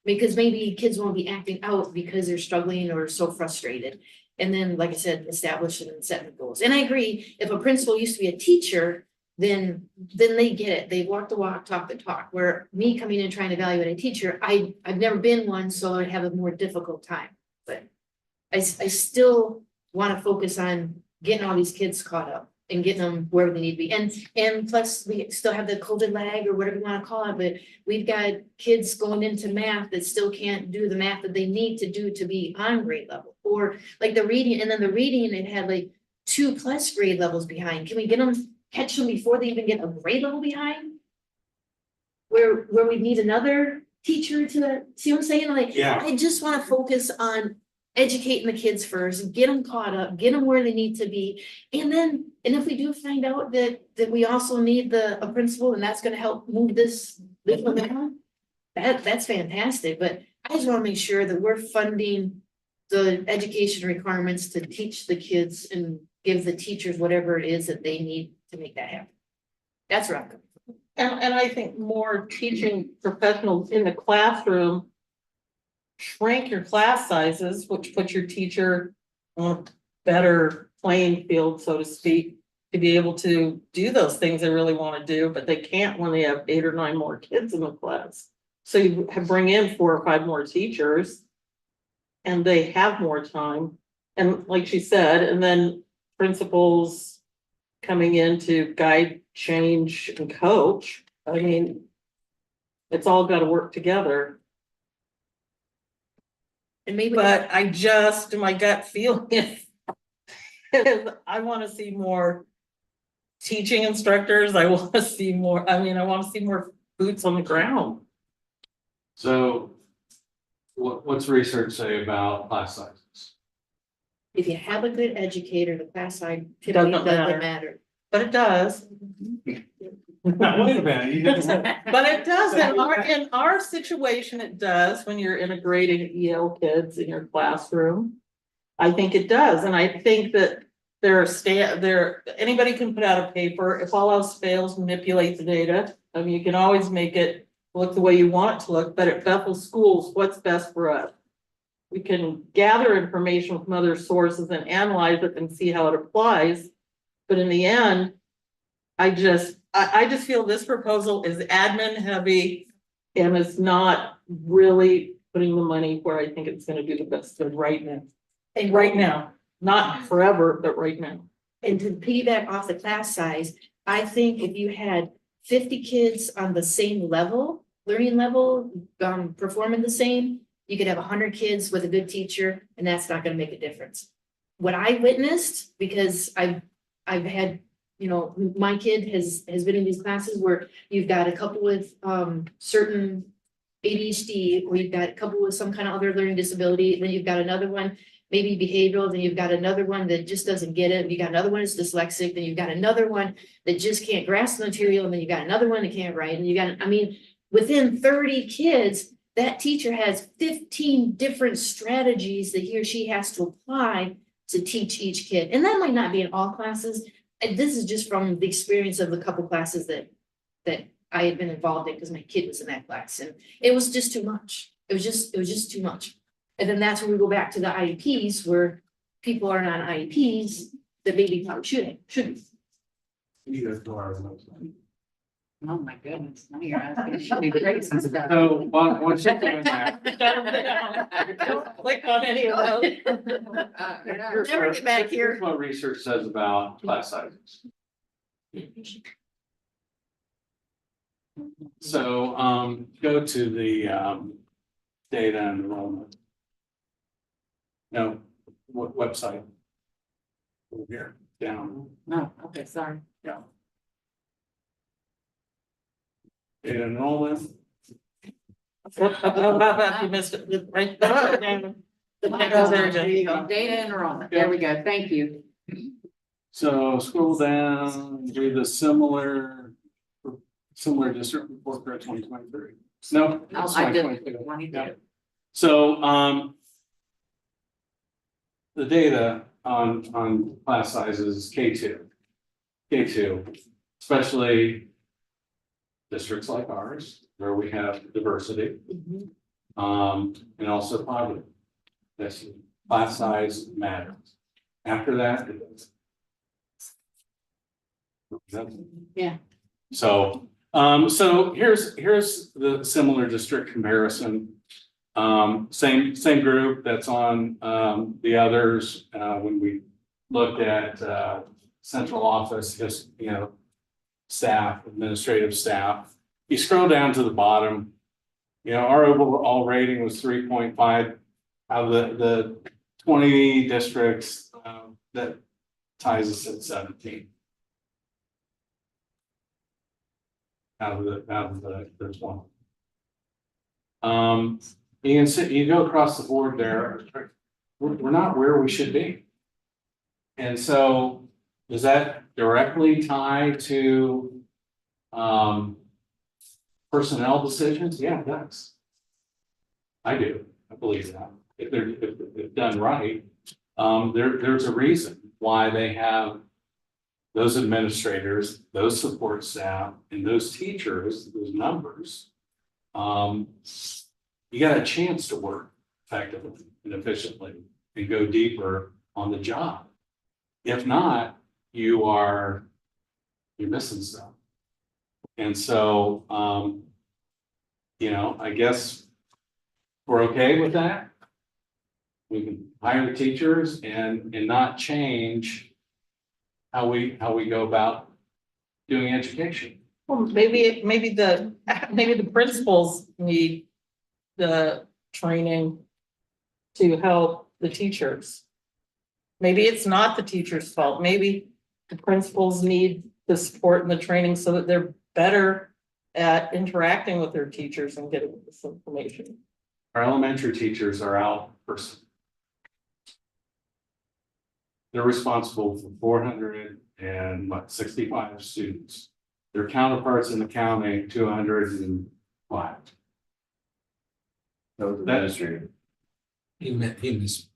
Because maybe kids won't be acting out because they're struggling or so frustrated. And then, like I said, establish and set the goals. And I agree, if a principal used to be a teacher, then they get it. They walk the walk, talk the talk. Where me coming in trying to evaluate a teacher, I've never been one, so I'd have a more difficult time. But I still want to focus on getting all these kids caught up and getting them wherever they need to be. And plus, we still have the COVID lag or whatever you want to call it, but we've got kids going into math that still can't do the math that they need to do to be on grade level. Or like the reading, and then the reading, it had like 2+ grade levels behind. Can we catch them before they even get a grade level behind? Where we need another teacher to, see what I'm saying? Like, Yeah. I just want to focus on educating the kids first, get them caught up, get them where they need to be. And if we do find out that we also need a principal, and that's gonna help move this one down, that's fantastic, but I just wanna make sure that we're funding the education requirements to teach the kids and give the teachers whatever it is that they need to make that happen. That's where I'm coming from. And I think more teaching professionals in the classroom shrink your class sizes, which puts your teacher on a better playing field, so to speak, to be able to do those things they really want to do, but they can't when they have 8 or 9 more kids in the class. So you bring in 4 or 5 more teachers and they have more time. And like she said, and then principals coming in to guide, change, and coach. I mean, it's all got to work together. And maybe. But my gut feeling is I want to see more teaching instructors. I want to see more, I want to see more boots on the ground. So what's research say about class sizes? If you have a good educator, the class size typically Doesn't doesn't matter. matter. But it does. Now, wait a minute, you didn't. But it does, in our situation, it does, when you're integrating EL kids in your classroom. I think it does, and I think that anybody can put out a paper, if all else fails, manipulate the data. I mean, you can always make it look the way you want it to look, but at Bethel schools, what's best for us? we can gather information from other sources and analyze it and see how it applies. But in the end, I just feel this proposal is admin heavy and is not really putting the money where I think it's gonna do the best good right now. And Right now, not forever, but right now. And to piggyback off the class size, I think if you had 50 kids on the same level, learning level, performing the same, you could have 100 kids with a good teacher, and that's not gonna make a difference. What I witnessed, because I've had, you know, my kid has been in these classes where you've got a couple with certain ADHD, or you've got a couple with some kind of other learning disability, and then you've got another one, maybe behavioral, then you've got another one that just doesn't get it, you got another one that's dyslexic, then you've got another one that just can't grasp the material, and then you got another one that can't write, and you got, I mean, within 30 kids, that teacher has 15 different strategies that he or she has to apply to teach each kid. And that might not be in all classes. And this is just from the experience of the couple classes that I had been involved in, because my kid was in that class, and it was just too much. It was just too much. And then that's when we go back to the IEPs, where people are on IEPs that maybe probably shouldn't. You guys go our website. Oh, my goodness, now you're asking, it should be great since it's done. So, once you're doing that. Don't click on any of those. here's Never what- get back here. Here's what research says about class sizes. So, go to the, data and enrollment. No, website. Over here, down, No, okay, sorry. yeah. Data enrollment, You missed it. Right. Oh, there you go, data enrollment, there we go, thank you. so scroll down, do the similar district report for 2023. No. No, it's I did. 2022. Yeah. So, the data on class sizes K2, especially districts like ours, where we have diversity, and also poverty. That's class size matters. After that, it doesn't. Yeah. So, here's the similar district comparison. Same group that's on, the others, when we looked at, central office, just, staff, administrative staff. You scroll down to the bottom, our overall rating was 3.5 out of the 20 districts, that ties us at 17. Out of the 20. You can see, you go across the board there, we're not where we should be. And so, does that directly tie to personnel decisions? Yeah, it does. I do, I believe that. If done right, there's a reason why they have those administrators, those support staff, and those teachers, those numbers. You got a chance to work effectively and efficiently and go deeper on the job. If not, you're missing stuff. And so, I guess we're okay with that. We can hire teachers and not change how we go about doing education. Well, maybe the principals need the training to help the teachers. Maybe it's not the teacher's fault. Maybe the principals need the support and the training so that they're better at interacting with their teachers and getting this information. Our elementary teachers are out person. They're responsible for 465 students. Their counterparts in the county, 205. Administrator. He was.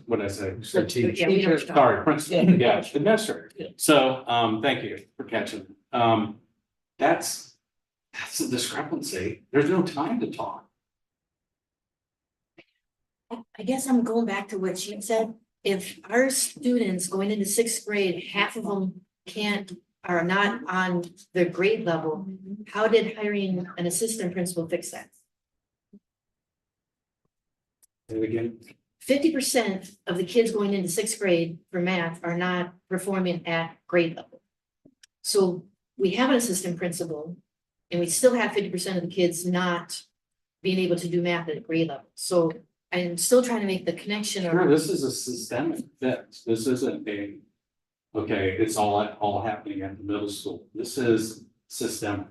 What did I say? Yeah, we know what you're talking Sorry, principal, yeah, administrator. Yeah. So, thank you for catching. That's a discrepancy. There's no time to talk. I guess I'm going back to what she said. If our students going into sixth grade, half of them are not on their grade level, how did hiring an assistant principal fix that? And again, 50% of the kids going into sixth grade for math are not performing at grade level. So we have an assistant principal and we still have 50% of the kids not being able to do math at grade level. So I'm still trying to make the connection sure, of, this is a systemic fix. This isn't okay, it's all happening at the middle school. This is systemic.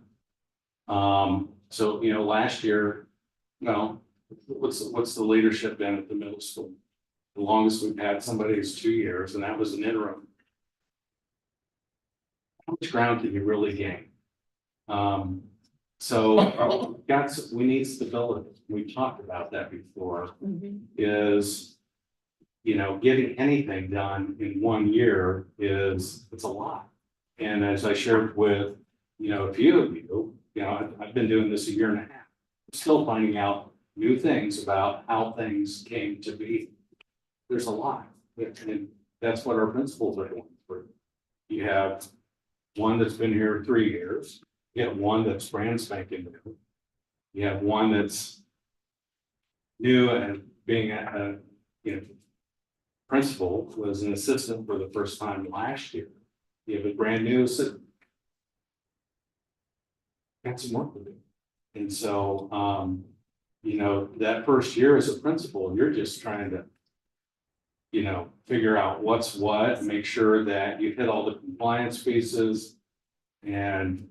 So, last year, well, what's the leadership been at the middle school? The longest we've had somebody is 2 years, and that was an interim. How much ground can you really gain? So we need stability. We talked about that before, is, getting anything done in 1 year it's a lot. And as I shared with, a few of you, I've been doing this a year and a half. I'm still finding out new things about how things came to be. There's a lot, and that's what our principals are going through. You have one that's been here 3 years, you have one that's brand spanking new. You have one that's new and being a principal, was an assistant for the first time last year. You have a brand new assistant. Got some work to do. And so, that first year as a principal, you're just trying to, figure out what's what, make sure that you hit all the compliance pieces and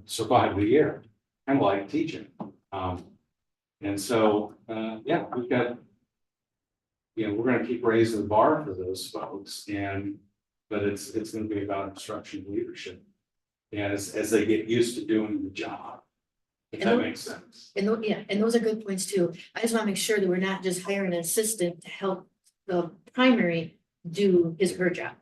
survive the year, kind of like teaching. And so, we've got, we're going to keep raising the bar for those folks, but it's going to be about instruction leadership as they get used to doing the job. If that makes sense. and those are good points too. I just want to make sure that we're not just hiring an assistant to help the primary do his or her job.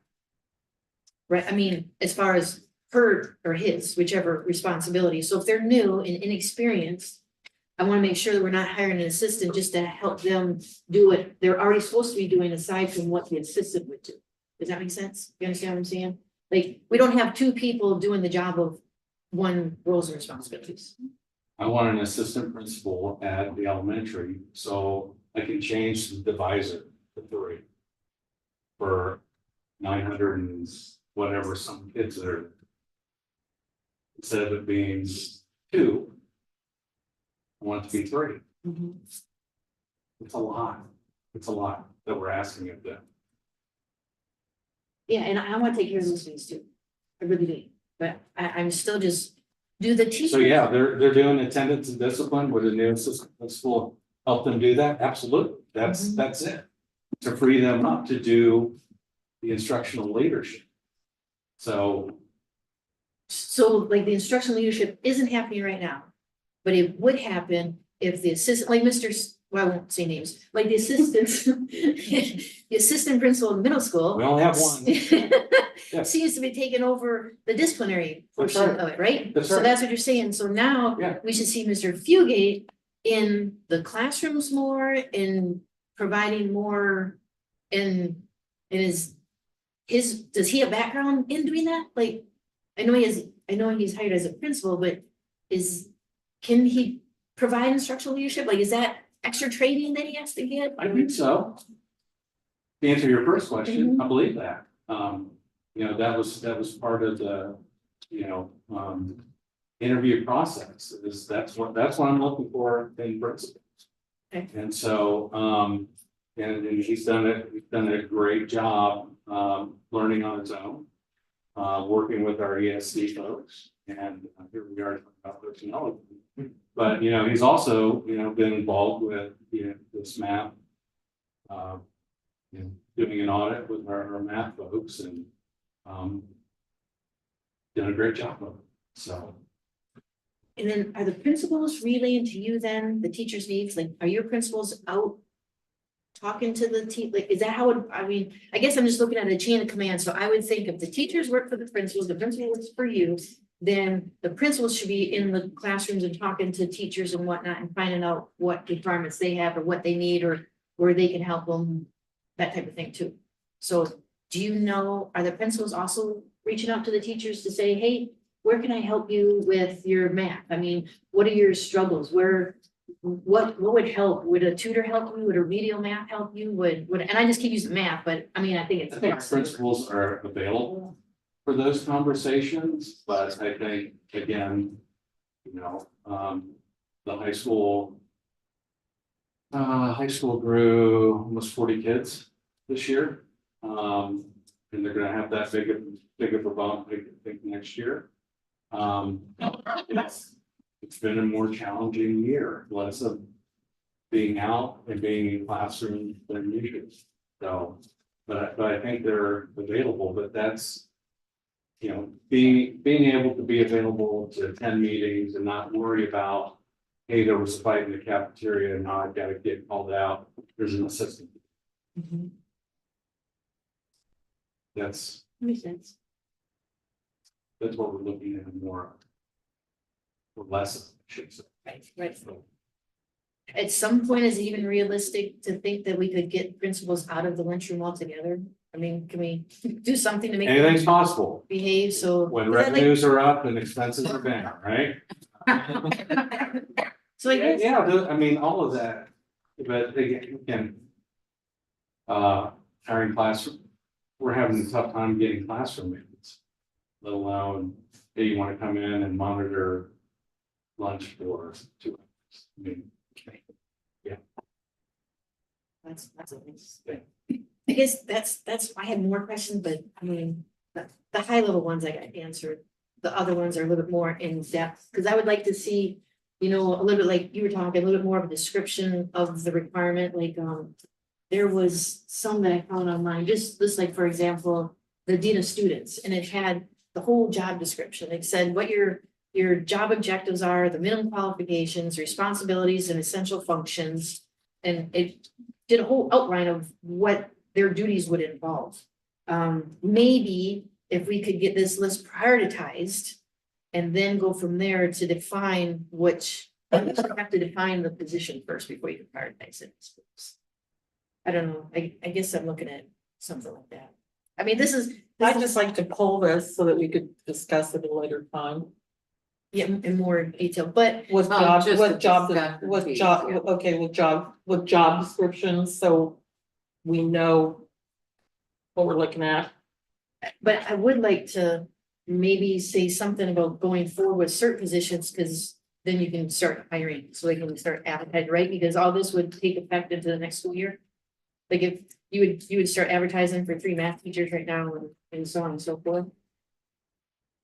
Right, I mean, as far as her or his, whichever responsibility. So if they're new and inexperienced, I want to make sure that we're not hiring an assistant just to help them do what they're already supposed to be doing aside from what the assistant would do. Does that make sense? You understand what I'm saying? Like, we don't have two people doing the job of one roles and responsibilities. I want an assistant principal at the elementary, so I can change the divisor to 3 for 900 and whatever some kids are. Instead of it being 2, I want it to be 3. It's a lot. It's a lot that we're asking of them. Yeah, and I want to take care of those things too. I really do. But I'm still just, do the teachers? So yeah, they're doing attendance and discipline. Would a new assistant principal help them do that? Absolutely. That's it. To free them up to do the instructional leadership. So like the instructional leadership isn't happening right now, but it would happen if the assistant, like well, I won't say names, like the assistants, the assistant principal in middle school. we only have one. Yes. Seems to be taking over the disciplinary That's portion right. of it, right? That's So right. that's what you're saying. So now Yeah. we should see Mr. Fugate in the classrooms more, in providing more in does he have a background in doing that? Like, I know he's hired as a principal, but can he provide instructional leadership? Like, is that extra training that he has to get? I think so. To answer your first question, I believe that. That was part of the, interview process. That's what I'm looking for in principals. Okay. And so, and he's done a great job, learning on his own, working with our ESC folks, and here we are talking about personnel. But, he's also, been involved with, this math, doing an audit with our math folks and, done a great job of it, so. And then are the principals relaying to you then the teachers' needs? Like, are your principals out talking to the team? Like, is that how it, I guess I'm just looking at a chain of command. So I would think if the teachers work for the principals, the principal works for you, then the principals should be in the classrooms and talking to teachers and whatnot and finding out what requirements they have or what they need or where they can help them, that type of thing too. So do you know, are the principals also reaching out to the teachers to say, hey, where can I help you with your math? I mean, what are your struggles? What would help? Would a tutor help you? Would a remedial math help you? And I just keep using math, but I mean, I think I it's. think principals are available for those conversations, but I think, again, the high school. High school grew almost 40 kids this year. And they're gonna have that big of a bump, I think, next year. It's been a more challenging year, less of being out and being in classroom than usual. So, but I think they're available, but that's, being able to be available to attend meetings and not worry about, hey, there was a fight in the cafeteria and now I've got to get called out. There's an assistant. Mhm. That's Makes sense. what we're looking at more. Or less, I should say. Right. At some point, is it even realistic to think that we could get principals out of the lunchroom altogether? I mean, can we do something to make Anything's them possible behave so? when 'cause I like- revenues are up and expenses are down, right? So I guess. Yeah, I mean, all of that, but again. Hiring classroom, we're having a tough time getting classroom maintenance. Let alone, hey, you wanna come in and monitor lunch for 2 hours. I mean, That's a nice thing. I guess I had more questions, but I mean, the high level ones I got answered. The other ones are a little bit more in depth, because I would like to see, a little bit like you were talking, a little bit more of a description of the requirement, like, there was some that I found online, just like, for example, the dean of students, and it had the whole job description. It said what your job objectives are, the minimum qualifications, responsibilities, and essential functions. And it did a whole outline of what their duties would involve. Maybe if we could get this list prioritized and then go from there to define which, you have to define the position first before you can prioritize it. I don't know, I guess I'm looking at something like that. I mean, I'd just like to pull this so that we could discuss it at a later time. yeah, in more detail, but With Oh, job, just with a job, discussion with piece, job, yeah. okay, with job descriptions, so we know what we're looking at. But I would like to maybe say something about going forward with certain positions, because then you can start hiring, so they can start advertising, right? Because all this would take effect into the next school year. Like if you would start advertising for 3 math teachers right now and so on and so forth.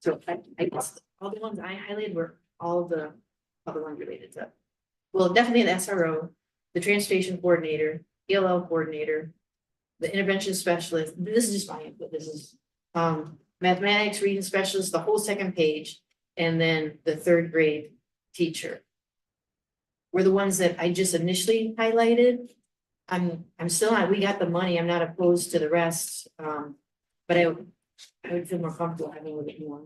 So I guess all the ones I highlighted were all the other ones related to. Well, definitely the SRO, the transportation coordinator, ELL coordinator, the intervention specialist. This is just my input. This is mathematics, reading specialist, the whole second page, and then the 3rd grade teacher. Were the ones that I just initially highlighted. I'm still not, we got the money. I'm not opposed to the rest. But I would feel more comfortable having a little bit more.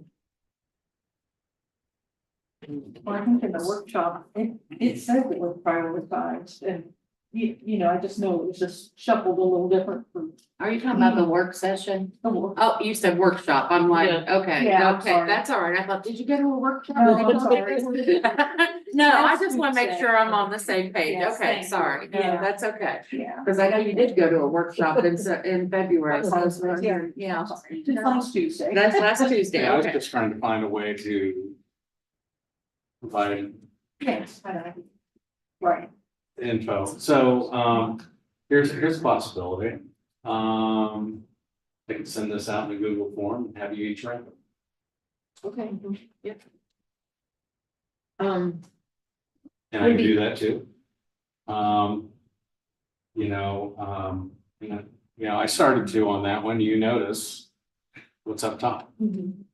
Well, I think in the workshop, it said it was prioritized and I just know it was just shuffled a little different from. Are you talking about the work session? the work. Oh, you said workshop. I'm like, okay, Yeah, I'm okay, sorry. that's all right. I thought, did you go to a workshop? No, I'm sorry. No, I That's just want to make good. sure I'm on the same page. Yes, Okay, thank you. sorry. No, Yeah. that's okay. Yeah. Because I know you did go to a workshop in February. So I was wondering, yeah. Just last Tuesday. That's last Tuesday. Yeah, I was Okay. just trying to find a way to provide Yes, I know. Right. info. So, here's a possibility. I can send this out in a Google form and have you each rank them. Okay, yeah. And I can do that too. I started to on that one, you notice what's up top. And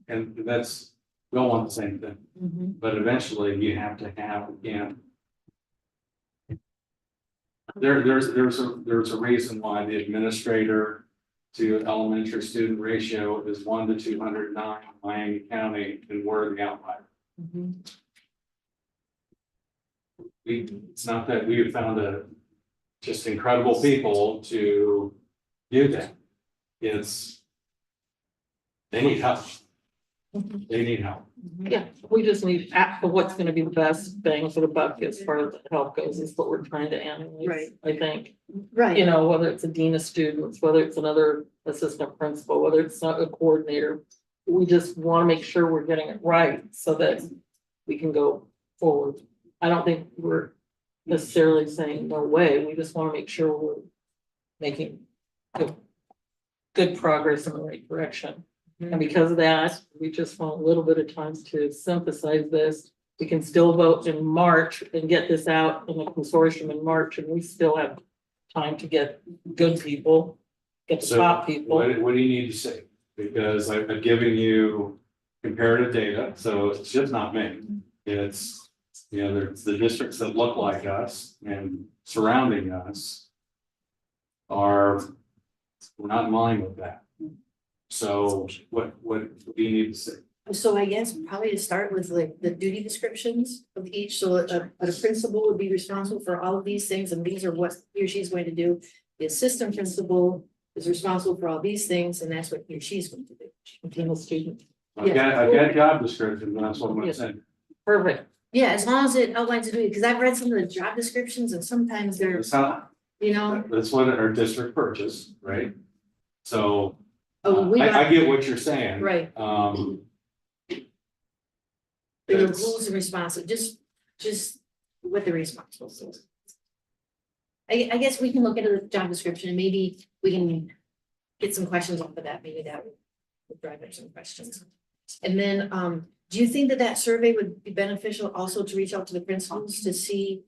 we all want the same thing, but eventually you have to have, there's a reason why the administrator to elementary student ratio is 1 to 209 in Miami County, and we're the outlier. It's not that we have found a just incredible people to do that. It's. They need help. They need help. Yeah, we just need, what's gonna be the best bang for the buck as far as help goes, is what we're trying to analyze. Right. I think, Right. you know, whether it's a dean of students, whether it's another assistant principal, whether it's not a coordinator. We just wanna make sure we're getting it right so that we can go forward. I don't think we're necessarily saying no way, we just wanna make sure we're making good progress in the right direction. And because of that, we just want a little bit of time to synthesize this. We can still vote in March and get this out in the consortium in March, and we still have time to get good people, get the So top people. what do you need to say? Because I've given you comparative data, so it's just not me. It's, you know, there's the districts that look like us and surrounding us are, we're not in line with that. So what do you need to say? So I guess probably to start with like the duty descriptions of each, so a principal would be responsible for all of these things, and these are what he or she's going to do. The assistant principal is responsible for all these things, and that's what he or she's going to do. Being a student. I've got job description, that's what I'm saying. Perfect. Yeah, as long as it outlines the duty, because I've read some of the job descriptions and sometimes they're, That's how, you know, that's what our district purchased, right? So oh, we. I get what you're saying. Right. The That's- rules and responsible, just what the responsible is. I guess we can look at the job description and maybe we can get some questions off of that, maybe that would drive up some questions. And then, do you think that that survey would be beneficial also to reach out to the principals to see,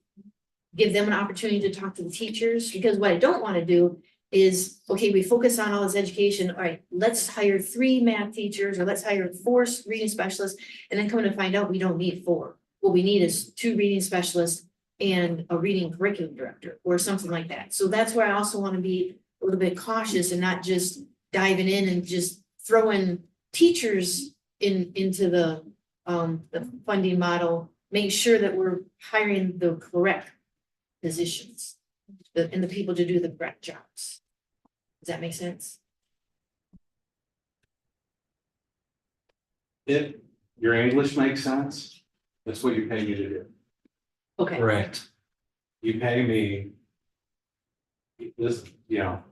give them an opportunity to talk to the teachers? Because what I don't want to do is, okay, we focus on all this education, all right, let's hire 3 math teachers, or let's hire 4 reading specialists, and then come to find out we don't need 4. What we need is 2 reading specialists and a reading curriculum director, or something like that. So that's where I also want to be a little bit cautious and not just diving in and just throwing teachers into the funding model. Make sure that we're hiring the correct positions and the people to do the correct jobs. Does that make sense? If your English makes sense, that's what you pay me to do. Okay. Correct. You pay me. This, you know,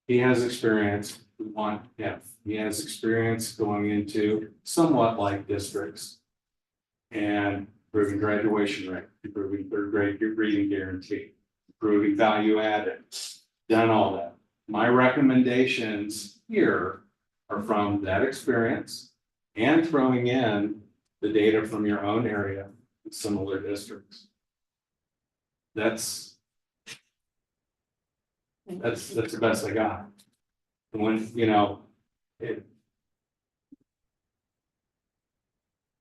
he has experience, we want, yeah, he has experience going into somewhat like districts. And improving graduation rate, improving third grade reading guarantee, improving value added, done all that. My recommendations here are from that experience and throwing in the data from your own area in similar districts. That's the best I got. And when, you know, the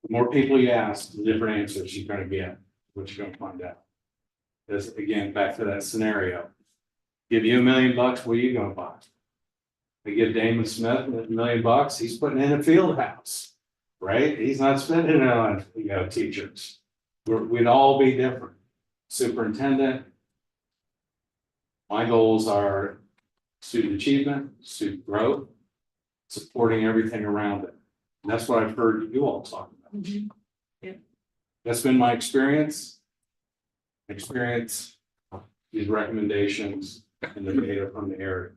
more people you ask, the different answers you're gonna get, what you're gonna find out. Because again, back to that scenario. Give you $1 million, what are you gonna buy? They give Damon Smith $1 million, he's putting in a field house, right? He's not spending it on, you know, teachers. We'd all be different. Superintendent. My goals are student achievement, student growth, supporting everything around it. And that's what I've heard you all talk about. Mhm. Yeah. That's been my experience. These recommendations and the data from the area.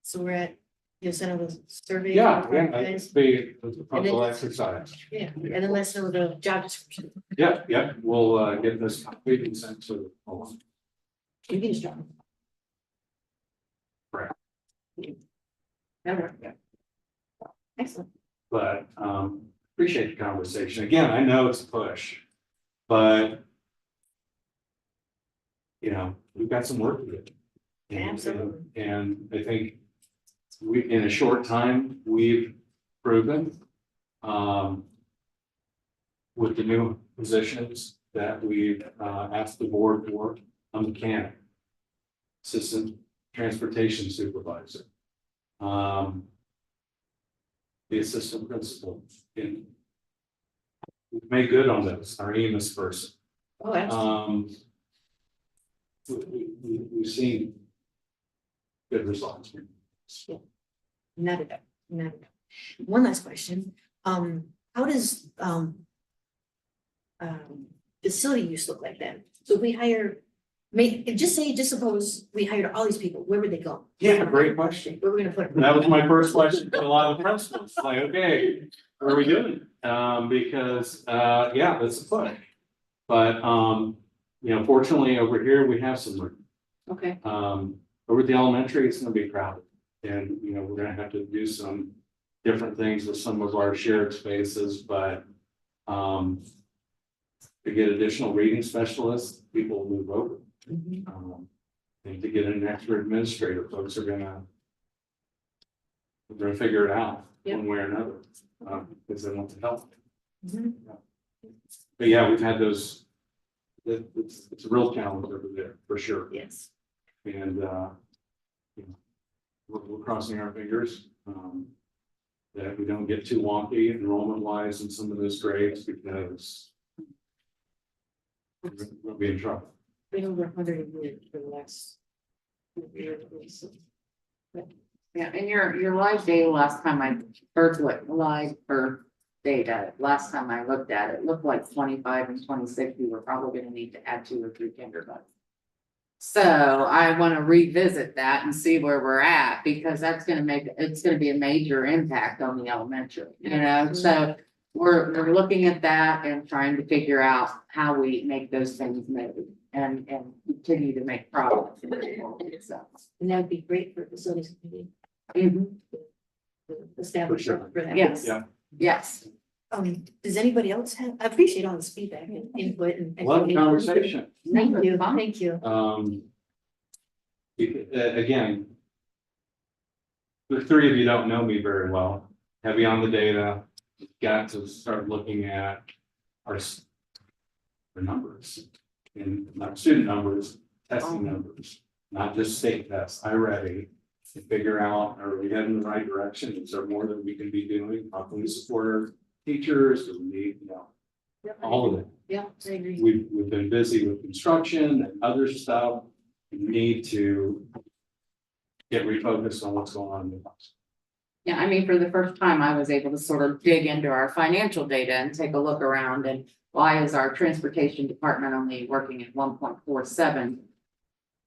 So we're at, you sent a survey. Yeah, Okay. it's be a puzzle exercise. Yeah, and then let's know the job description. Yeah, we'll get this complete and sent to. You can just drop. Correct. That'll work, yeah. Excellent. But appreciate the conversation. Again, I know it's a push, but you know, we've got some work to do. Absolutely. And I think in a short time, we've proven with the new positions that we've asked the board for, a mechanic, assistant transportation supervisor, the assistant principal in we've made good on this, our EMIS person. Oh, absolutely. We've seen good results. Not at all, not at all. One last question, how does, facility use look like then? So if we hire, just suppose we hired all these people, where would they go? Yeah, great question. Where are we gonna put them? That was my first question to a lot of the principals, like, okay, what are we doing? Because, yeah, that's a push. But, you know, fortunately over here, we have some room. Okay, Over at the elementary, it's gonna be crowded. And, you know, we're gonna have to do some different things with some of our shared spaces, but, to get additional reading specialists, people will move over. And to get an extra administrator, folks are gonna. We're gonna figure it out one way or another, because they want to help. Mhm. But yeah, we've had those. It's a real challenge over there, for sure. yes. And, you know, we're crossing our fingers, that we don't get too wonky enrollment wise in some of those grades, because we'll be in trouble. Been over 100 a year for the last. Year. Yeah, and your live data last time I, live birth data, last time I looked at it, looked like 25 and 26, we were probably gonna need to add 2 or 3 kindergartens. So I want to revisit that and see where we're at, because that's it's gonna be a major impact on the elementary, you know, so. We're looking at that and trying to figure out how we make those things move and continue to make progress. So. And that would be great for facilities committee. Mhm. Establish For sure. for that. Yes. Yeah. Yes. Does anybody else have, I appreciate all this feedback and input and. Love the conversation. Thank you, thank you. Again. The 3 of you don't know me very well, heavy on the data, got to start looking at our numbers. And not student numbers, testing numbers, not just state tests, ready to figure out, are we heading in the right direction? Is there more that we can be doing? How can we support our teachers? Do we need, you know, all of it? Yeah, I agree. We've been busy with construction and other stuff. We need to get refocused on what's going on in the house. Yeah, I mean, for the first time, I was able to sort of dig into our financial data and take a look around, and why is our transportation department only working at 1.47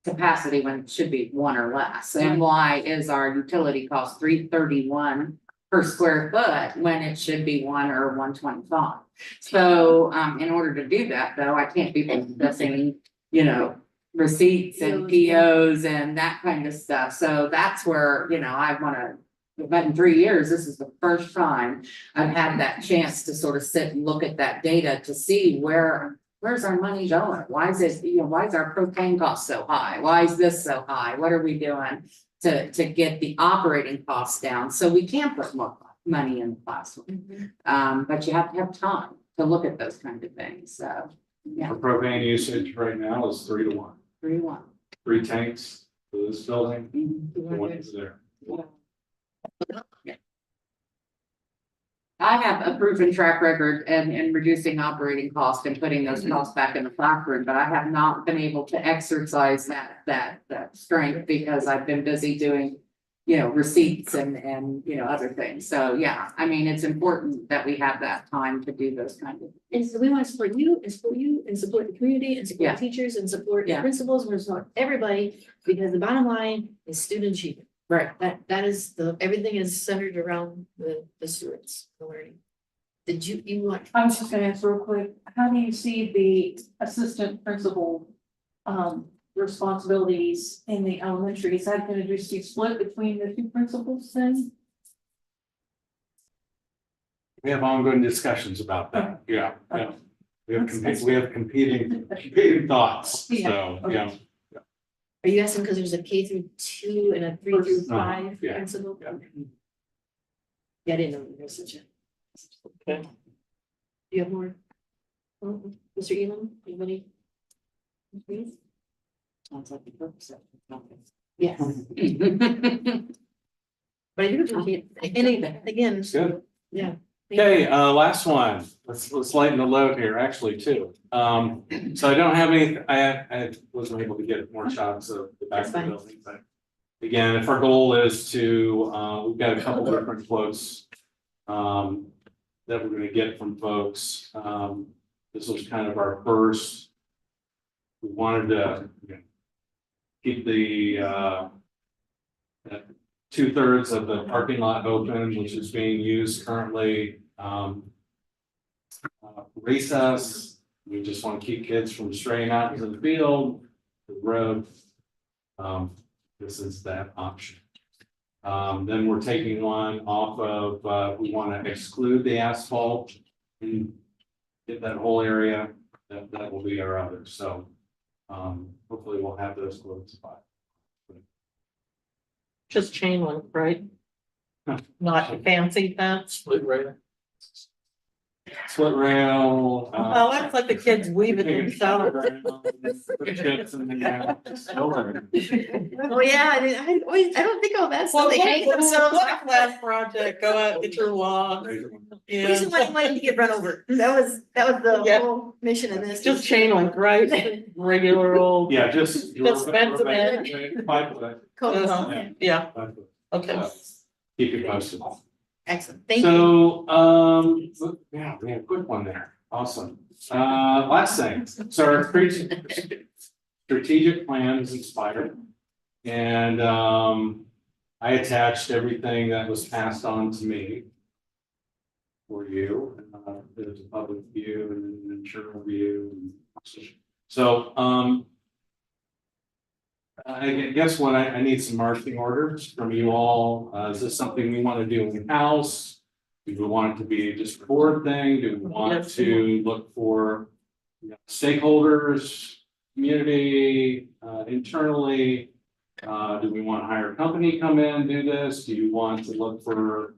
capacity when it should be 1 or less? And why is our utility cost $3.31 per square foot when it should be 1 or 1.25? So in order to do that, though, I can't be discussing, you know, receipts and POs and that kind of stuff. So that's where, you know, I want to. But in 3 years, this is the first time I've had that chance to sort of sit and look at that data to see where's our money going? Why is it, you know, why is our propane cost so high? Why is this so high? What are we doing to get the operating costs down so we can put more money in the classroom? But you have to have time to look at those kind of things. So yeah. Our propane usage right now is 3 to 1. 3 to 1. 3 tanks for this building, the Mhm. one is there. I have a proven track record in reducing operating costs and putting those costs back in the classroom, but I have not been able to exercise that strength because I've been busy doing, you know, receipts and, you know, other things. So, yeah, I mean, it's important that we have that time to do those kind of. And so we want to support you and support the community and support Yeah. teachers and support the Yeah. principals, and support everybody, because the bottom line is student achievement. Right. That is everything is centered around the students, the learning. Did you want? I was just gonna ask real quick, how do you see the assistant principal responsibilities in the elementary? Is that gonna just be split between the 2 principals then? We have ongoing discussions about that, yeah. We have competing thoughts, Yeah, so, yeah. Are you asking because there's a K through 2 and a 3 through 5 yeah, principal? yeah. Yeah, I didn't know there was such a. Okay. Do you have more? Mr. Elam, anybody? Please? Sounds like the purpose of it. Yes. But I do appreciate, and again, It's good. yeah, Okay, last one. Let's lighten the load here, actually, two. So I don't have any, I wasn't able to get more shots of the back of the That's fine. building, but again, if our goal is to, we've got a couple different quotes that we're gonna get from folks. This was kind of our first. We wanted to keep the 2/3 of the parking lot open, which is being used currently. Recess, we just want to keep kids from straying out into the field, the road. This is that option. Then we're taking one off of, we want to exclude the asphalt and get that whole area, that will be our other, so. Hopefully we'll have those quotes by. Just chain link, right? Huh. Not fancy fence. Split rail. Split rail. Oh, that's like the kids weave it themselves. Oh, yeah, I don't think all that Well, stuff, they hang themselves. what class project, go out, get your log. Yeah, Reason why you wanted to get run over, that was the Yeah. whole mission of this. just chain link, right? Regular old. Yeah, just. Just fence it. 5 foot. Cool. Uh-huh. Yeah, 5 foot. okay. Keep it posted. Excellent, thank you. So, yeah, we had a quick one there. Awesome. Last thing, so our strategic plan is expired. And, I attached everything that was passed on to me for you. There's a public view and an internal view. So, I guess what I need some marching orders from you all. Is this something we want to do in-house? Do we want it to be just a board thing? Do we want Yes. to look for stakeholders, community, internally? Do we want to hire a company come in and do this? Do you want to look for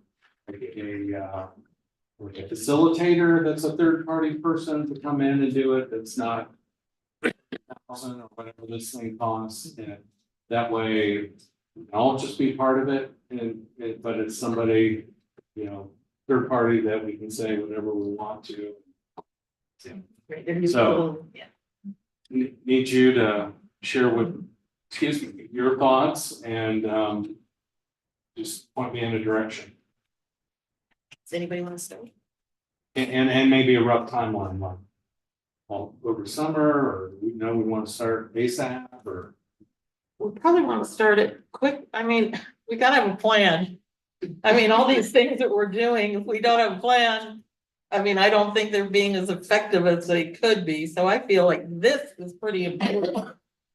like a facilitator that's a third-party person to come in and do it? That's not or whatever this thing costs, and that way I'll just be part of it, but it's somebody, third party that we can say whatever we want to. So- Yeah. Need you to share your thoughts and just point me in a direction. Does anybody want to start? And maybe a rough timeline, like over summer, or we want to start ASAP, or. We probably want to start it quick. I mean, we gotta have a plan. I mean, all these things that we're doing, if we don't have a plan, I mean, I don't think they're being as effective as they could be. So I feel like this is pretty important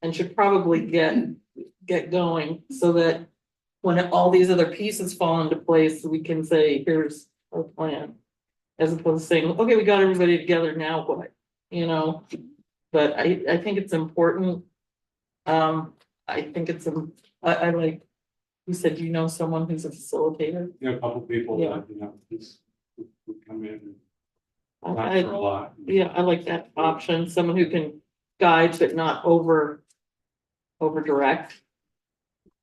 and should probably get going so that when all these other pieces fall into place, we can say, here's our plan. As opposed to saying, okay, we got everybody together, now what? But I think it's important. I think it's, I like, you said, someone who's a facilitator? A couple people Yeah. that, just would come in and I- not for a lot. Yeah, I like that option, someone who can guide but not over direct.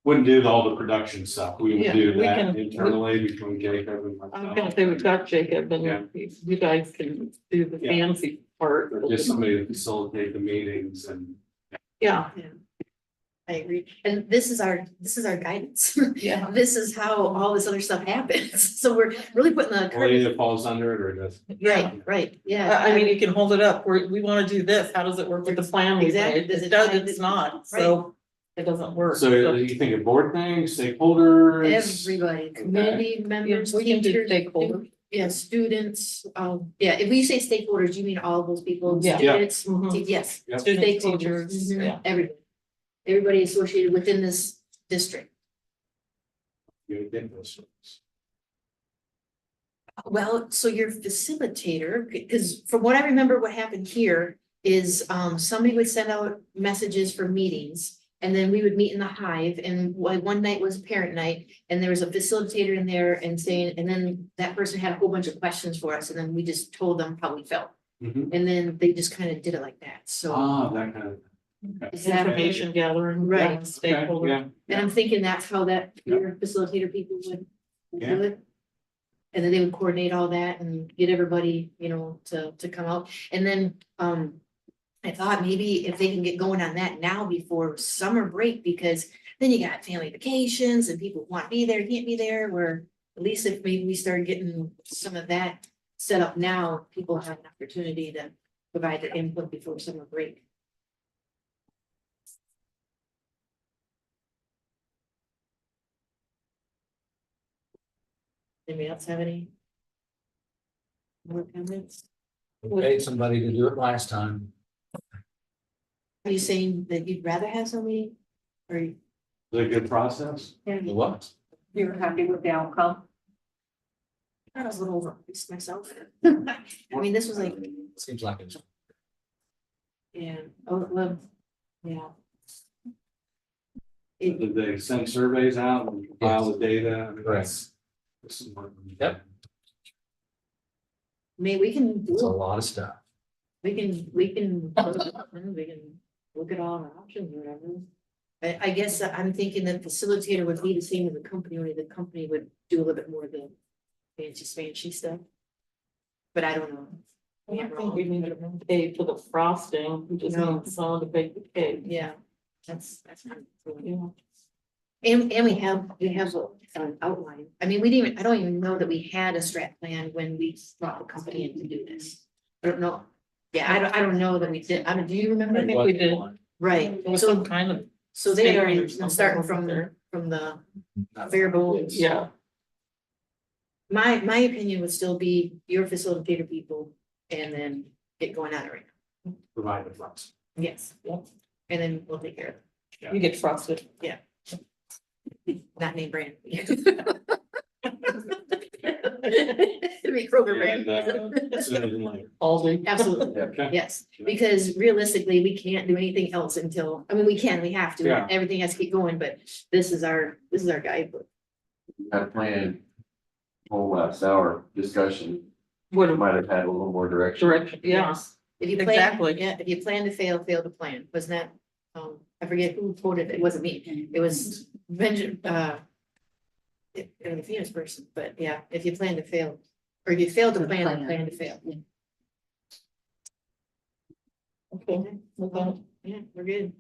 Wouldn't do all the production stuff. We would Yeah, do we that can- internally between Jacob and I was myself. gonna say we've got Jacob Yeah. and you guys can do the Yeah. fancy part. Or just somebody to facilitate the meetings and. Yeah, I agree, and this is our guidance. yeah. This is how all this other stuff happens, so we're really putting the Well, curve. either falls under it or does. Right, yeah. I mean, you can hold it up, we wanna do this, how does it work with the plan we Exactly. made? Does It it does, tie it's to- not, so it doesn't work. So you think a board thing, stakeholders? Everybody, community members, We can do teachers, stakeholder. yeah, students, yeah, if we say stakeholders, you mean all of those people, Yeah. students, Mhm. yes. Yep. Students, Stakeholders, teachers, mhm, yeah. everybody associated within this district. You get those folks. Well, so your facilitator, because from what I remember, what happened here is somebody would send out messages for meetings. And then we would meet in the hive, and one night was parent night, and there was a facilitator in there and then that person had a whole bunch of questions for us, and then we just told them how we felt. Mhm. And then they just kind of did it like that, so. That kind of. is that- Information gathering. Right. yeah, Stakeholder. Yeah. And I'm thinking that's how your facilitator people would Yeah. do it. And then they would coordinate all that and get everybody, you know, to come out. And then, I thought maybe if they can get going on that now before summer break, because then you got family vacations and people want to be there, can't be there, where at least if maybe we start getting some of that set up now, people have an opportunity to provide their input before summer break. Anybody else have any more comments? We paid somebody to do it last time. Are you saying that you'd rather have somebody? Or Is it a good process? The what? You're happy with the outcome? I was a little overpriced myself. I mean, this was like, Seems like it's. yeah, oh, well, yeah. It, Did they send surveys out and compile the data? I mean, Correct. this is work. Yep. maybe we can It's a do, lot of stuff. we can look at all our options or whatever. I guess I'm thinking that facilitator would be the same as the company, only the company would do a little bit more of the fancy stuff. But I don't know. I don't think we need to pay for the frosting, we just No. need someone to bake the cake. Yeah, that's kind of. Yeah. And we have an outline. I mean, we didn't even, I don't even know that we had a strat plan when we brought the company in to do this. I don't know. Yeah, I don't know that we did. I mean, do you remember? I think we did. Right, There was so, some kind of, so they statement or already, something starting wasn't there? from the bare bones. yeah, My opinion would still be your facilitator people and then get going on it right now. Provide the funds. Yes. Yep. And then we'll take care of you get frosted. it, not name brand. Be Kroger And, brand. sooner than later. Aldi. Absolutely. Okay. Yes, because realistically, we can't do anything else until, I mean, we have to, Yeah. everything has to keep going, but this is our guidebook. Had planned whole last hour discussion, What might have had a little more direction. direction, yeah, Yes. If you plan, Exactly. yeah, if you plan to fail to plan, wasn't that, I forget who quoted it, it wasn't me, it was Benjamin, it was a famous person, but yeah, if you plan to fail, or if you fail to plan, then plan to fail. okay, okay. Yeah, we're good.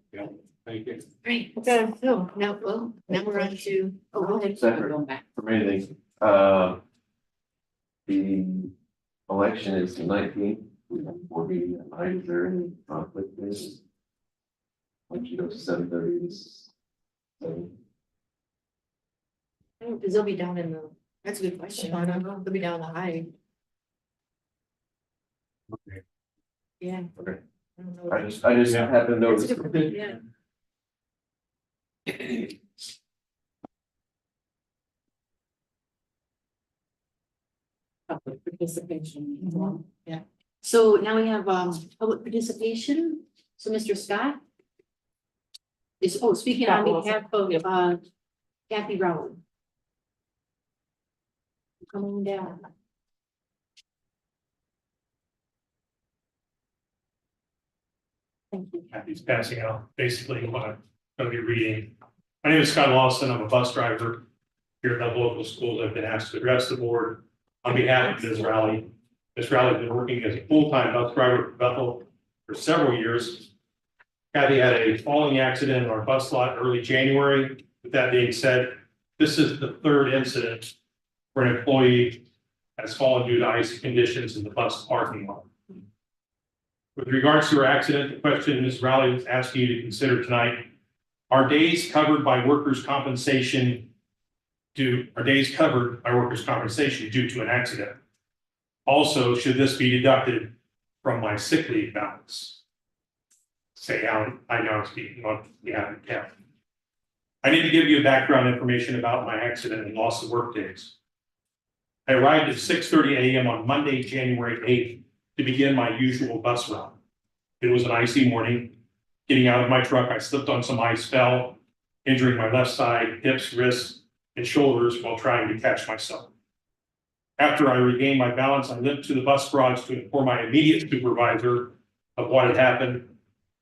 Thank you. Great, okay, so now, well, now we're on to, oh, go ahead. Separate from anything, the election is the 19th. We have 40 items there in conflict basis. Once you go to 7:30, this. Because they'll be down in the, that's a good question, I don't know, they'll be down the high, Okay. yeah. Okay. I don't know. I just Yeah. happened to That's a notice. good point, yeah. Public participation. Yeah, so now we have public participation, so Mr. Scott. Is, oh, speaking on behalf of Kathy Rowland. Coming down. Thank you. He's passing out basically what I'm gonna be reading. My name is Scott Lawson. I'm a bus driver here at the local schools. I've been asked to address the board on behalf of Ms. Rowley. Ms. Rowley's been working as a full-time bus driver for Bethel for several years. Kathy had a falling accident in our bus lot early January. With that being said, this is the third incident where an employee has fallen due to icy conditions in the bus parking lot. With regards to her accident, the question Ms. Rowley was asking you to consider tonight, are days covered by workers' compensation due to an accident? Also, should this be deducted from my sick leave balance? Say how I know I'm speaking on behalf of the county. I need to give you background information about my accident and loss of work days. I arrived at 6:30 a.m. on Monday, January 8th to begin my usual bus route. It was an icy morning. Getting out of my truck, I slipped on some ice, fell, injuring my left side, hips, wrists, and shoulders while trying to catch myself. After I regained my balance, I limped to the bus garage to inform my immediate supervisor of what had happened.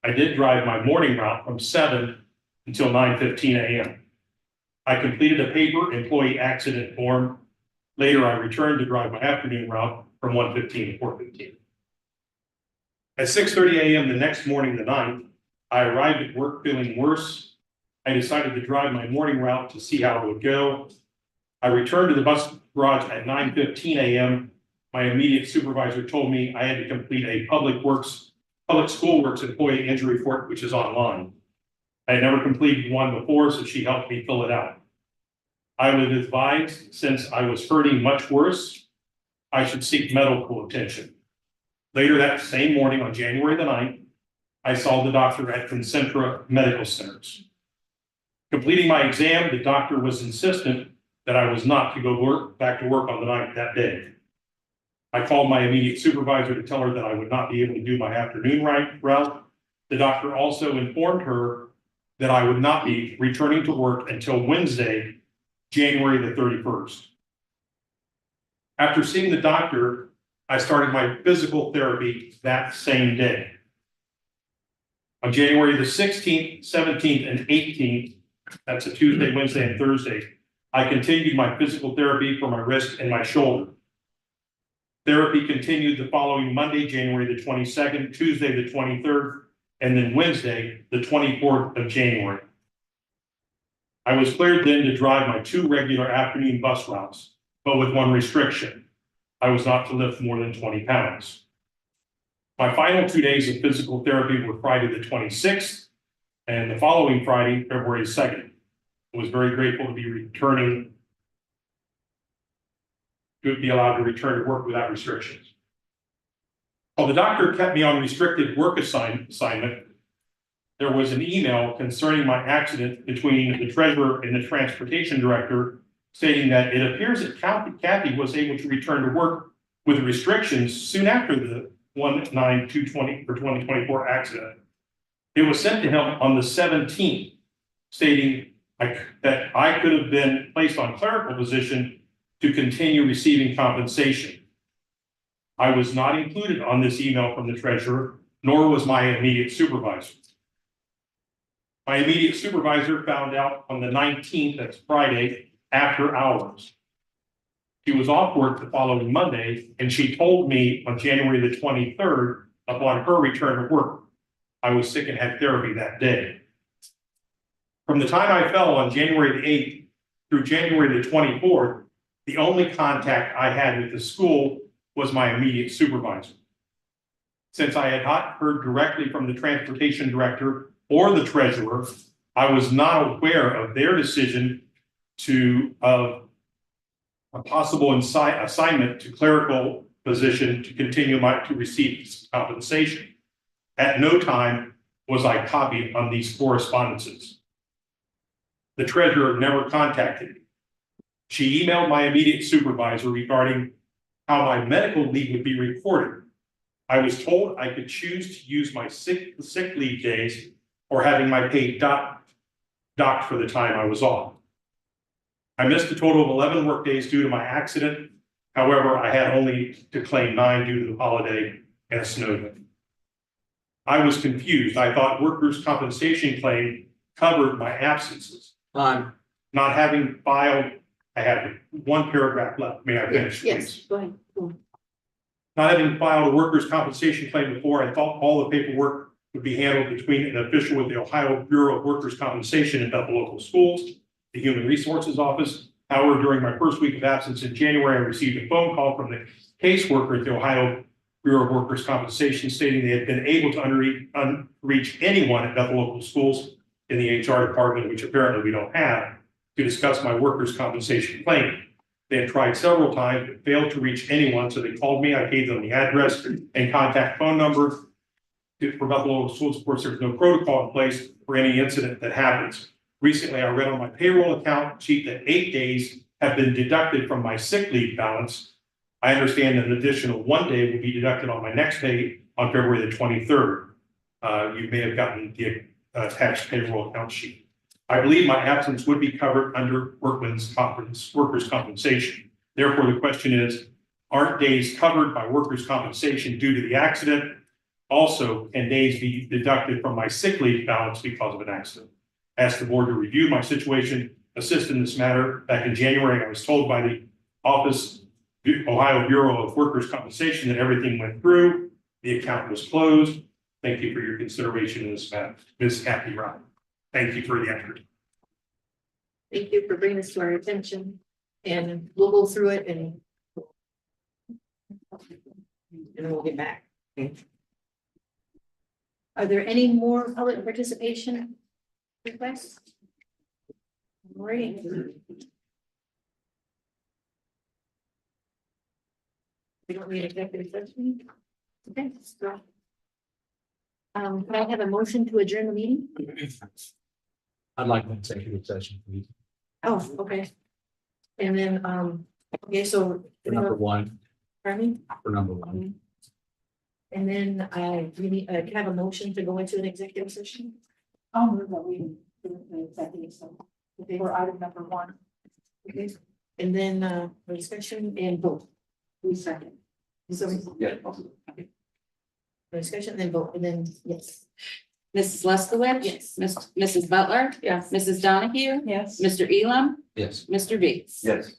I did drive my morning route from 7 until 9:15 a.m. I completed a paper employee accident form Later, I returned to drive my afternoon route from 1:15 to 4:15. At 6:30 a.m. the next morning, the 9th, I arrived at work feeling worse. I decided to drive my morning route to see how it would go. I returned to the bus garage at 9:15 a.m. My immediate supervisor told me I had to complete a public school works employee injury report, which is online. I had never completed one before, so she helped me fill it out. I was advised, since I was hurting much worse, I should seek medical attention. Later that same morning, on January the 9th, I saw the doctor at Concentra Medical Centers. Completing my exam, the doctor was insistent that I was not to go back to work on the 9th that day. I called my immediate supervisor to tell her that I would not be able to do my afternoon route. The doctor also informed her that I would not be returning to work until Wednesday, January the 31st. After seeing the doctor, I started my physical therapy that same day. On January the 16th, 17th, and 18th, that's a Tuesday, Wednesday, and Thursday, I continued my physical therapy for my wrist and my shoulder. Therapy continued the following Monday, January the 22nd, Tuesday the 23rd, and then Wednesday, the 24th of January. I was cleared then to drive my 2 regular afternoon bus routes, but with one restriction. I was not to lift more than 20 pounds. My final 2 days of physical therapy were Friday the 26th and the following Friday, February 2nd. I was very grateful to be allowed to return to work without restrictions. While the doctor kept me on restricted work assignment, there was an email concerning my accident between the treasurer and the transportation director stating that it appears that Kathy was able to return to work with restrictions soon after the 1/9/2024 accident. It was sent to him on the 17th, stating that I could have been placed on clerical position to continue receiving compensation. I was not included on this email from the treasurer, nor was my immediate supervisor. My immediate supervisor found out on the 19th, that's Friday, after hours. She was off work the following Monday, and she told me on January the 23rd, upon her return to work, I was sick and had therapy that day. From the time I fell on January the 8th through January the 24th, the only contact I had with the school was my immediate supervisor. Since I had not heard directly from the transportation director or the treasurer, I was not aware of their decision of a possible assignment to clerical position to continue to receive compensation. At no time was I copied on these correspondences. The treasurer never contacted me. She emailed my immediate supervisor regarding how my medical leave would be reported. I was told I could choose to use my sick leave days or having my pay docked for the time I was off. I missed a total of 11 work days due to my accident. However, I had only to claim 9 due to the holiday and a snow day. I was confused. I thought workers' compensation claim covered my absences. Not having filed, I have 1 paragraph left. May I finish, please? Yes, go ahead. Not having filed a workers' compensation claim before, I thought all the paperwork would be handled between an official with the Ohio Bureau of Workers' Compensation and Bethel Local Schools, the Human Resources Office. However, during my first week of absence in January, I received a phone call from the caseworker at the Ohio Bureau of Workers' Compensation stating they had been able to reach anyone at Bethel Local Schools in the HR department, which apparently we don't have, to discuss my workers' compensation claim. They had tried several times, but failed to reach anyone, so they called me. I gave them the address and contact phone number for Bethel Local Schools. Of course, there's no protocol in place for any incident that happens. Recently, I read on my payroll account sheet that 8 days have been deducted from my sick leave balance. I understand that an additional 1 day will be deducted on my next pay on February the 23rd. You may have gotten the attached payroll account sheet. I believe my absence would be covered under workers' compensation. Therefore, the question is, aren't days covered by workers' compensation due to the accident? Also, can days be deducted from my sick leave balance because of an accident? Asked the board to review my situation, assist in this matter. Back in January, I was told by the Office, Ohio Bureau of Workers' Compensation, that everything went through. The account was closed. Thank you for your consideration in this matter, Ms. Kathy Ryan. Thank you for the effort. Thank you for bringing this to our attention, and we'll go through it and we'll get back. Are there any more public participation requests? All right. We don't need executive session. Okay, so. Can I have a motion to adjourn the meeting? I'd like an executive session, please. Oh, okay. And then, okay, so. For number one, Pardon me? for number one. And then we need, can I have a motion to go into an executive session? I'll move that we do the executive session for item number 1. Okay, and then discussion and vote. We second. So, Yeah. discussion, then vote, and then, yes. Mrs. Leskowitz. Yes. Mrs. Butler. Yes. Mrs. Donahue. Yes. Mr. Elam. Yes. Mr. Bates. Yes.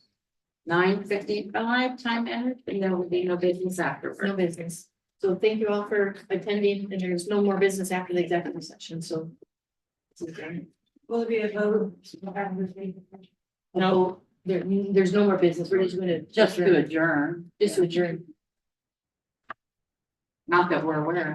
9:55 time entered, and there will be no business afterward. No business. So thank you all for attending, and there's no more business after the executive session, so. Will it be a vote? No, there's no more business, we're just gonna. Just to adjourn, Just to adjourn. not that we're aware of.